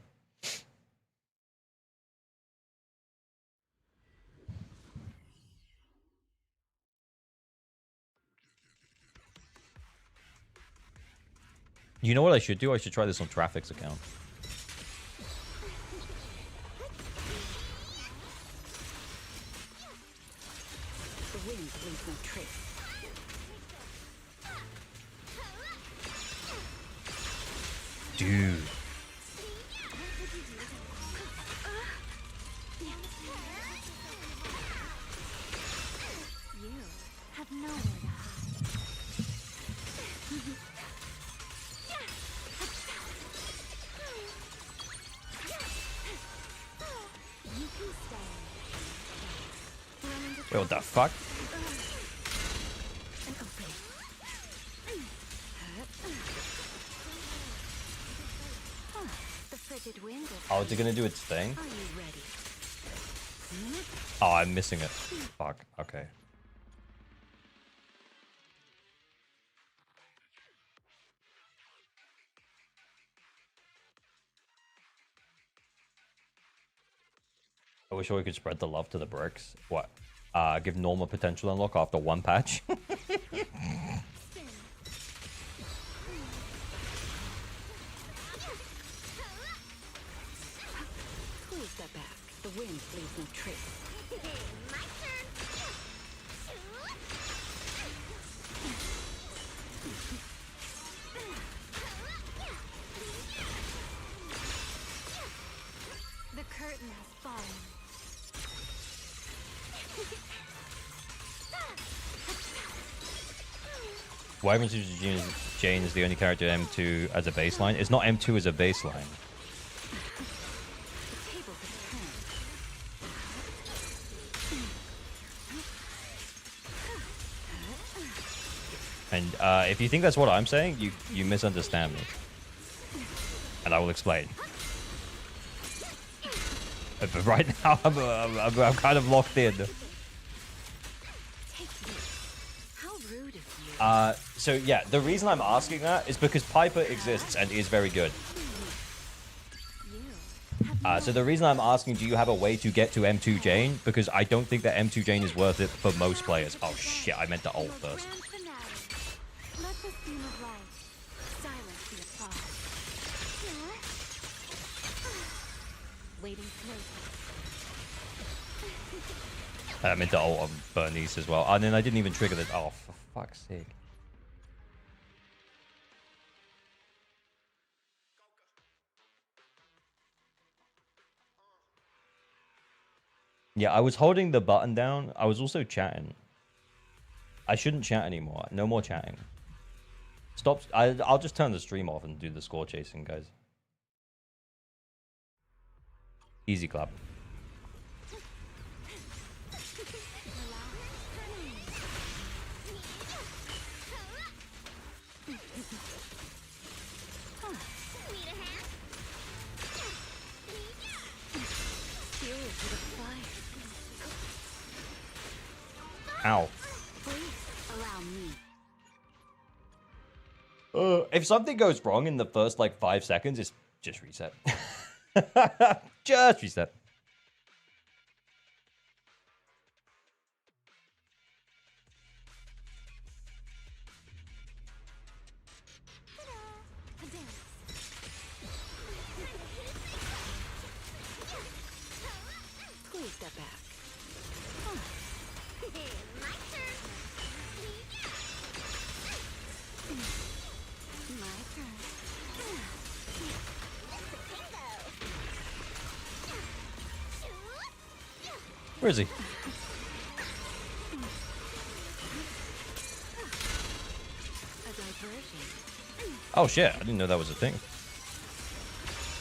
A: You know what I should do? I should try this on Traffic's account.
C: The wind leaves no trace.
A: Dude.
C: You have nowhere to hide. You can stay.
A: Wait, what the fuck?
C: An opening. The frigid wind is
A: Oh, is it gonna do its thing?
C: Are you ready?
A: Oh, I'm missing it. Fuck. Okay. I wish we could spread the love to the bricks. What? Give normal potential unlock after one patch?
C: Please step back. The wind leaves no trace.
B: My turn.
C: The curtain has fallen.
A: Wyvern Jane is the only character M2 as a baseline. It's not M2 as a baseline.
C: The tables have turned.
A: And if you think that's what I'm saying, you misunderstand me. And I will explain. But right now, I'm kind of locked in.
C: How rude of you.
A: So yeah, the reason I'm asking that is because Piper exists and is very good. So the reason I'm asking, do you have a way to get to M2 Jane? Because I don't think that M2 Jane is worth it for most players. Oh shit, I meant to ult first.
C: Let the steam of life silence the applause. Waiting close.
A: I meant to ult on Bernice as well. And then I didn't even trigger the... Oh, for fuck's sake. Yeah, I was holding the button down. I was also chatting. I shouldn't chat anymore. No more chatting. Stop. I'll just turn the stream off and do the score chasing, guys. Easy clap. Ow.
C: Allow me.
A: If something goes wrong in the first, like, 5 seconds, it's just reset. Just reset.
C: Please step back.
B: My turn.
C: My turn.
A: Where is he?
C: A diversion.
A: Oh shit, I didn't know that was a thing.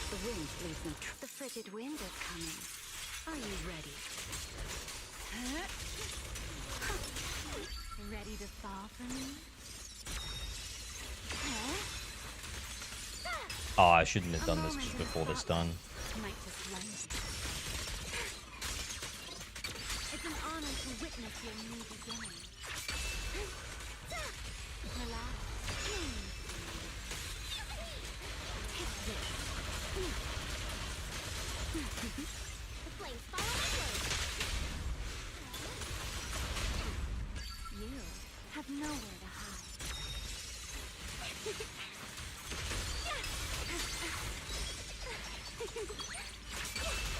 C: The wind leaves no The frigid wind is coming. Are you ready? Ready to fall for me?
A: Oh, I shouldn't have done this just before this done.
C: Might just land. witness your new beginning. Relax. Take this.
B: The flames follow my blade.
C: You have nowhere to hide.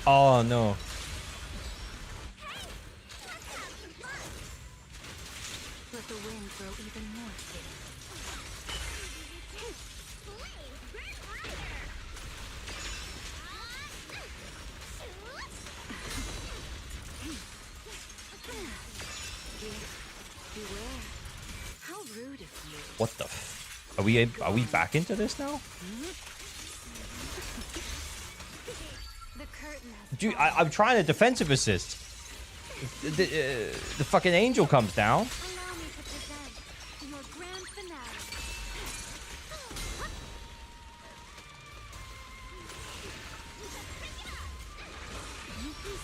A: Oh no.
C: Let the wind grow even more fierce.
B: Flames burn brighter.
C: Beware. How rude of you.
A: What the are we back into this now?
C: The curtain has
A: Dude, I'm trying to defensive assist. The fucking angel comes down.
C: Allow me to present your grand finale. You can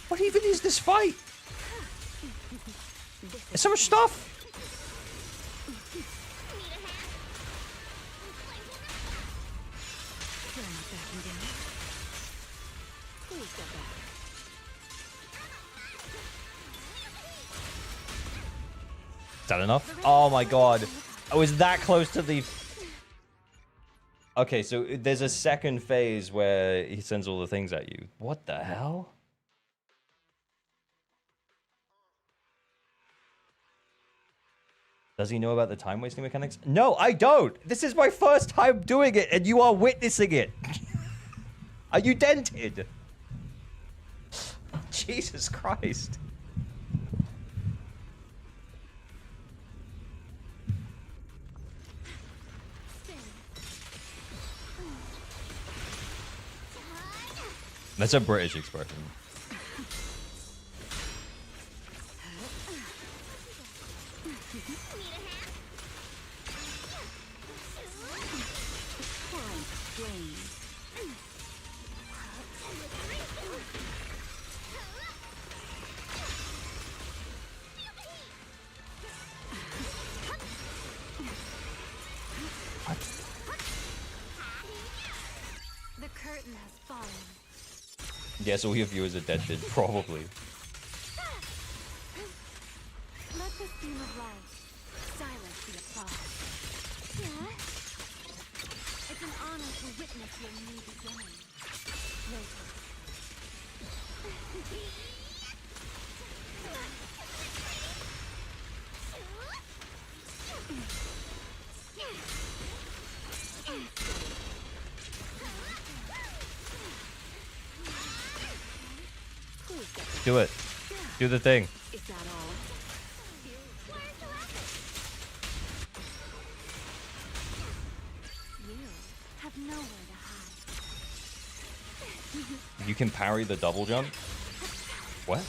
A: What even is this fight? There's so much stuff.
C: You're not backing down. Who's got back?
A: Is that enough? Oh my god. I was that close to the... Okay, so there's a second phase where he sends all the things at you. What the hell? Does he know about the time wasting mechanics? No, I don't. This is my first time doing it, and you are witnessing it. Are you dented? Jesus Christ. That's a British expression.
C: The curtain has fallen.
A: Yes, all your viewers are dented, probably.
C: Let the beam of light silence the applause. It's an honor to witness your new beginning. Later.
A: Do it. Do the thing.
C: Is that all? You have nowhere to hide.
A: You can parry the double jump? What?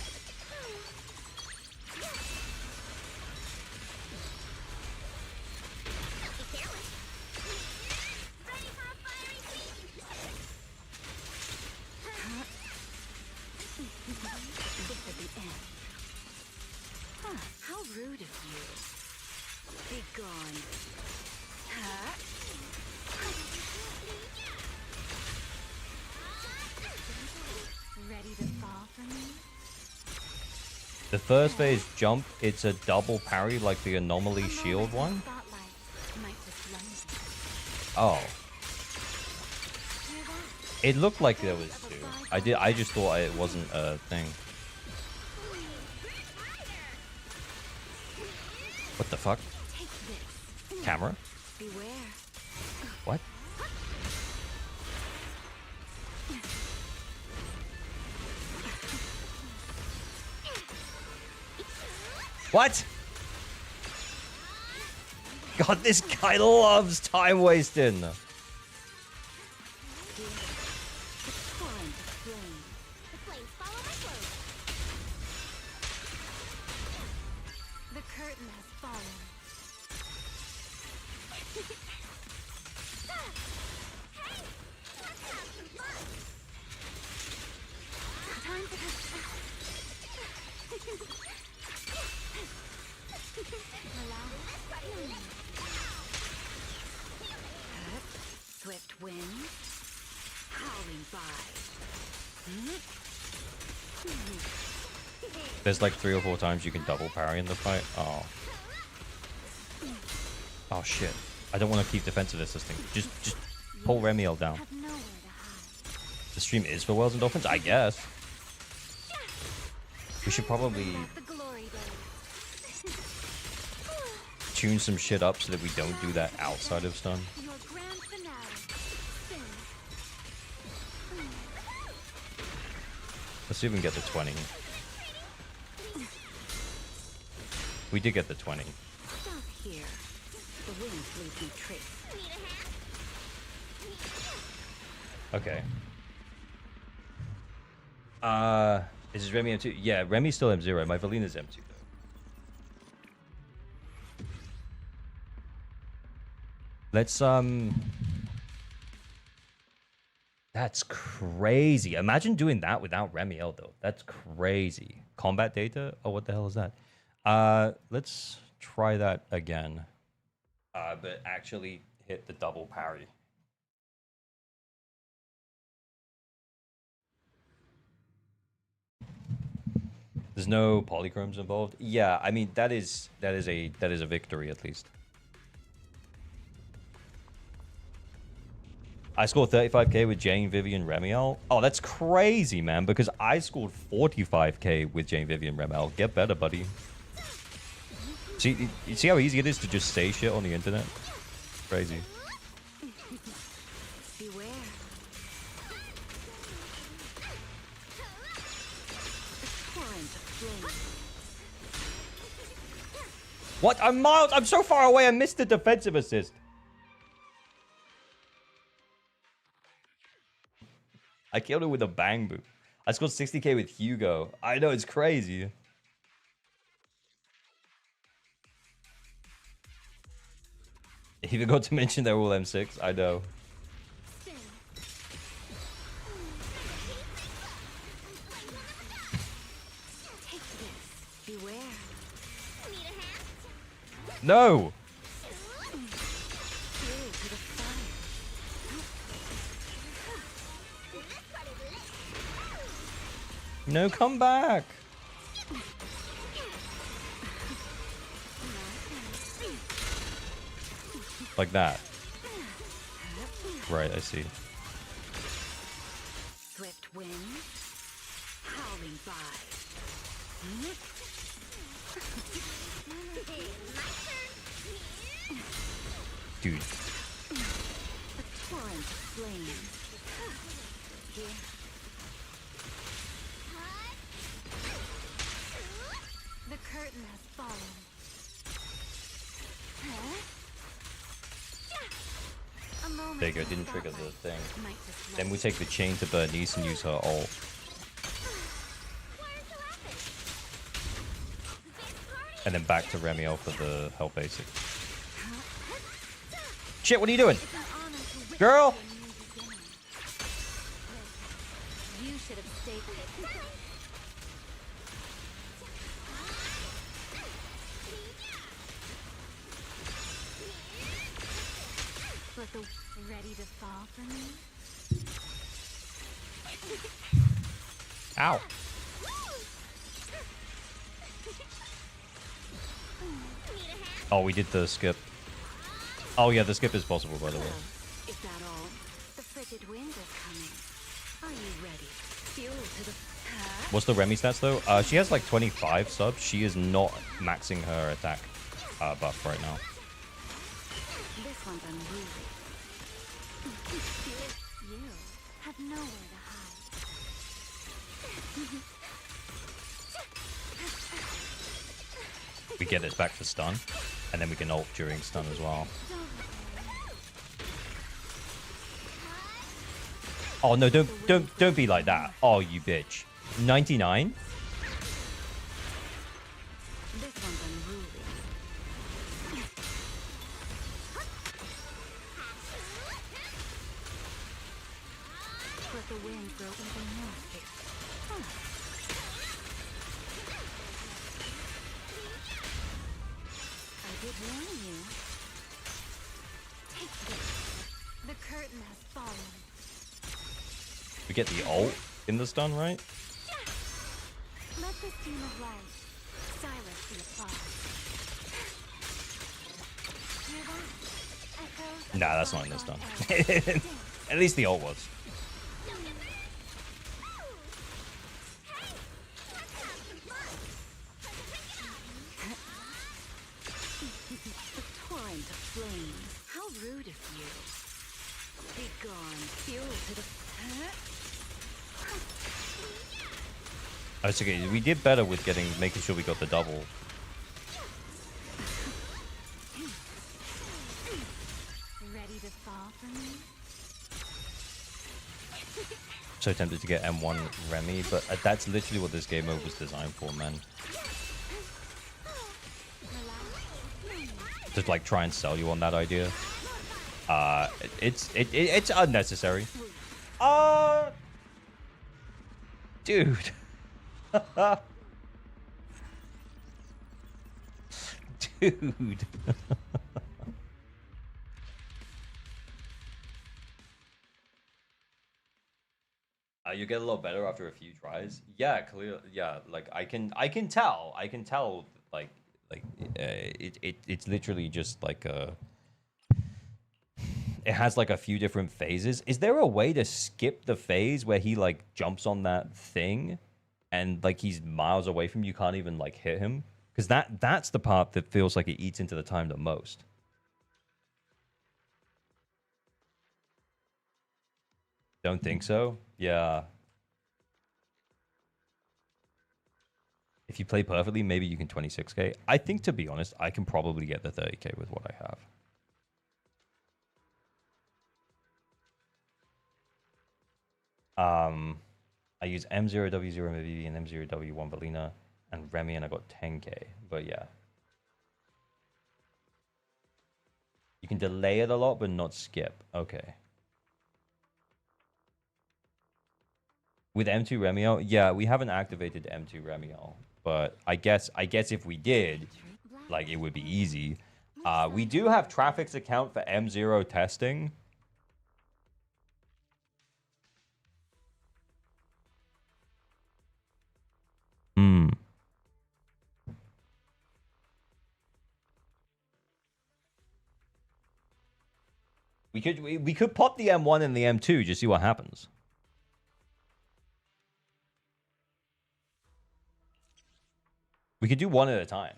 C: This at the end. Huh, how rude of you. Be gone. Huh? Ready to fall for me?
A: The first phase jump, it's a double parry like the anomaly shield one?
C: Spotlight might just lend you.
A: Oh. It looked like there was two. I just thought it wasn't a thing. What the fuck?
C: Take this.
A: Camera?
C: Beware.
A: What? What? God, this guy loves time wasting.
C: It's time to flame.
B: The flames follow my blade.
C: The curtain has fallen.
B: Hey, let's have some fun.
C: Swift wind, howling by.
A: There's like 3 or 4 times you can double parry in the fight. Oh. Oh shit. I don't want to keep defensive assisting. Just pull Remielle down.
C: Have nowhere to hide.
A: The stream is for Wells and Dolphins? I guess. We should probably
C: The glory days.
A: tune some shit up so that we don't do that outside of stun.
C: Your grand finale. Sin.
A: Let's see if we can get the 20. We did get the 20.
C: Stop here. The wind leaves no trace.
A: Okay. Is this Remy M2? Yeah, Remy's still M0. My Valina's M2 though. Let's That's crazy. Imagine doing that without Remielle though. That's crazy. Combat data? Oh, what the hell is that? Let's try that again. But actually hit the double parry. There's no polychromes involved. Yeah, I mean that is a victory at least. I scored 35k with Jane, Vivian, Remielle. Oh, that's crazy, man, because I scored 45k with Jane, Vivian, Remielle. Get better, buddy. See, you see how easy it is to just say shit on the internet? Crazy.
C: Beware. A torrent of flame.
A: What? I'm miles. I'm so far away. I missed the defensive assist. I killed it with a bang boot. I scored 60k with Hugo. I know, it's crazy. He forgot to mention they're all M6. I know.
C: Take this. Beware.
A: No!
C: Fuel to the fire.
A: No, come back. Like that. Right, I see.
C: Swift wind, howling by.
A: Dude.
C: A torrent of flame. Here. The curtain has fallen. A moment
A: There you go,
C: of
A: didn't trigger the
C: spotlight
A: thing.
C: might just
A: Then we
C: light.
A: take the chain to Bernice and use her ult. And then back to Remielle for the help basic. Shit, what are you doing?
C: It's an honor to witness
A: Girl!
C: a new beginning. You should have stayed there. But the ready to fall for me?
A: Ow. Oh, we did the skip. Oh yeah, the skip is possible, by the way.
C: Oh, is that all? The frigid wind is coming. Are you ready? Fuel to the... Huh?
A: What's the Remy stats though? She has like 25 subs. She is not maxing her attack buff right now.
C: This one's unruly. You have nowhere to hide.
A: We get this back to stun, and then we can ult during stun as well. Oh no, don't be like that. Oh, you bitch. 99?
C: This one's unruly. Let the wind grow even more fierce. did warn you. Take this. The curtain has fallen.
A: We get the ult in the stun, right?
C: Let this beam of light silence the applause. Hear that? Echoes of
A: Nah,
C: the
A: that's not in the
C: bygone
A: stun.
C: era.
A: At least the ult was.
C: The torrent of flame. How rude of you. Be gone. Fuel to the...
A: Oh, it's okay. We did better with making sure we got the double.
C: Ready to fall for me?
A: So tempted to get M1 Remy, but that's literally what this game mode was designed for, man. Just like try and sell you on that idea. It's unnecessary. Dude. Dude. You get a little better after a few tries. Yeah, clear. Yeah, like I can tell. Like it's literally just like it has like a few different phases. Is there a way to skip the phase where he like jumps on that thing and like he's miles away from you, can't even like hit him? Because that's the part that feels like it eats into the time the most. Don't think so? Yeah. If you play perfectly, maybe you can 26k. I think, to be honest, I can probably get the 30k with what I have. I use M0W0 Mavivi and M0W1 Belina and Remy, and I got 10k. But yeah. You can delay it a lot, but not skip. Okay. With M2 Remielle, yeah, we haven't activated M2 Remielle, but I guess if we did, like, it would be easy. We do have Traffic's account for M0 testing. We could pop the M1 and the M2, just see what happens. We could do one at a time.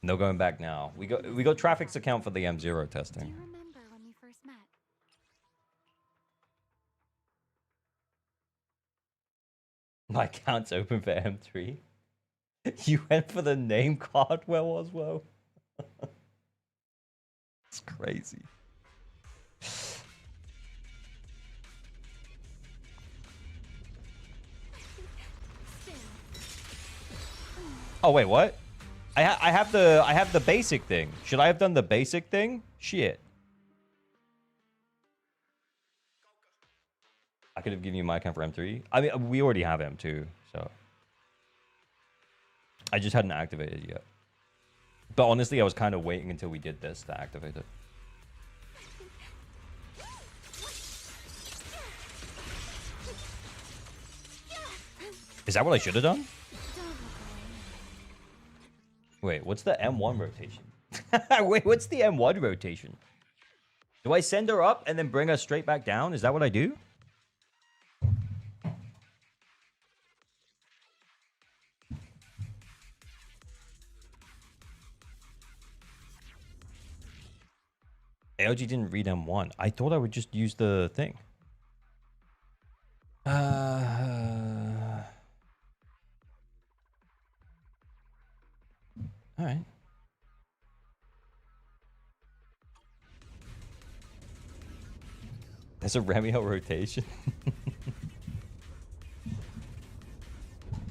A: No going back now. We got Traffic's account for the M0
C: Do you
A: testing.
C: remember when we first met?
A: My account's open for M3. You went for the name card, where was Woe? It's crazy. Oh wait, what? I have the basic thing. Should I have done the basic thing? Shit. I could have given you my account for M3. I mean, we already have M2, so I just hadn't activated it yet. But honestly, I was kind of waiting until we did this to activate it. Is that what I should have done? Wait, what's the M1 rotation? Wait, what's the M1 rotation? Do I send her up and then bring her straight back down? Is that what I do? ALG didn't read M1. I thought I would just use the thing. All right. There's a Remielle rotation.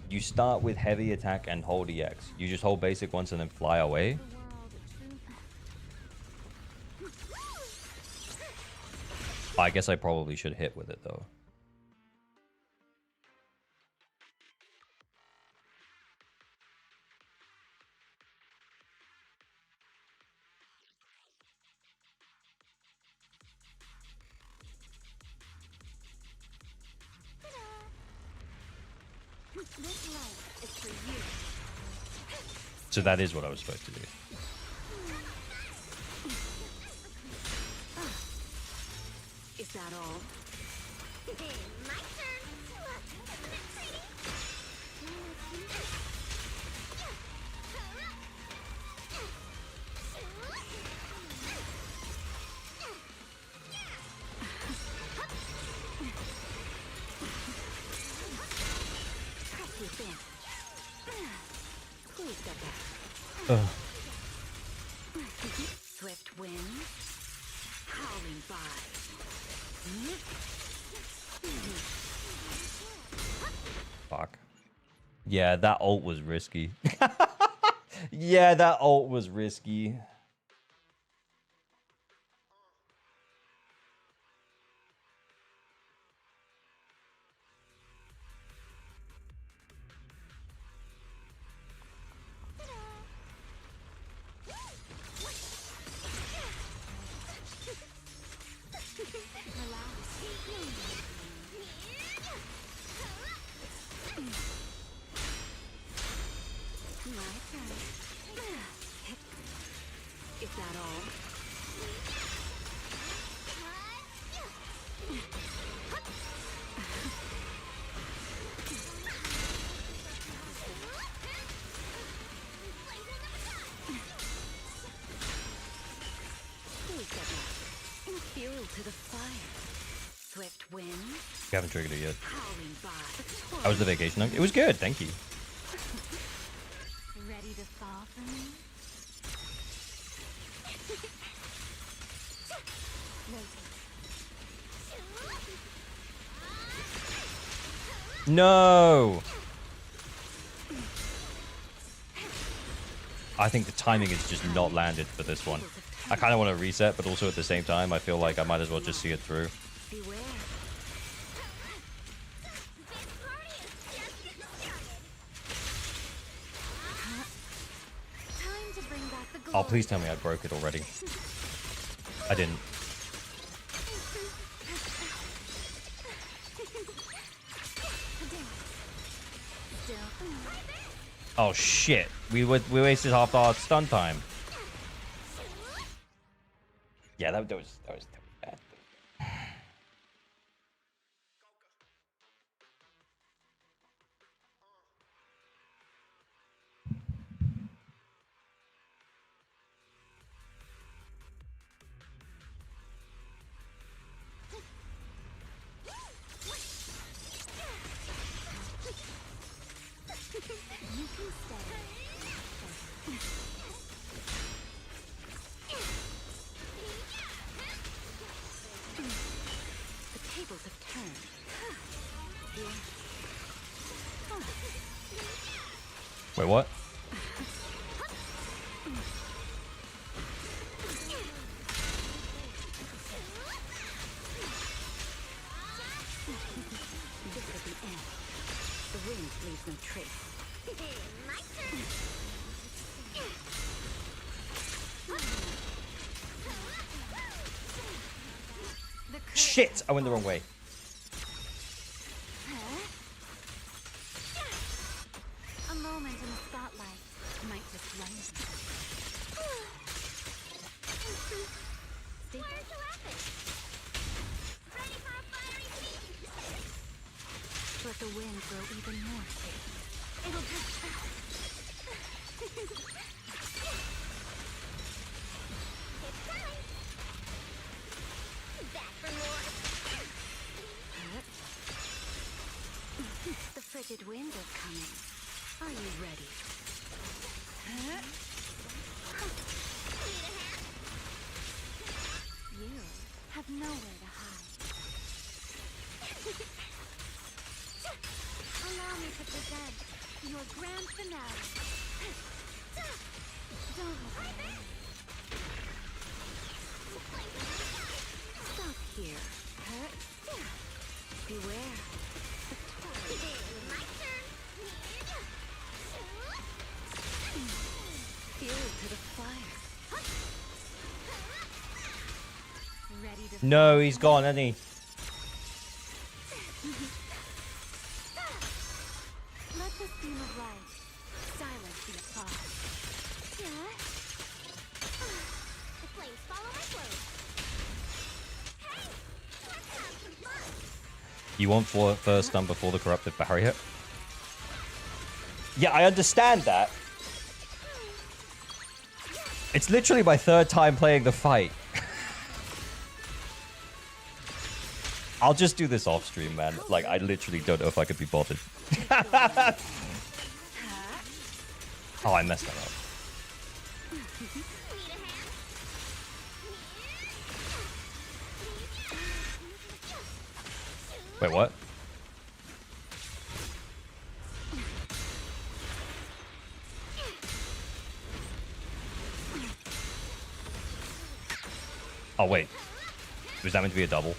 A: You start with heavy attack and hold EX. You just hold basic once and then fly away. I guess I probably should hit with it though.
C: This life is for you.
A: So that is what I was supposed to do.
C: Is that all?
B: My turn. Isn't it pretty?
C: Press within. Please step back. Swift wind, howling by.
A: Fuck. Yeah, that ult was risky. Yeah, that ult was risky.
C: Is that all? Please step back. Fuel to the fire. Swift wind,
A: You haven't triggered it yet.
C: howling by.
A: How was the vacation? It was good, thank you.
C: Ready to fall for me?
A: No! I think the timing is just not landed for this one. I kind of want to reset, but also at the same time, I feel like I might as well just see it through.
C: Beware. Time to bring back the
A: Oh, please tell me I broke it already. I didn't. Oh shit! We wasted half our stun time. Yeah, that was bad.
C: You can stay. The tables have turned.
A: Wait, what?
C: This is the end. The wind leaves no trace.
B: My turn.
C: The curtain
A: Shit! I went the wrong way.
C: A moment in the spotlight might just blind you. Stay
B: Why aren't you laughing? Ready for a fiery feast?
C: Let the wind grow even more fierce. It'll just...
B: It's time. Back for more.
C: The frigid wind is coming. Are you ready?
B: Need a hand?
C: You have nowhere to hide. Allow me to present your grand finale. Don't look away. Stop here. Beware.
B: My turn.
C: Fuel to the fire. Ready to
A: No, he's gone, isn't he?
C: let
A: You want first stun before the corrupted barrier? Yeah, I understand that. It's literally my third time playing the fight. I'll just do this off stream, man. Like, I literally don't know if I could be bothered. Oh, I messed that up. Wait, what? Oh, wait. Was that meant to be a double?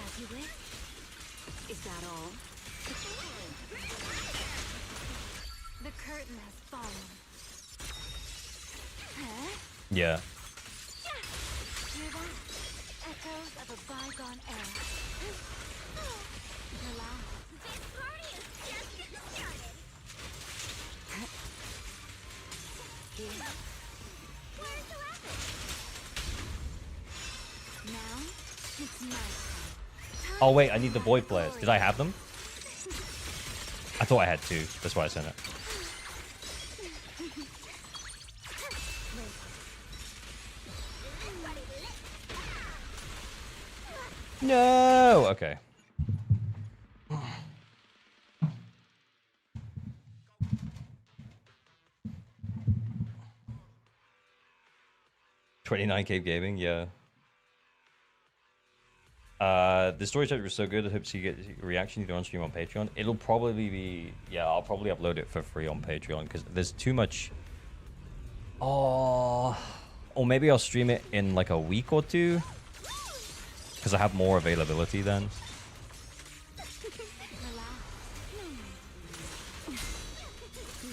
C: As you wish. Is that all? The curtain has fallen. Huh?
A: Yeah.
C: Hear that? Echoes of a bygone era. Relax.
B: This party is just getting started.
C: Here.
B: Where's the weapon?
C: Now, it's my turn.
A: Oh, wait, I need the void flares. Did I have them? I thought I had two. That's why I sent it. No! Okay. $29 Cave Gaming, yeah. The story chapter was so good. I hope you get a reaction either on stream on Patreon. It'll probably be, yeah, I'll probably upload it for free on Patreon because there's too much. Oh, or maybe I'll stream it in like a week or two because I have more availability then.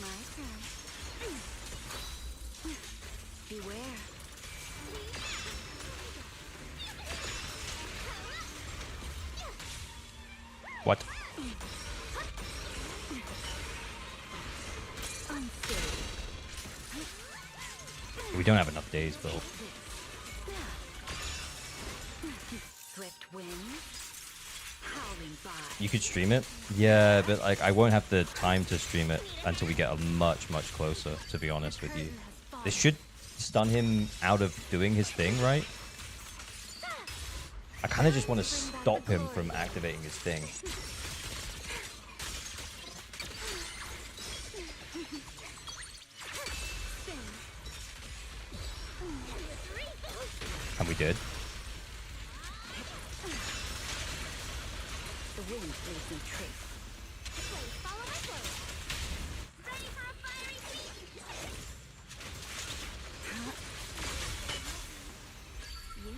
C: My turn. Beware.
A: What? We don't have enough days, Bill.
C: Swift wind, howling by.
A: You could stream it? Yeah, but like I won't have the time to stream it until we get much closer, to be honest with you. This should stun him out of doing his thing, right? I kind of just want to stop him from activating his thing. And we did.
C: The wind leaves no trace.
B: Please follow my blade. Ready for a fiery feast?
C: You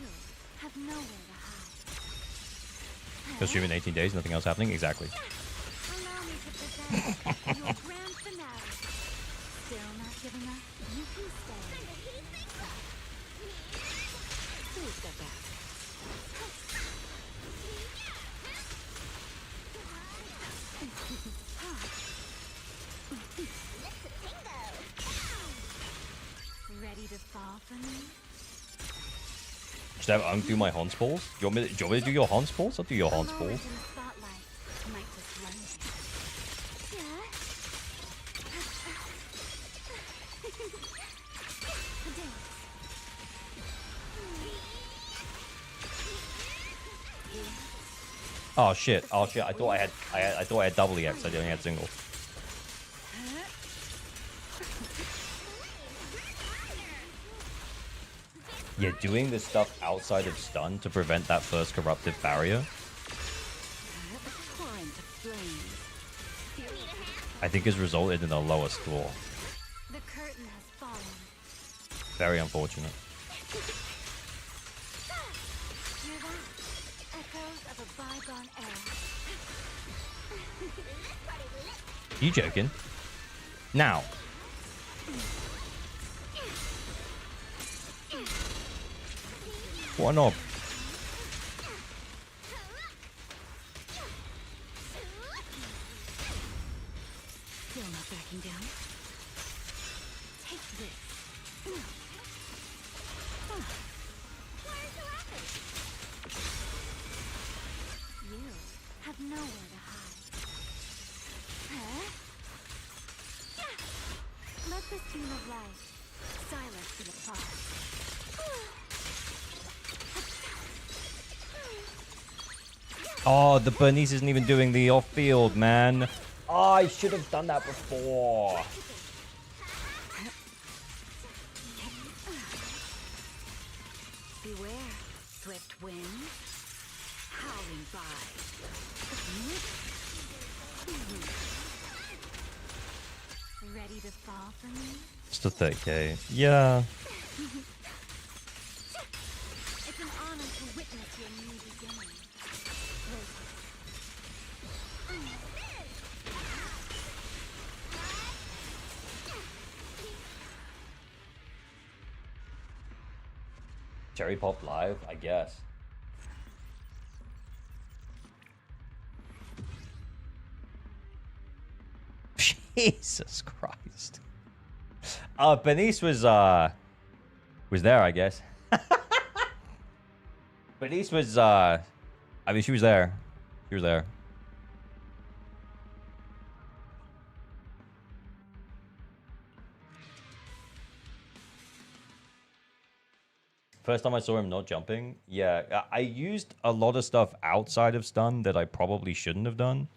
C: have nowhere to hide.
A: Go stream in 18 days, nothing else happening? Exactly.
C: Allow me to present your grand finale. Still not giving up? You can stay. Please step back. Ready to fall for me?
A: Should I have Unk do my Hans balls? Do you want me to do your Hans balls? I'll do your Hans balls.
C: Lowers in the spotlight might just run me.
A: Oh shit! Oh shit! I thought I had double EX. I only had single. Yeah, doing this stuff outside of stun to prevent that first corruptive barrier,
C: Torrent of flames.
A: I think has resulted in a lower score.
C: The curtain has fallen.
A: Very unfortunate.
C: Hear that? Echoes of a bygone era.
A: You joking? Now. What a knob.
C: Still not backing down. Take this. have nowhere to hide. Huh? Let this beam of light silence the applause.
A: Oh, the Bernice isn't even doing the off-field, man. Oh, I should have done that before.
C: Beware, swift wind, howling by. Ready to fall for me?
A: Just a 30k. Yeah.
C: It's an honor to witness your new beginning.
A: Cherry Pop Live, I guess. Jesus Christ. Bernice was there, I guess. Bernice was I mean, she was there. She was there. First time I saw him not jumping, yeah, I used a lot of stuff outside of stun that I probably shouldn't have done.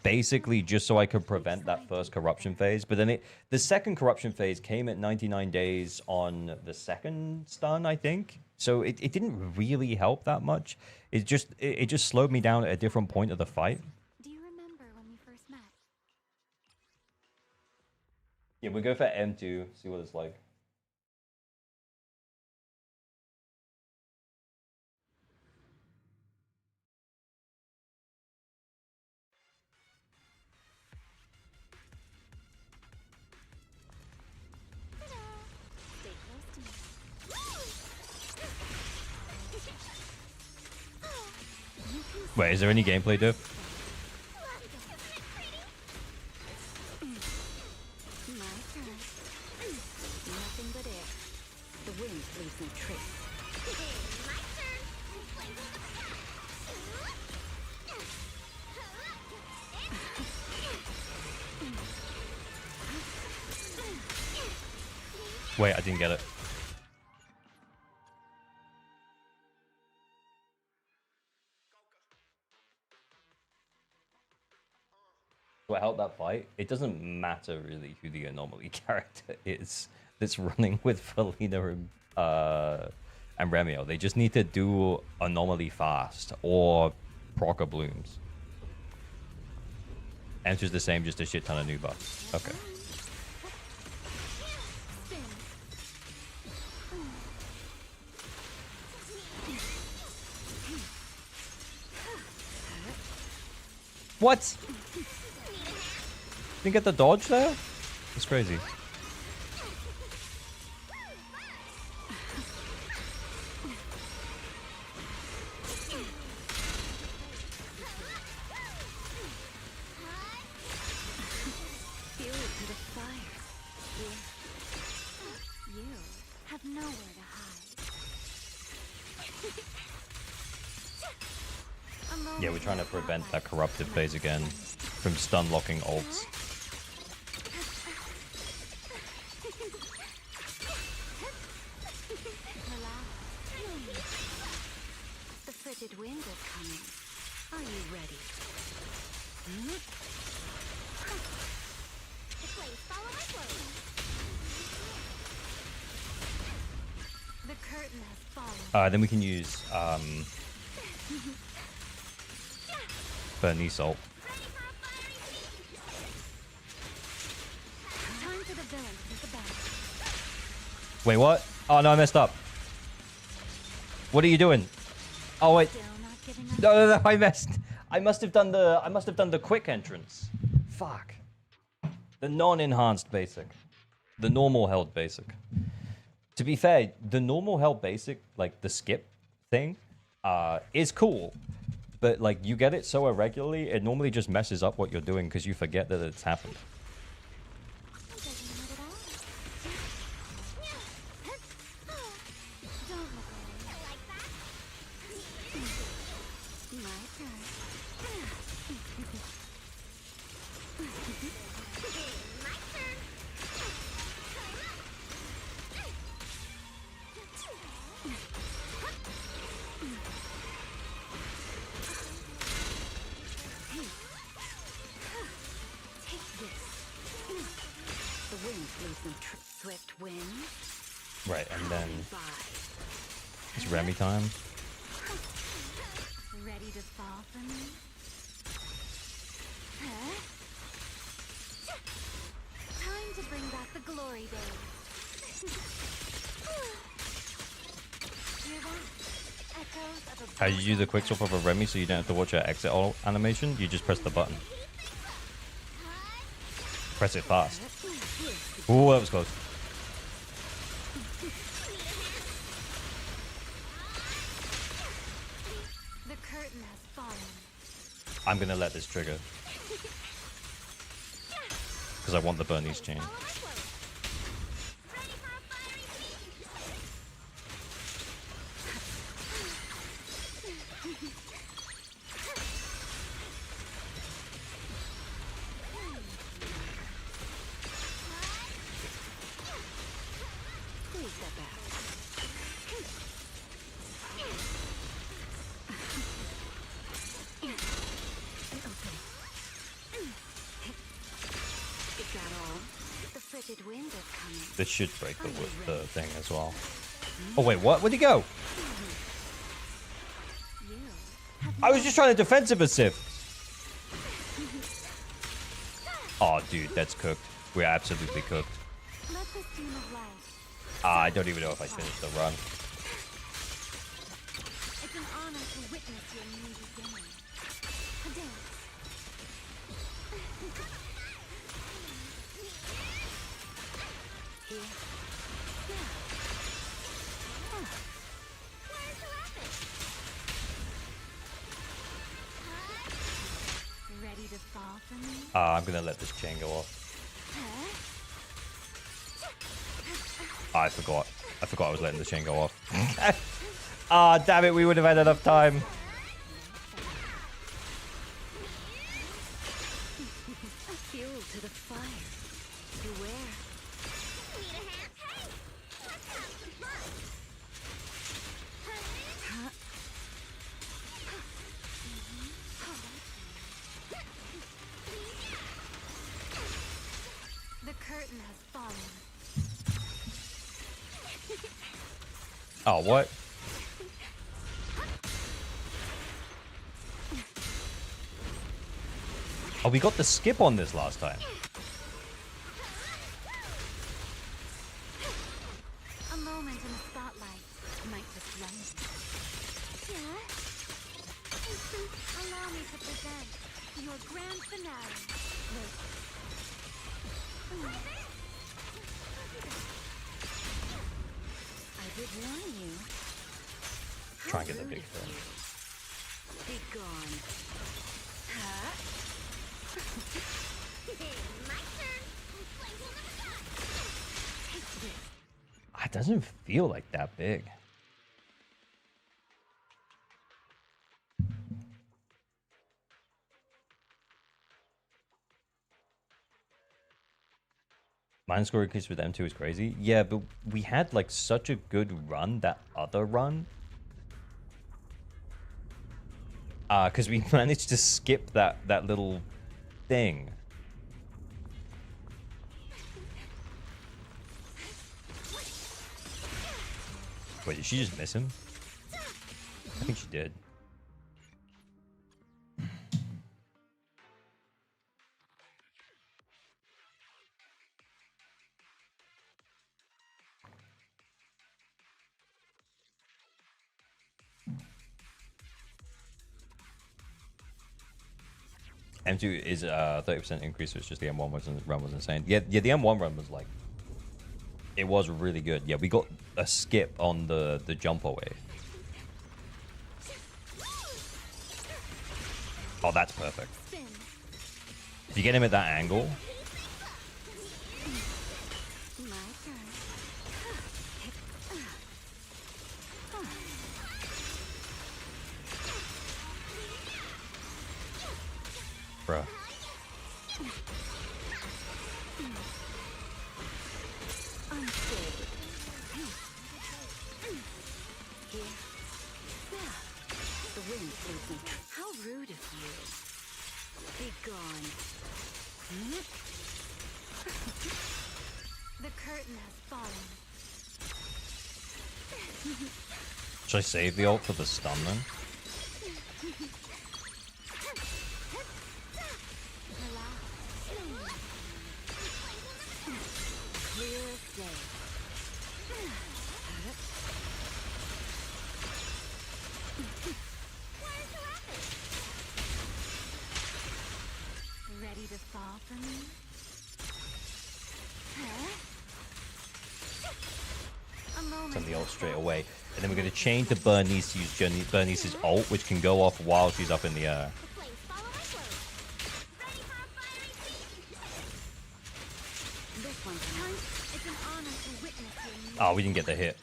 A: Basically just so I could prevent that first corruption phase, but then the second corruption phase came at 99 days on the second stun, I think. So it didn't really help that much. It just slowed me down at a different point of the fight.
C: Do you remember when we first met?
A: Yeah, we go for M2, see what it's like.
C: Stay close to me.
A: Wait, is there any gameplay diff?
C: My turn. Nothing but air. The wind leaves no trace.
B: My turn.
A: Wait, I didn't get it. What helped that fight? It doesn't matter really who the anomaly character is that's running with Felina and Remielle. They just need to do anomaly fast or proc blooms. Answer's the same, just a shit ton of new buffs. Okay. What? Didn't get the dodge there? It's crazy.
C: Feel it to the fire. You have nowhere to hide.
A: Yeah, we're trying to prevent that corrupted phase again from stun locking ults.
C: The frigid wind is coming. Are you ready?
B: Please follow my flow.
C: The curtain has fallen.
A: Then we can use Bernice ult.
C: Time for the villain to take a bath.
A: Wait, what? Oh no, I messed up. What are you doing? Oh wait.
C: Still not giving up.
A: No, I messed. I must have done the quick entrance. Fuck. The non-enhanced basic. The normal held basic. To be fair, the normal held basic, like the skip thing, is cool. But like you get it so irregularly, it normally just messes up what you're doing because you forget that it's happened.
C: turn.
B: My turn.
C: Take this. The wind leaves them swift wind.
A: Right, and then
C: Bye.
A: it's Remy time.
C: Ready to fall for me? Huh? Time to bring back the glory days. Hear that? Echoes of a
A: How you do the quick swap of a Remy so you don't have to watch her exit all animation? You just press the button. Press it fast. Ooh, that was close.
C: The curtain has fallen.
A: I'm gonna let this trigger. Because I want the Bernese chain.
B: Ready for a fiery feast?
C: Please step back. Is that all? The frigid wind is coming.
A: This should break the thing as well. Oh wait, what? Where'd he go?
C: You have
A: I was just trying to defensive assist. Oh, dude, that's cooked. We're absolutely cooked.
C: let this stream of life.
A: I don't even know if I finished the run.
C: It's an honor to witness your new beginning. A dance. Here. Yeah.
B: Where's the rabbit?
C: Ready to fall for me?
A: I'm gonna let this chain go off.
C: Huh?
A: I forgot. I forgot I was letting the chain go off. Ah, damn it, we would have had enough time.
C: Fuel to the fire. Beware.
B: Need a hand? Hey! Let's have some fun!
C: Huh? The curtain has fallen.
A: Oh, what? Oh, we got the skip on this last time.
C: A moment in the spotlight might just run. Yeah? Allow me to present your grand finale. I did warn you.
A: Try and get the
C: How
A: big
C: rude of
A: thing.
C: you. Be gone. Huh?
B: My turn! Flames will never die!
C: Take this.
A: It doesn't feel like that big. Mine score increase with M2 is crazy. Yeah, but we had like such a good run, that other run. Because we managed to skip that little thing. Wait, did she just miss him? I think she did. M2 is 30% increase, so it's just the M1 run was insane. Yeah, the M1 run was like, it was really good. Yeah, we got a skip on the jump away. Oh, that's perfect.
C: Spin.
A: If you get him at that angle,
C: My turn.
A: Bruh.
C: Unstable. Here. There. The wind leaves me. How rude of you. Be gone.
B: The curtain has fallen.
A: Should I save the ult for the stun then?
C: Clear as day.
B: Ready to fall for me? A moment.
A: Send the ult straight away. And then we're going to chain to Bernice to use Bernice's ult, which can go off while she's up in the air.
B: The flames follow my clothes. Ready for a fiery feast.
C: This one's
B: It's an honor to witness your
A: Oh, we didn't get the hit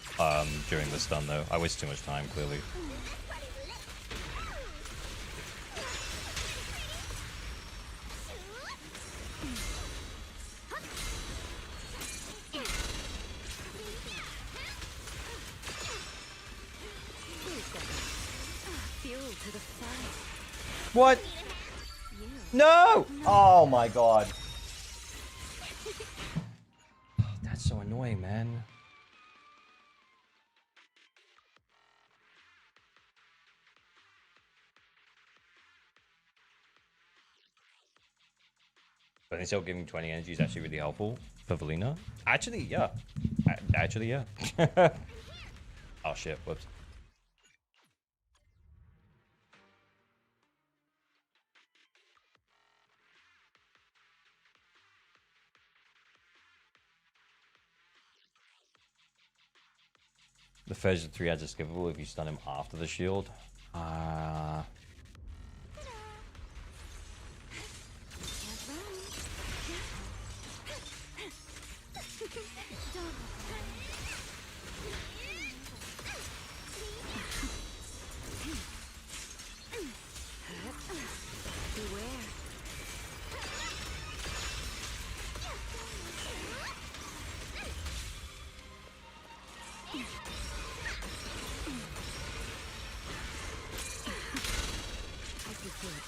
A: during the stun, though. I wasted too much time, clearly.
C: fuel to the fire.
A: What? No! Oh my god. That's so annoying, man. But still giving 20 energy is actually really helpful for Valina. Actually, yeah. Actually, yeah. Oh shit, whoops. The Fezzer 3 adds a skippable if you stun him after the shield.
C: Beware. I can feel it.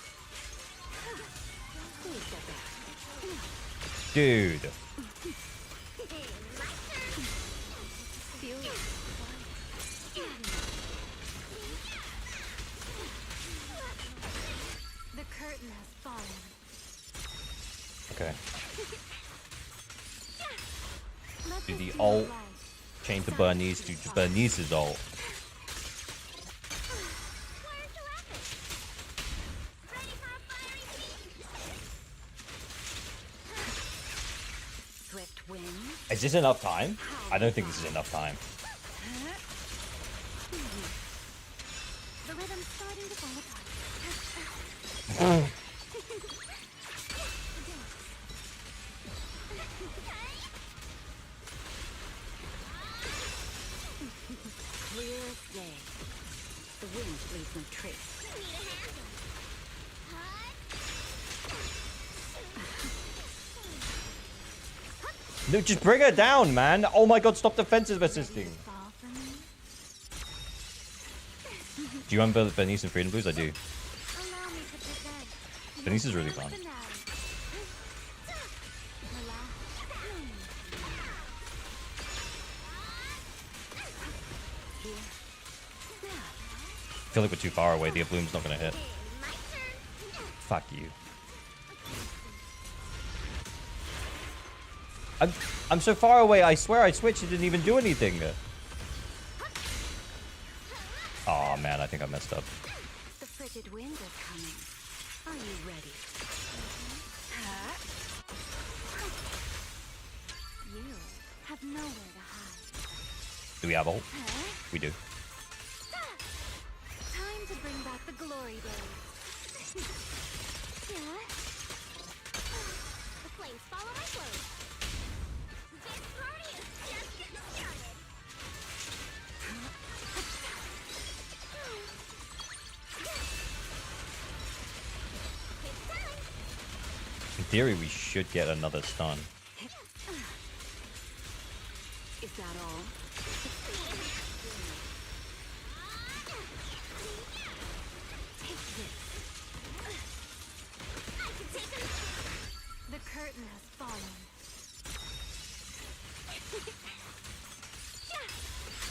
C: Please step back.
A: Dude.
C: Feel it.
B: The curtain has fallen.
A: Okay.
B: Let
A: Do
B: this
A: the
B: be
A: ult.
B: light.
A: Chain to Bernice. Do Bernice's ult.
B: Where's the weapon? Ready for a fiery feast.
C: Swift wind.
A: Is this enough time? I don't think this is enough time.
B: The rhythm's starting to fall apart.
C: Clear as day. The wind leaves no trace.
B: Need a hand?
A: No, just bring her down, man. Oh my god, stop defensive assisting.
B: Fall for me?
A: Do you remember Bernice and Freedom Blues? I do.
B: Allow me to present.
A: Bernice is really fun.
B: Finale. Relax.
C: Here. There.
A: I feel like we're too far away. The bloom's not gonna hit.
B: My turn.
A: Fuck you. I'm so far away. I swear I switched. It didn't even do anything. Oh man, I think I messed up.
C: The frigid wind is coming. Are you ready?
B: You have nowhere to hide.
A: Do we have ult? We do.
B: Time to bring back the glory days. The flames follow my clothes. This party is just getting started. It's time.
A: In theory, we should get another stun.
C: Is that all? Take this. The curtain has fallen.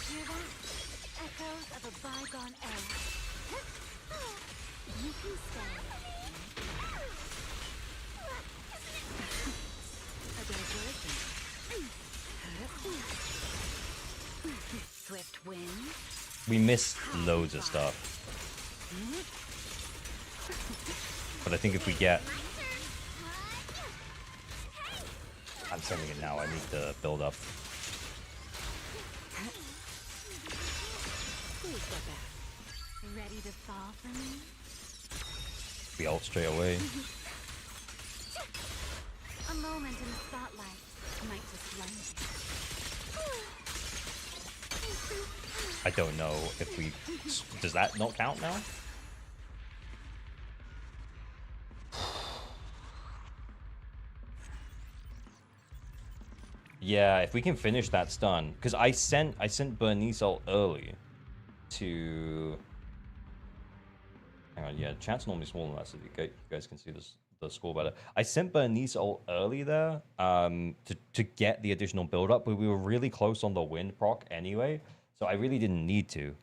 C: Hear that? Echoes of a bygone era. You can stay. A diversion. Swift wind.
A: We missed loads of stuff. But I think if we get... I'm sending it now. I need to build up.
C: Please go back. Ready to fall for me?
A: We ult straight away.
C: A moment in the spotlight might just blend you.
A: I don't know if we... Does that not count now? Yeah, if we can finish that stun. Because I sent Bernice ult early to... Hang on, yeah, chat's normally smaller than that, so you guys can see this, the score better. I sent Bernice ult early there to get the additional build-up, but we were really close on the wind proc anyway, so I really didn't need to.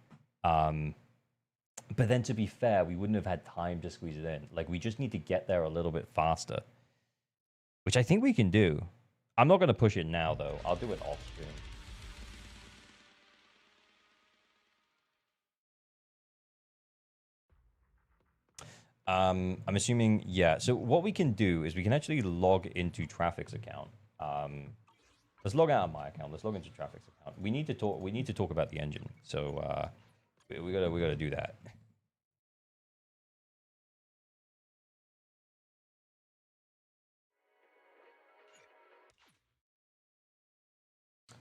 A: But then to be fair, we wouldn't have had time to squeeze it in. Like, we just need to get there a little bit faster, which I think we can do. I'm not going to push it now, though. I'll do it off stream. I'm assuming, yeah. So what we can do is we can actually log into Traffic's account. Let's log out of my account. Let's log into Traffic's account. We need to talk. We need to talk about the engine. So we gotta do that.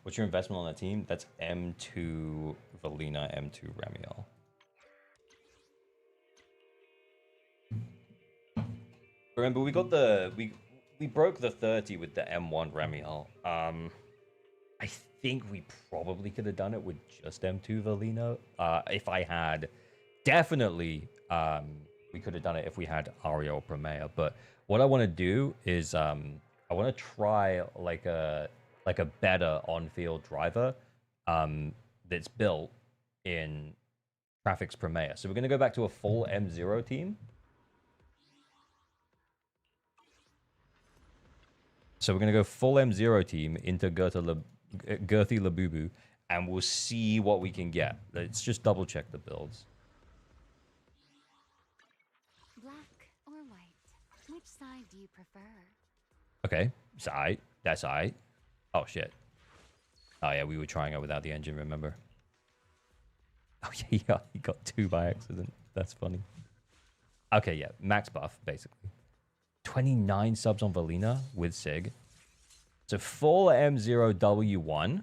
A: What's your investment on that team? That's M2 Valina, M2 Remielle. Remember, we got the we broke the 30 with the M1 Remielle. I think we probably could have done it with just M2 Valina. If I had, definitely, we could have done it if we had Aria or Promea. But what I want to do is, I want to try like a better on-field driver, that's built in Traffic's Promea. So we're gonna go back to a full M0 team. So we're going to go full M0 team into Girthy Labubu, and we'll see what we can get. Let's just double check the builds.
C: Black or white? Which side do you prefer?
A: Okay, it's aight. That's aight. Oh, shit. Oh, yeah, we were trying it without the engine, remember? Oh, yeah, he got 2 by accident. That's funny. Okay, yeah, max buff, basically. 29 subs on Valina with Sig. So full M0W1.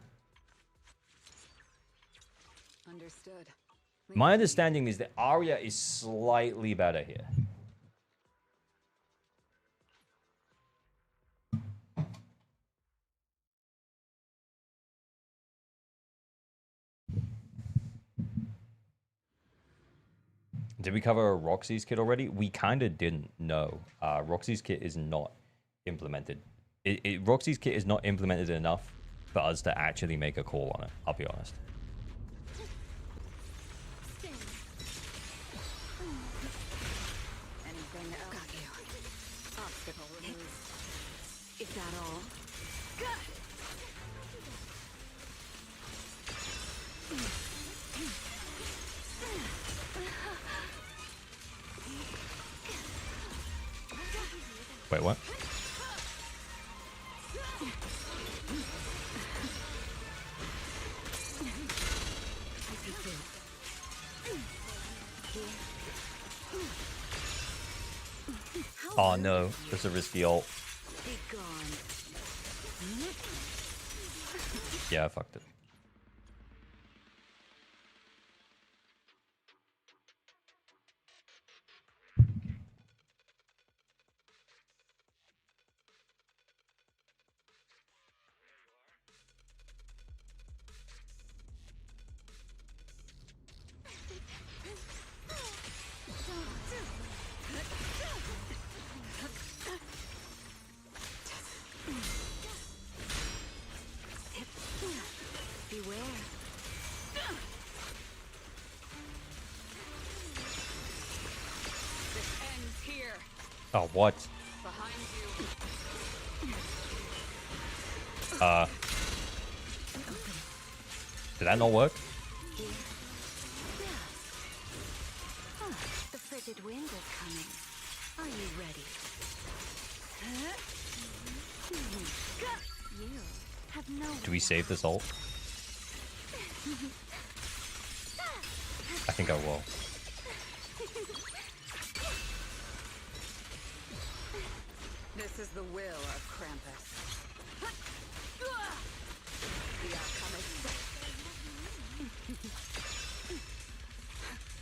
C: Understood.
A: My understanding is that Aria is slightly better here. Did we cover Roxy's kit already? We kind of didn't know. Roxy's kit is not implemented. Roxy's kit is not implemented enough for us to actually make a call on it, I'll be honest.
C: Anything else? Got you. Obstacle removed. Is that all? Got it.
A: Wait, what? Oh no, that's a risky ult.
C: Be gone.
A: Yeah, I fucked it. Oh, what?
C: Behind you.
A: Did that not work?
C: Here. Yes. Huh. The frigid wind is coming. Are you ready? You have no.
A: Do we save this ult? I think I will.
C: This is the will of Krampus. The outcome is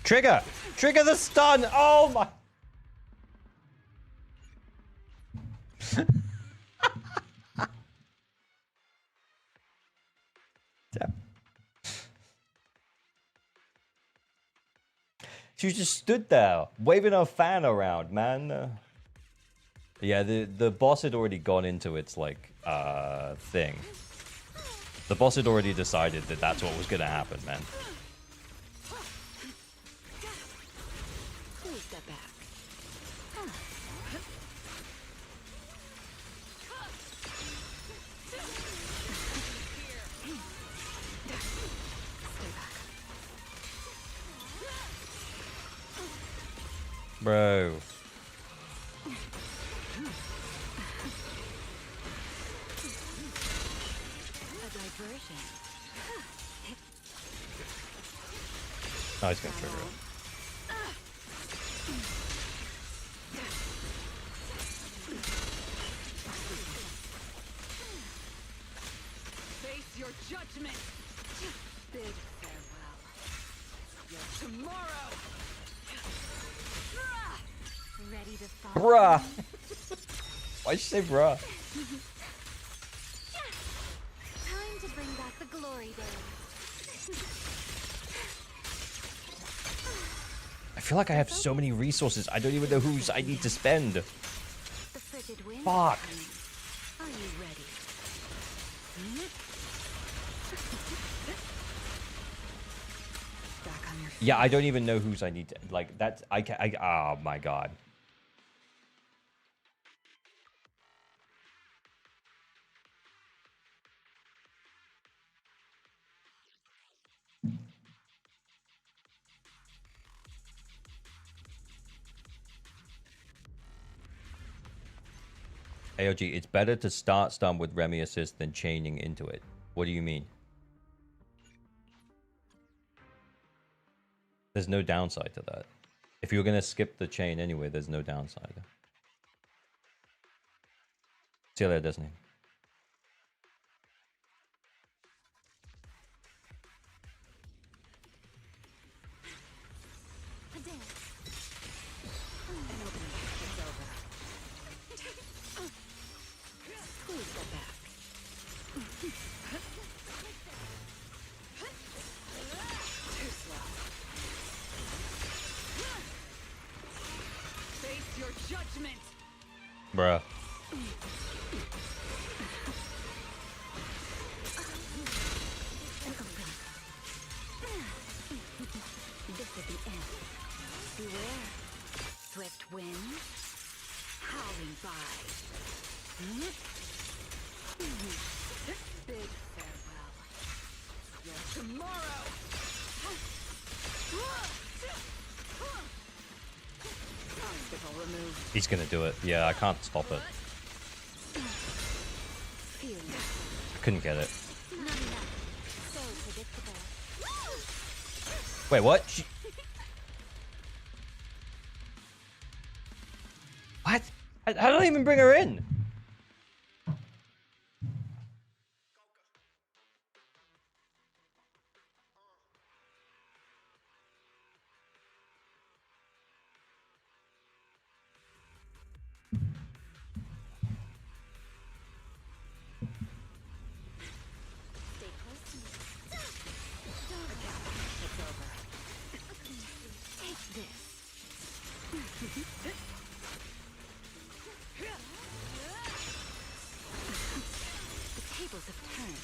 A: Trigger! Trigger the stun! Oh my... Damn. She just stood there, waving her fan around, man. Yeah, the boss had already gone into its, like, thing. The boss had already decided that that's what was gonna happen, man.
C: Please step back. Stay back.
A: Bro.
C: A diversion.
A: Oh, he's gonna trigger it.
C: Face your judgment. Big farewell. Your tomorrow. Ready to fall.
A: Bruh! Why'd you say bruh?
B: Time to bring back the glory days.
A: I feel like I have so many resources, I don't even know whose I need to spend.
C: The frigid wind.
A: Fuck.
C: Are you ready? Back on your feet.
A: Yeah, I don't even know whose I need to, like, that's, oh my god. AOG, it's better to start stun with Remy assist than chaining into it. What do you mean? There's no downside to that. If you're gonna skip the chain anyway, there's no downside. See you later, Disney.
B: A dance.
C: An opening. It's over. Please step back. Too slow. Face your judgment.
A: Bruh.
C: An opening. This is the end. Beware. Swift wind. Howling by. Big farewell. Your tomorrow. Obstacle removed.
A: He's gonna do it. Yeah, I can't stop it.
C: Feeling.
A: I couldn't get it.
B: Not enough. So predictable.
A: Wait, what? What? I don't even bring her in.
B: Stay close to me.
C: It's over. Take this. The tables have turned.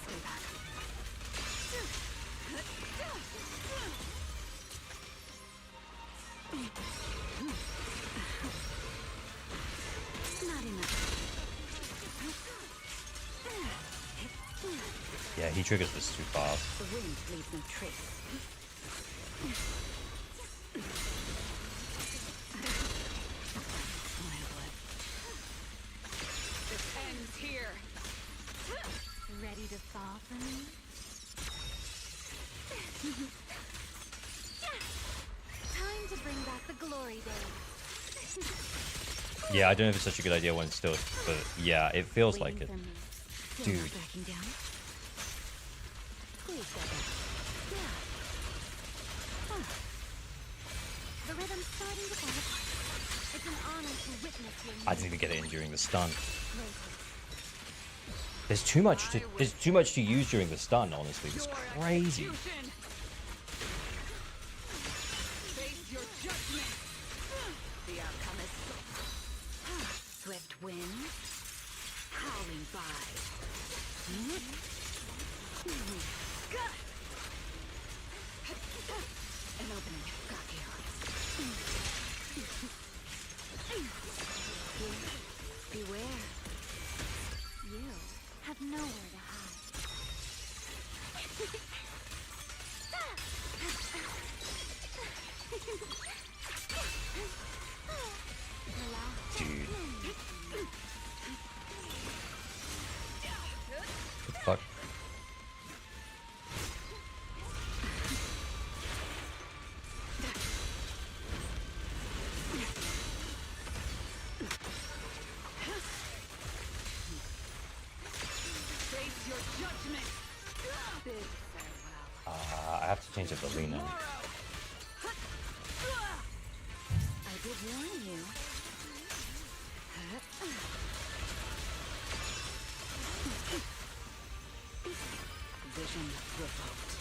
C: Stay back.
A: he triggers this too fast.
C: The wind leaves no trace. I'll handle it. This ends here.
B: Ready to fall for me? Time to bring back the glory days.
A: Yeah, I don't know if it's such a good idea when it's still, but yeah, it feels like
B: Waiting
A: it.
B: for me.
C: Still not
A: Dude.
C: backing down. Squeeze that back. Yeah.
B: The rhythm's starting to fall apart. It's an honor to witness your
A: I didn't even get it in during the stun.
B: movement.
A: There's too much to use during the stun, honestly. It's crazy.
C: Face your judgment. The outcome is swift wind, howling by. An opening. Got you. Beware.
B: You have nowhere to hide.
A: Dude. What the fuck?
C: Face your judgment. Big farewell.
A: I have to change it to Lena.
C: I did warn you. Vision revoked.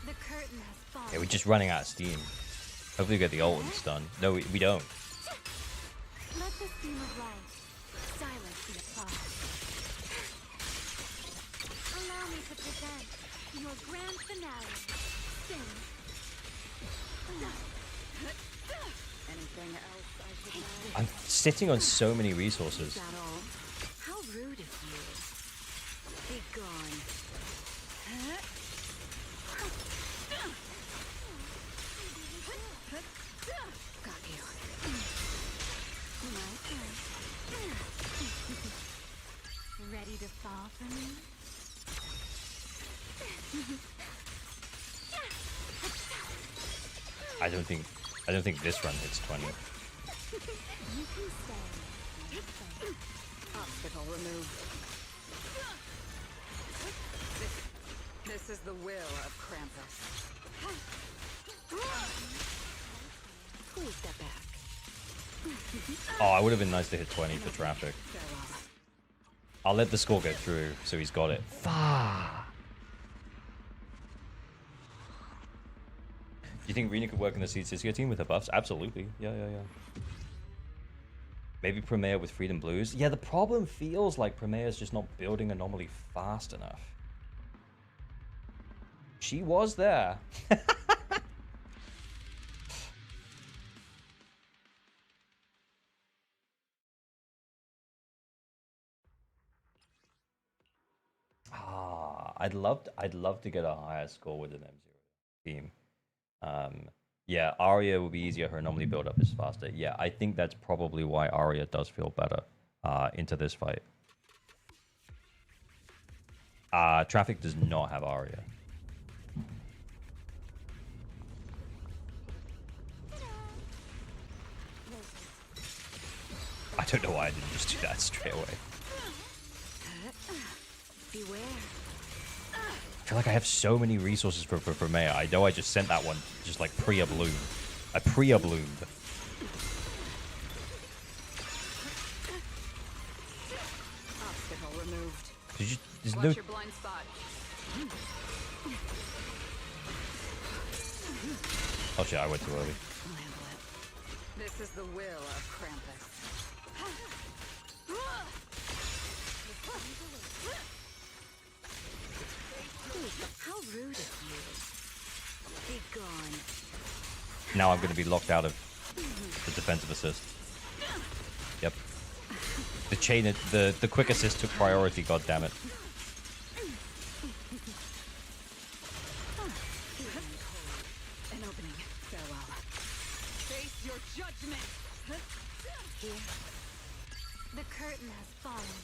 B: The curtain has fallen.
A: Yeah, we're just running out of steam. Hopefully we get the ult and stun. No, we don't.
B: Let this beam of light silence the applause. Allow me to present your grand finale. Sing.
C: Anything else I should know?
A: I'm sitting on so many resources.
C: Is that all? How rude of you. Be gone. Got you.
B: My turn. Ready to fall for me?
A: I don't think this run hits 20.
B: You can stay.
C: Obstacle removed. This is the will of Krampus. Please step back.
A: Oh, it would have been nice to hit 20 for traffic.
C: Farewell.
A: I'll let the score go through, so he's got it. Fuck. Do you think Rena could work in the Seed Cisco team with her buffs? Absolutely. Yeah. Maybe Premier with Freedom Blues? Yeah, the problem feels like Premier's just not building Anomaly fast enough. She was there. I'd love to get a higher score with an M0 team. Yeah, Arya will be easier. Her anomaly build up is faster. Yeah, I think that's probably why Arya does feel better into this fight. Traffic does not have Arya. I don't know why I didn't just do that straight away.
C: Beware.
A: I feel like I have so many resources for Maya. I know I just sent that one just like pre-a-bloom. I pre-a-bloomed.
C: Obstacle removed.
A: There's
C: Watch
A: no...
C: your blind spot.
A: Oh shit, I went too early.
C: I'll handle it. This is the will of Krampus. How rude of you. Be gone.
A: Now I'm going to be locked out of the defensive assist. Yep. The chain, the quick assist took priority, god damn it.
C: An opening. Farewell. Face your judgment. Here.
B: The curtain has fallen.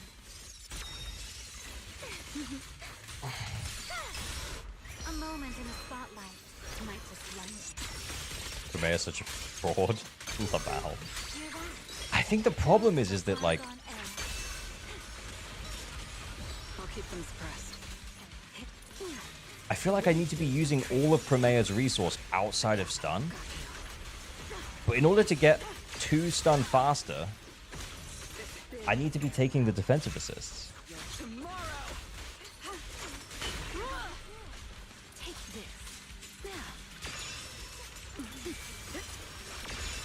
B: A moment in the spotlight might just blind you.
A: Promea is such a fraud. Labal.
B: Hear that?
A: I think the problem is that like
B: On air.
C: I'll keep them suppressed.
A: I feel like I need to be using all of Promea's resource outside of stun. But in order to get 2 stun faster, I need to be taking the defensive assists.
C: Tomorrow.
B: Take this.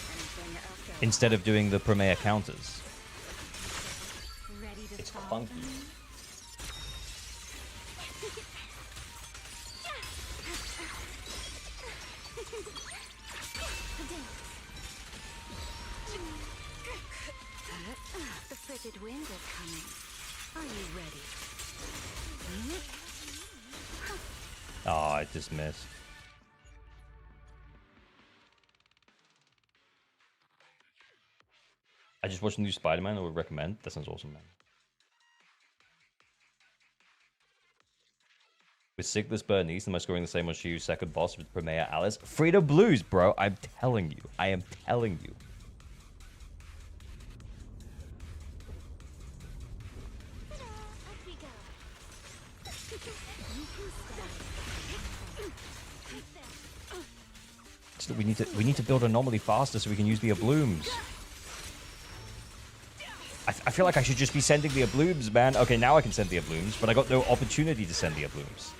C: Anything else?
A: Instead of doing the Promea counters.
B: Ready to
A: It's
B: fall
A: funky.
B: from me?
C: The frigid wind is coming. Are you ready?
A: Oh, I just missed. I just watched the new Spider-Man. I would recommend. That sounds awesome, man. With Sigless Bernice, am I scoring the same on Shu's second boss with Promea Alice? Frida Blues, bro. I'm telling you. I am telling you.
B: Ta-da! Up we go.
A: So we need to build Anomaly faster so we can use the Ablooms. I feel like I should just be sending the Ablooms, man. Okay, now I can send the Ablooms, but I got no opportunity to send the Ablooms.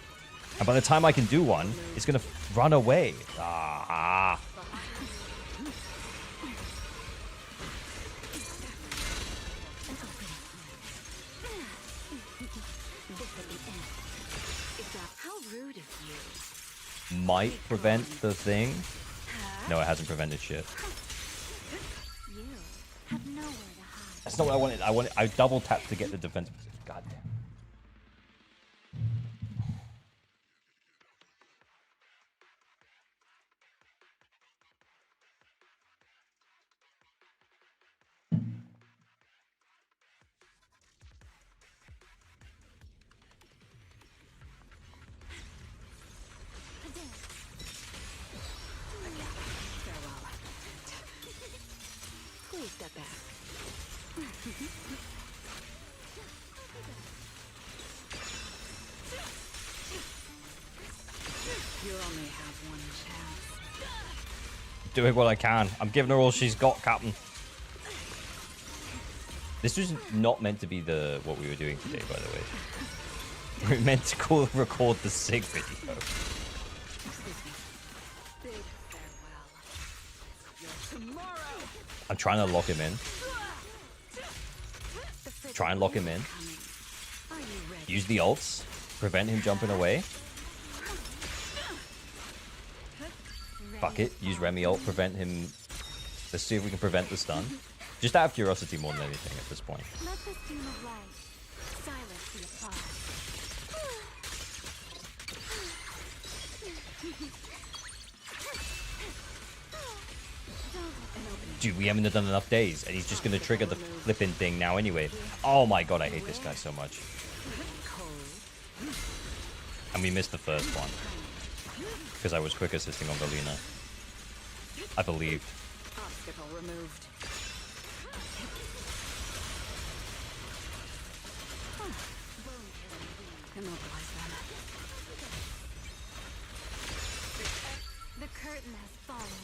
A: And by the time I can do one, it's gonna run away. Ah.
C: How rude of you.
A: Might prevent the thing. No, it hasn't prevented shit.
B: You have nowhere to hide.
A: That's not what I wanted. I double tapped to get the defensive position. God damn.
C: Farewell. Please step back. You only have one chance.
A: Doing what I can. I'm giving her all she's got, Captain. This was not meant to be what we were doing today, by the way. We were meant to record the SIG video.
C: Big farewell. Your tomorrow.
A: I'm trying to lock him in.
C: The frigid
A: Try and lock him
C: wind
A: in.
C: is coming. Are you ready?
A: Use the ults. Prevent him jumping away. Fuck it. Use Remy ult. Prevent him. Let's see if we can prevent the stun. Just out of curiosity more than anything at this point.
B: Let this beam of light silence the applause.
A: Dude, we haven't done enough days, and he's just gonna trigger the flipping thing now anyway. Oh my god, I hate this guy so much. And we missed the first one. Because I was quick assisting on Galena. I believed.
C: Obstacle removed. Immobilize them.
B: The curtain has fallen.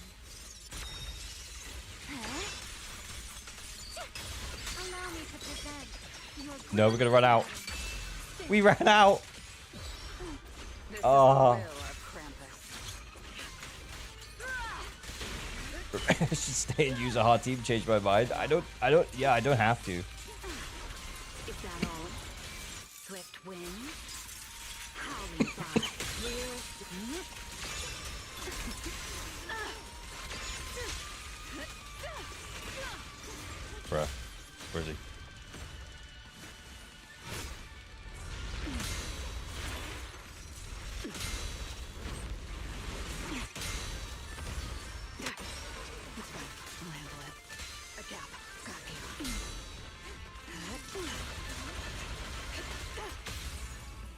B: Allow me to present your
A: No, we're gonna run out. We ran out.
C: This
A: Oh.
C: is the will of Krampus.
A: I should stay and use a hard team. Change my mind. I don't. Yeah, I don't have to.
C: Is that all? Swift wind? Howling by.
A: Bruh. Where is he?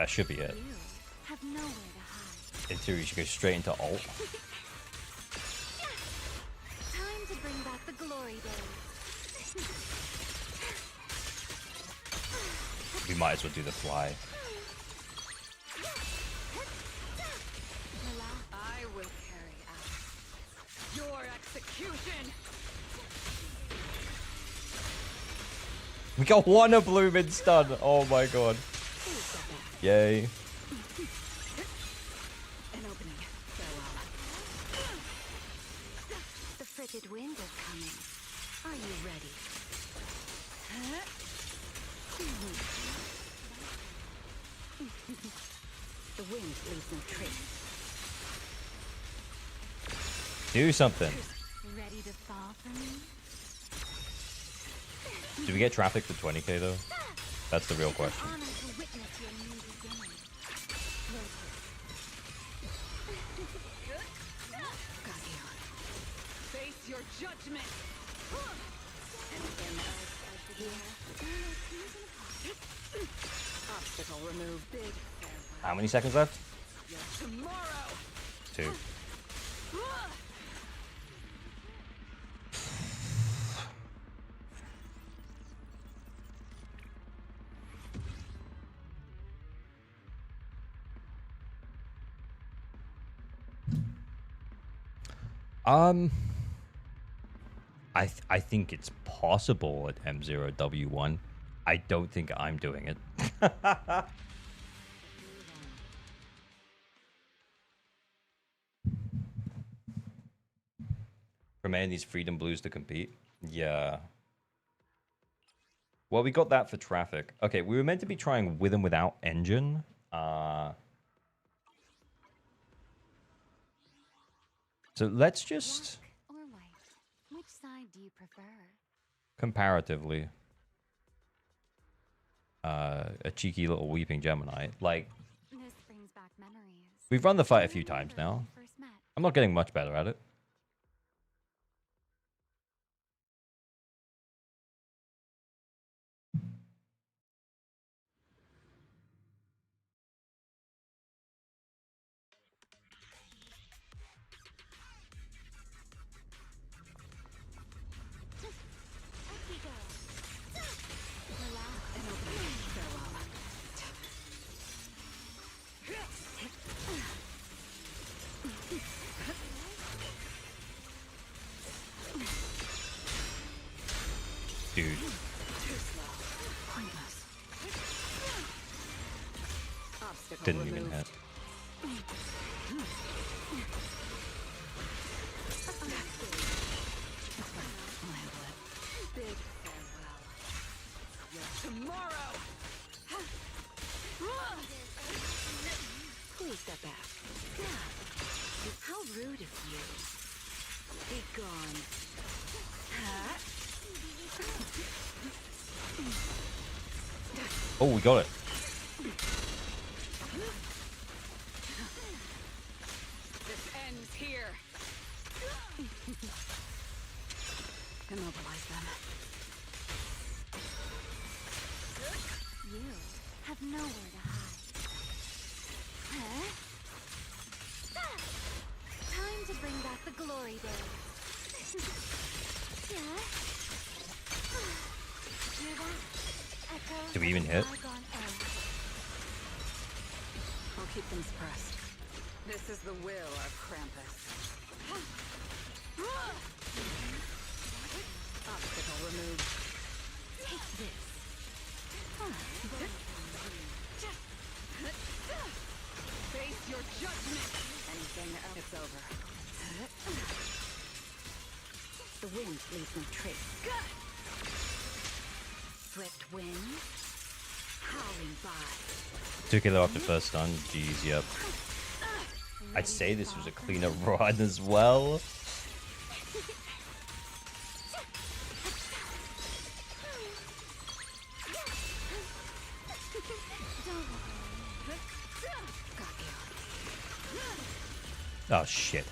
A: that should be it.
C: You have nowhere to hide.
A: In theory, you should go straight into ult.
B: Time to bring back the glory days.
A: We might as well do the fly.
C: I will carry out your execution.
A: We got one of Blooming stun. Oh my god. Yay.
C: An opening. Farewell. The frigid wind is coming. Are you ready? The wind leaves no trace.
A: Do something.
B: Ready to fall for me?
A: Did we get traffic for 20k though? That's the real question.
B: Honor to witness your new beginning.
C: Got you. Face your judgment. Anything else here? Obstacle removed. Big farewell.
A: How many seconds left?
C: Your tomorrow.
A: 2. I think it's possible at M0W1. I don't think I'm doing it. Remielle needs freedom blues to compete. Yeah. Well, we got that for traffic. Okay, we were meant to be trying with and without engine. So let's just
B: Black or white? Which side do you prefer?
A: comparatively a cheeky little weeping Gemini. Like,
B: This brings back memories.
A: we've run the fight a few times
B: Remember when
A: now.
B: we first met?
A: I'm not getting much better at it.
B: Up we go. Relax.
C: An opening. Farewell.
A: Dude,
C: Too slow. Pointless. Obstacle
A: didn't even
C: removed.
A: hit.
C: I'll handle it. Big farewell. Your tomorrow. Please step back. How rude of you. Be gone.
A: Oh, we got it.
C: This ends here. Immobilize them.
B: You have nowhere to hide. Huh? Time to bring back the glory days. Yeah? Hear that? Echo
A: Did we even hit?
B: bygone era.
C: I'll keep them suppressed. This is the will of Krampus. Obstacle removed.
B: Take this.
C: Face your judgment. Anything else? It's over. The wind leaves no trace. Swift wind, howling by.
A: 2 kilo after first stun. Jeez, yep. I'd say this was a cleaner run as well. Oh, shit.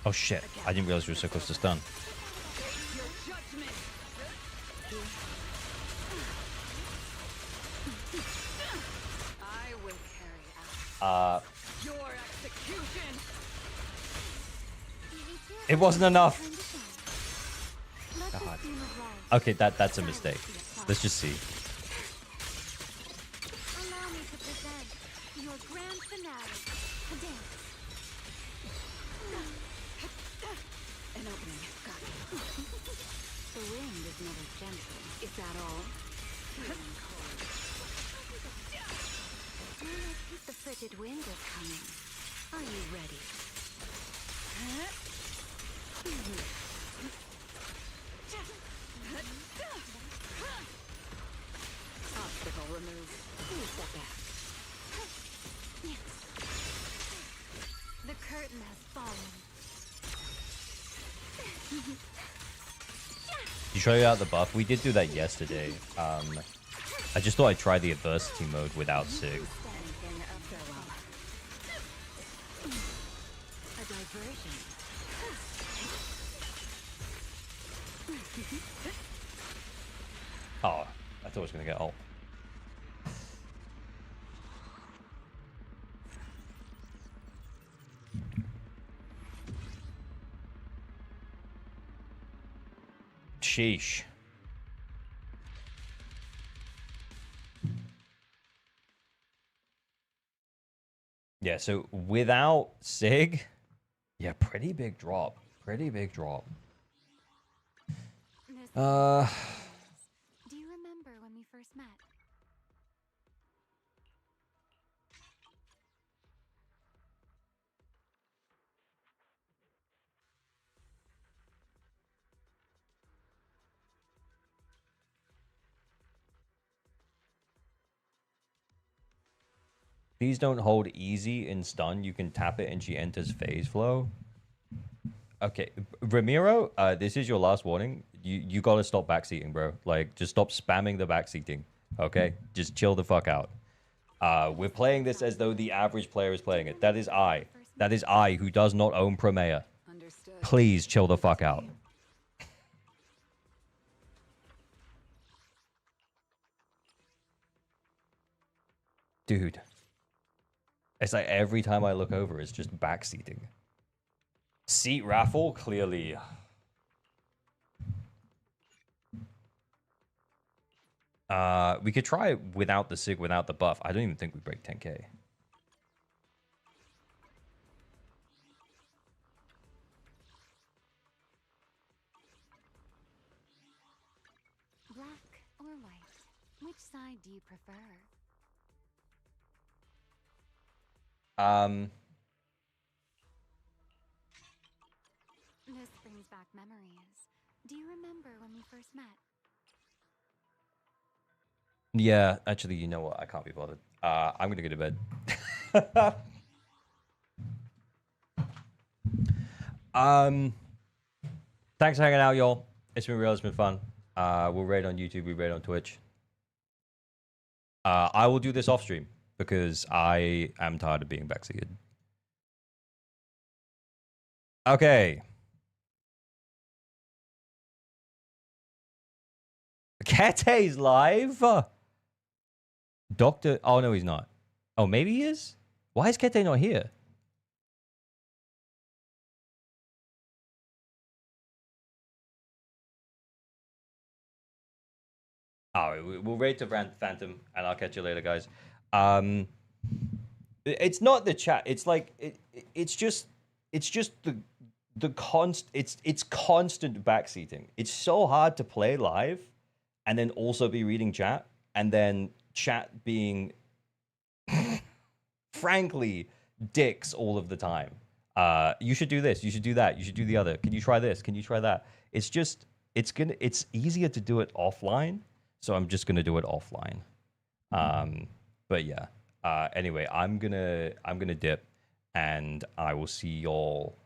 A: Oh shit! I didn't realize we were so close to stun.
C: Your judgment. I will carry out your execution.
A: It wasn't enough.
B: Let the
A: God.
B: stream of life
A: Okay, that's a mistake. Let's just see.
B: allow me to present your grand finale. A dance.
C: An opening. Got you. The wind is never gentle. Is that all? Feeling cold. The frigid wind is coming. Are you ready? Obstacle removed. Please step back.
B: The curtain has fallen.
A: You try out the buff. We did do that yesterday. I just thought I'd try the adversity mode without Sig.
C: Anything of farewell. A diversion.
A: Oh, I thought I was gonna get ult. Sheesh. Yeah, so without Sig, yeah, pretty big drop. Pretty big drop.
B: This
A: Uh,
B: Do you remember when we first met?
A: please don't hold easy in stun. You can tap it and she enters phase flow. Okay, Ramiro, this is your last warning. You gotta stop backseating, bro. Like, just stop spamming the backseating. Okay, just chill the fuck out. We're playing this as though the average player is playing it. That is I. That is I who does not own Promea.
C: Understood.
A: Please chill the fuck out. Dude. It's like every time I look over, it's just backseating. Seat raffle, clearly. We could try it without the Sig, without the buff. I don't even think we break 10k.
B: Black or white? Which side do you prefer? This brings back memories. Do you remember when we first met?
A: Yeah, actually, you know what? I can't be bothered. I'm gonna go to bed. Thanks for hanging out, y'all. It's been real. It's been fun. We'll raid on YouTube. We raid on Twitch. I will do this off stream because I am tired of being backseated. Okay. Kete's live. Doctor. Oh no, he's not. Oh, maybe he is. Why is Kete not here? Oh, we'll raid to Phantom, and I'll catch you later, guys. It's not the chat. It's like it's just the constant backseating. It's so hard to play live, and then also be reading chat, and then chat being, frankly, dicks all of the time. You should do this. You should do that. You should do the other. Can you try this? Can you try that? It's just it's easier to do it offline. So I'm just gonna do it offline. But yeah. Anyway, I'm gonna dip, and I will see y'all.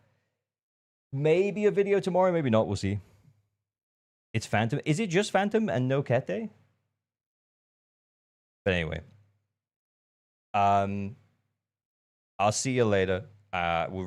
A: Maybe a video tomorrow, maybe not. We'll see. It's Phantom. Is it just Phantom and no Kete? But anyway, I'll see you later. We'll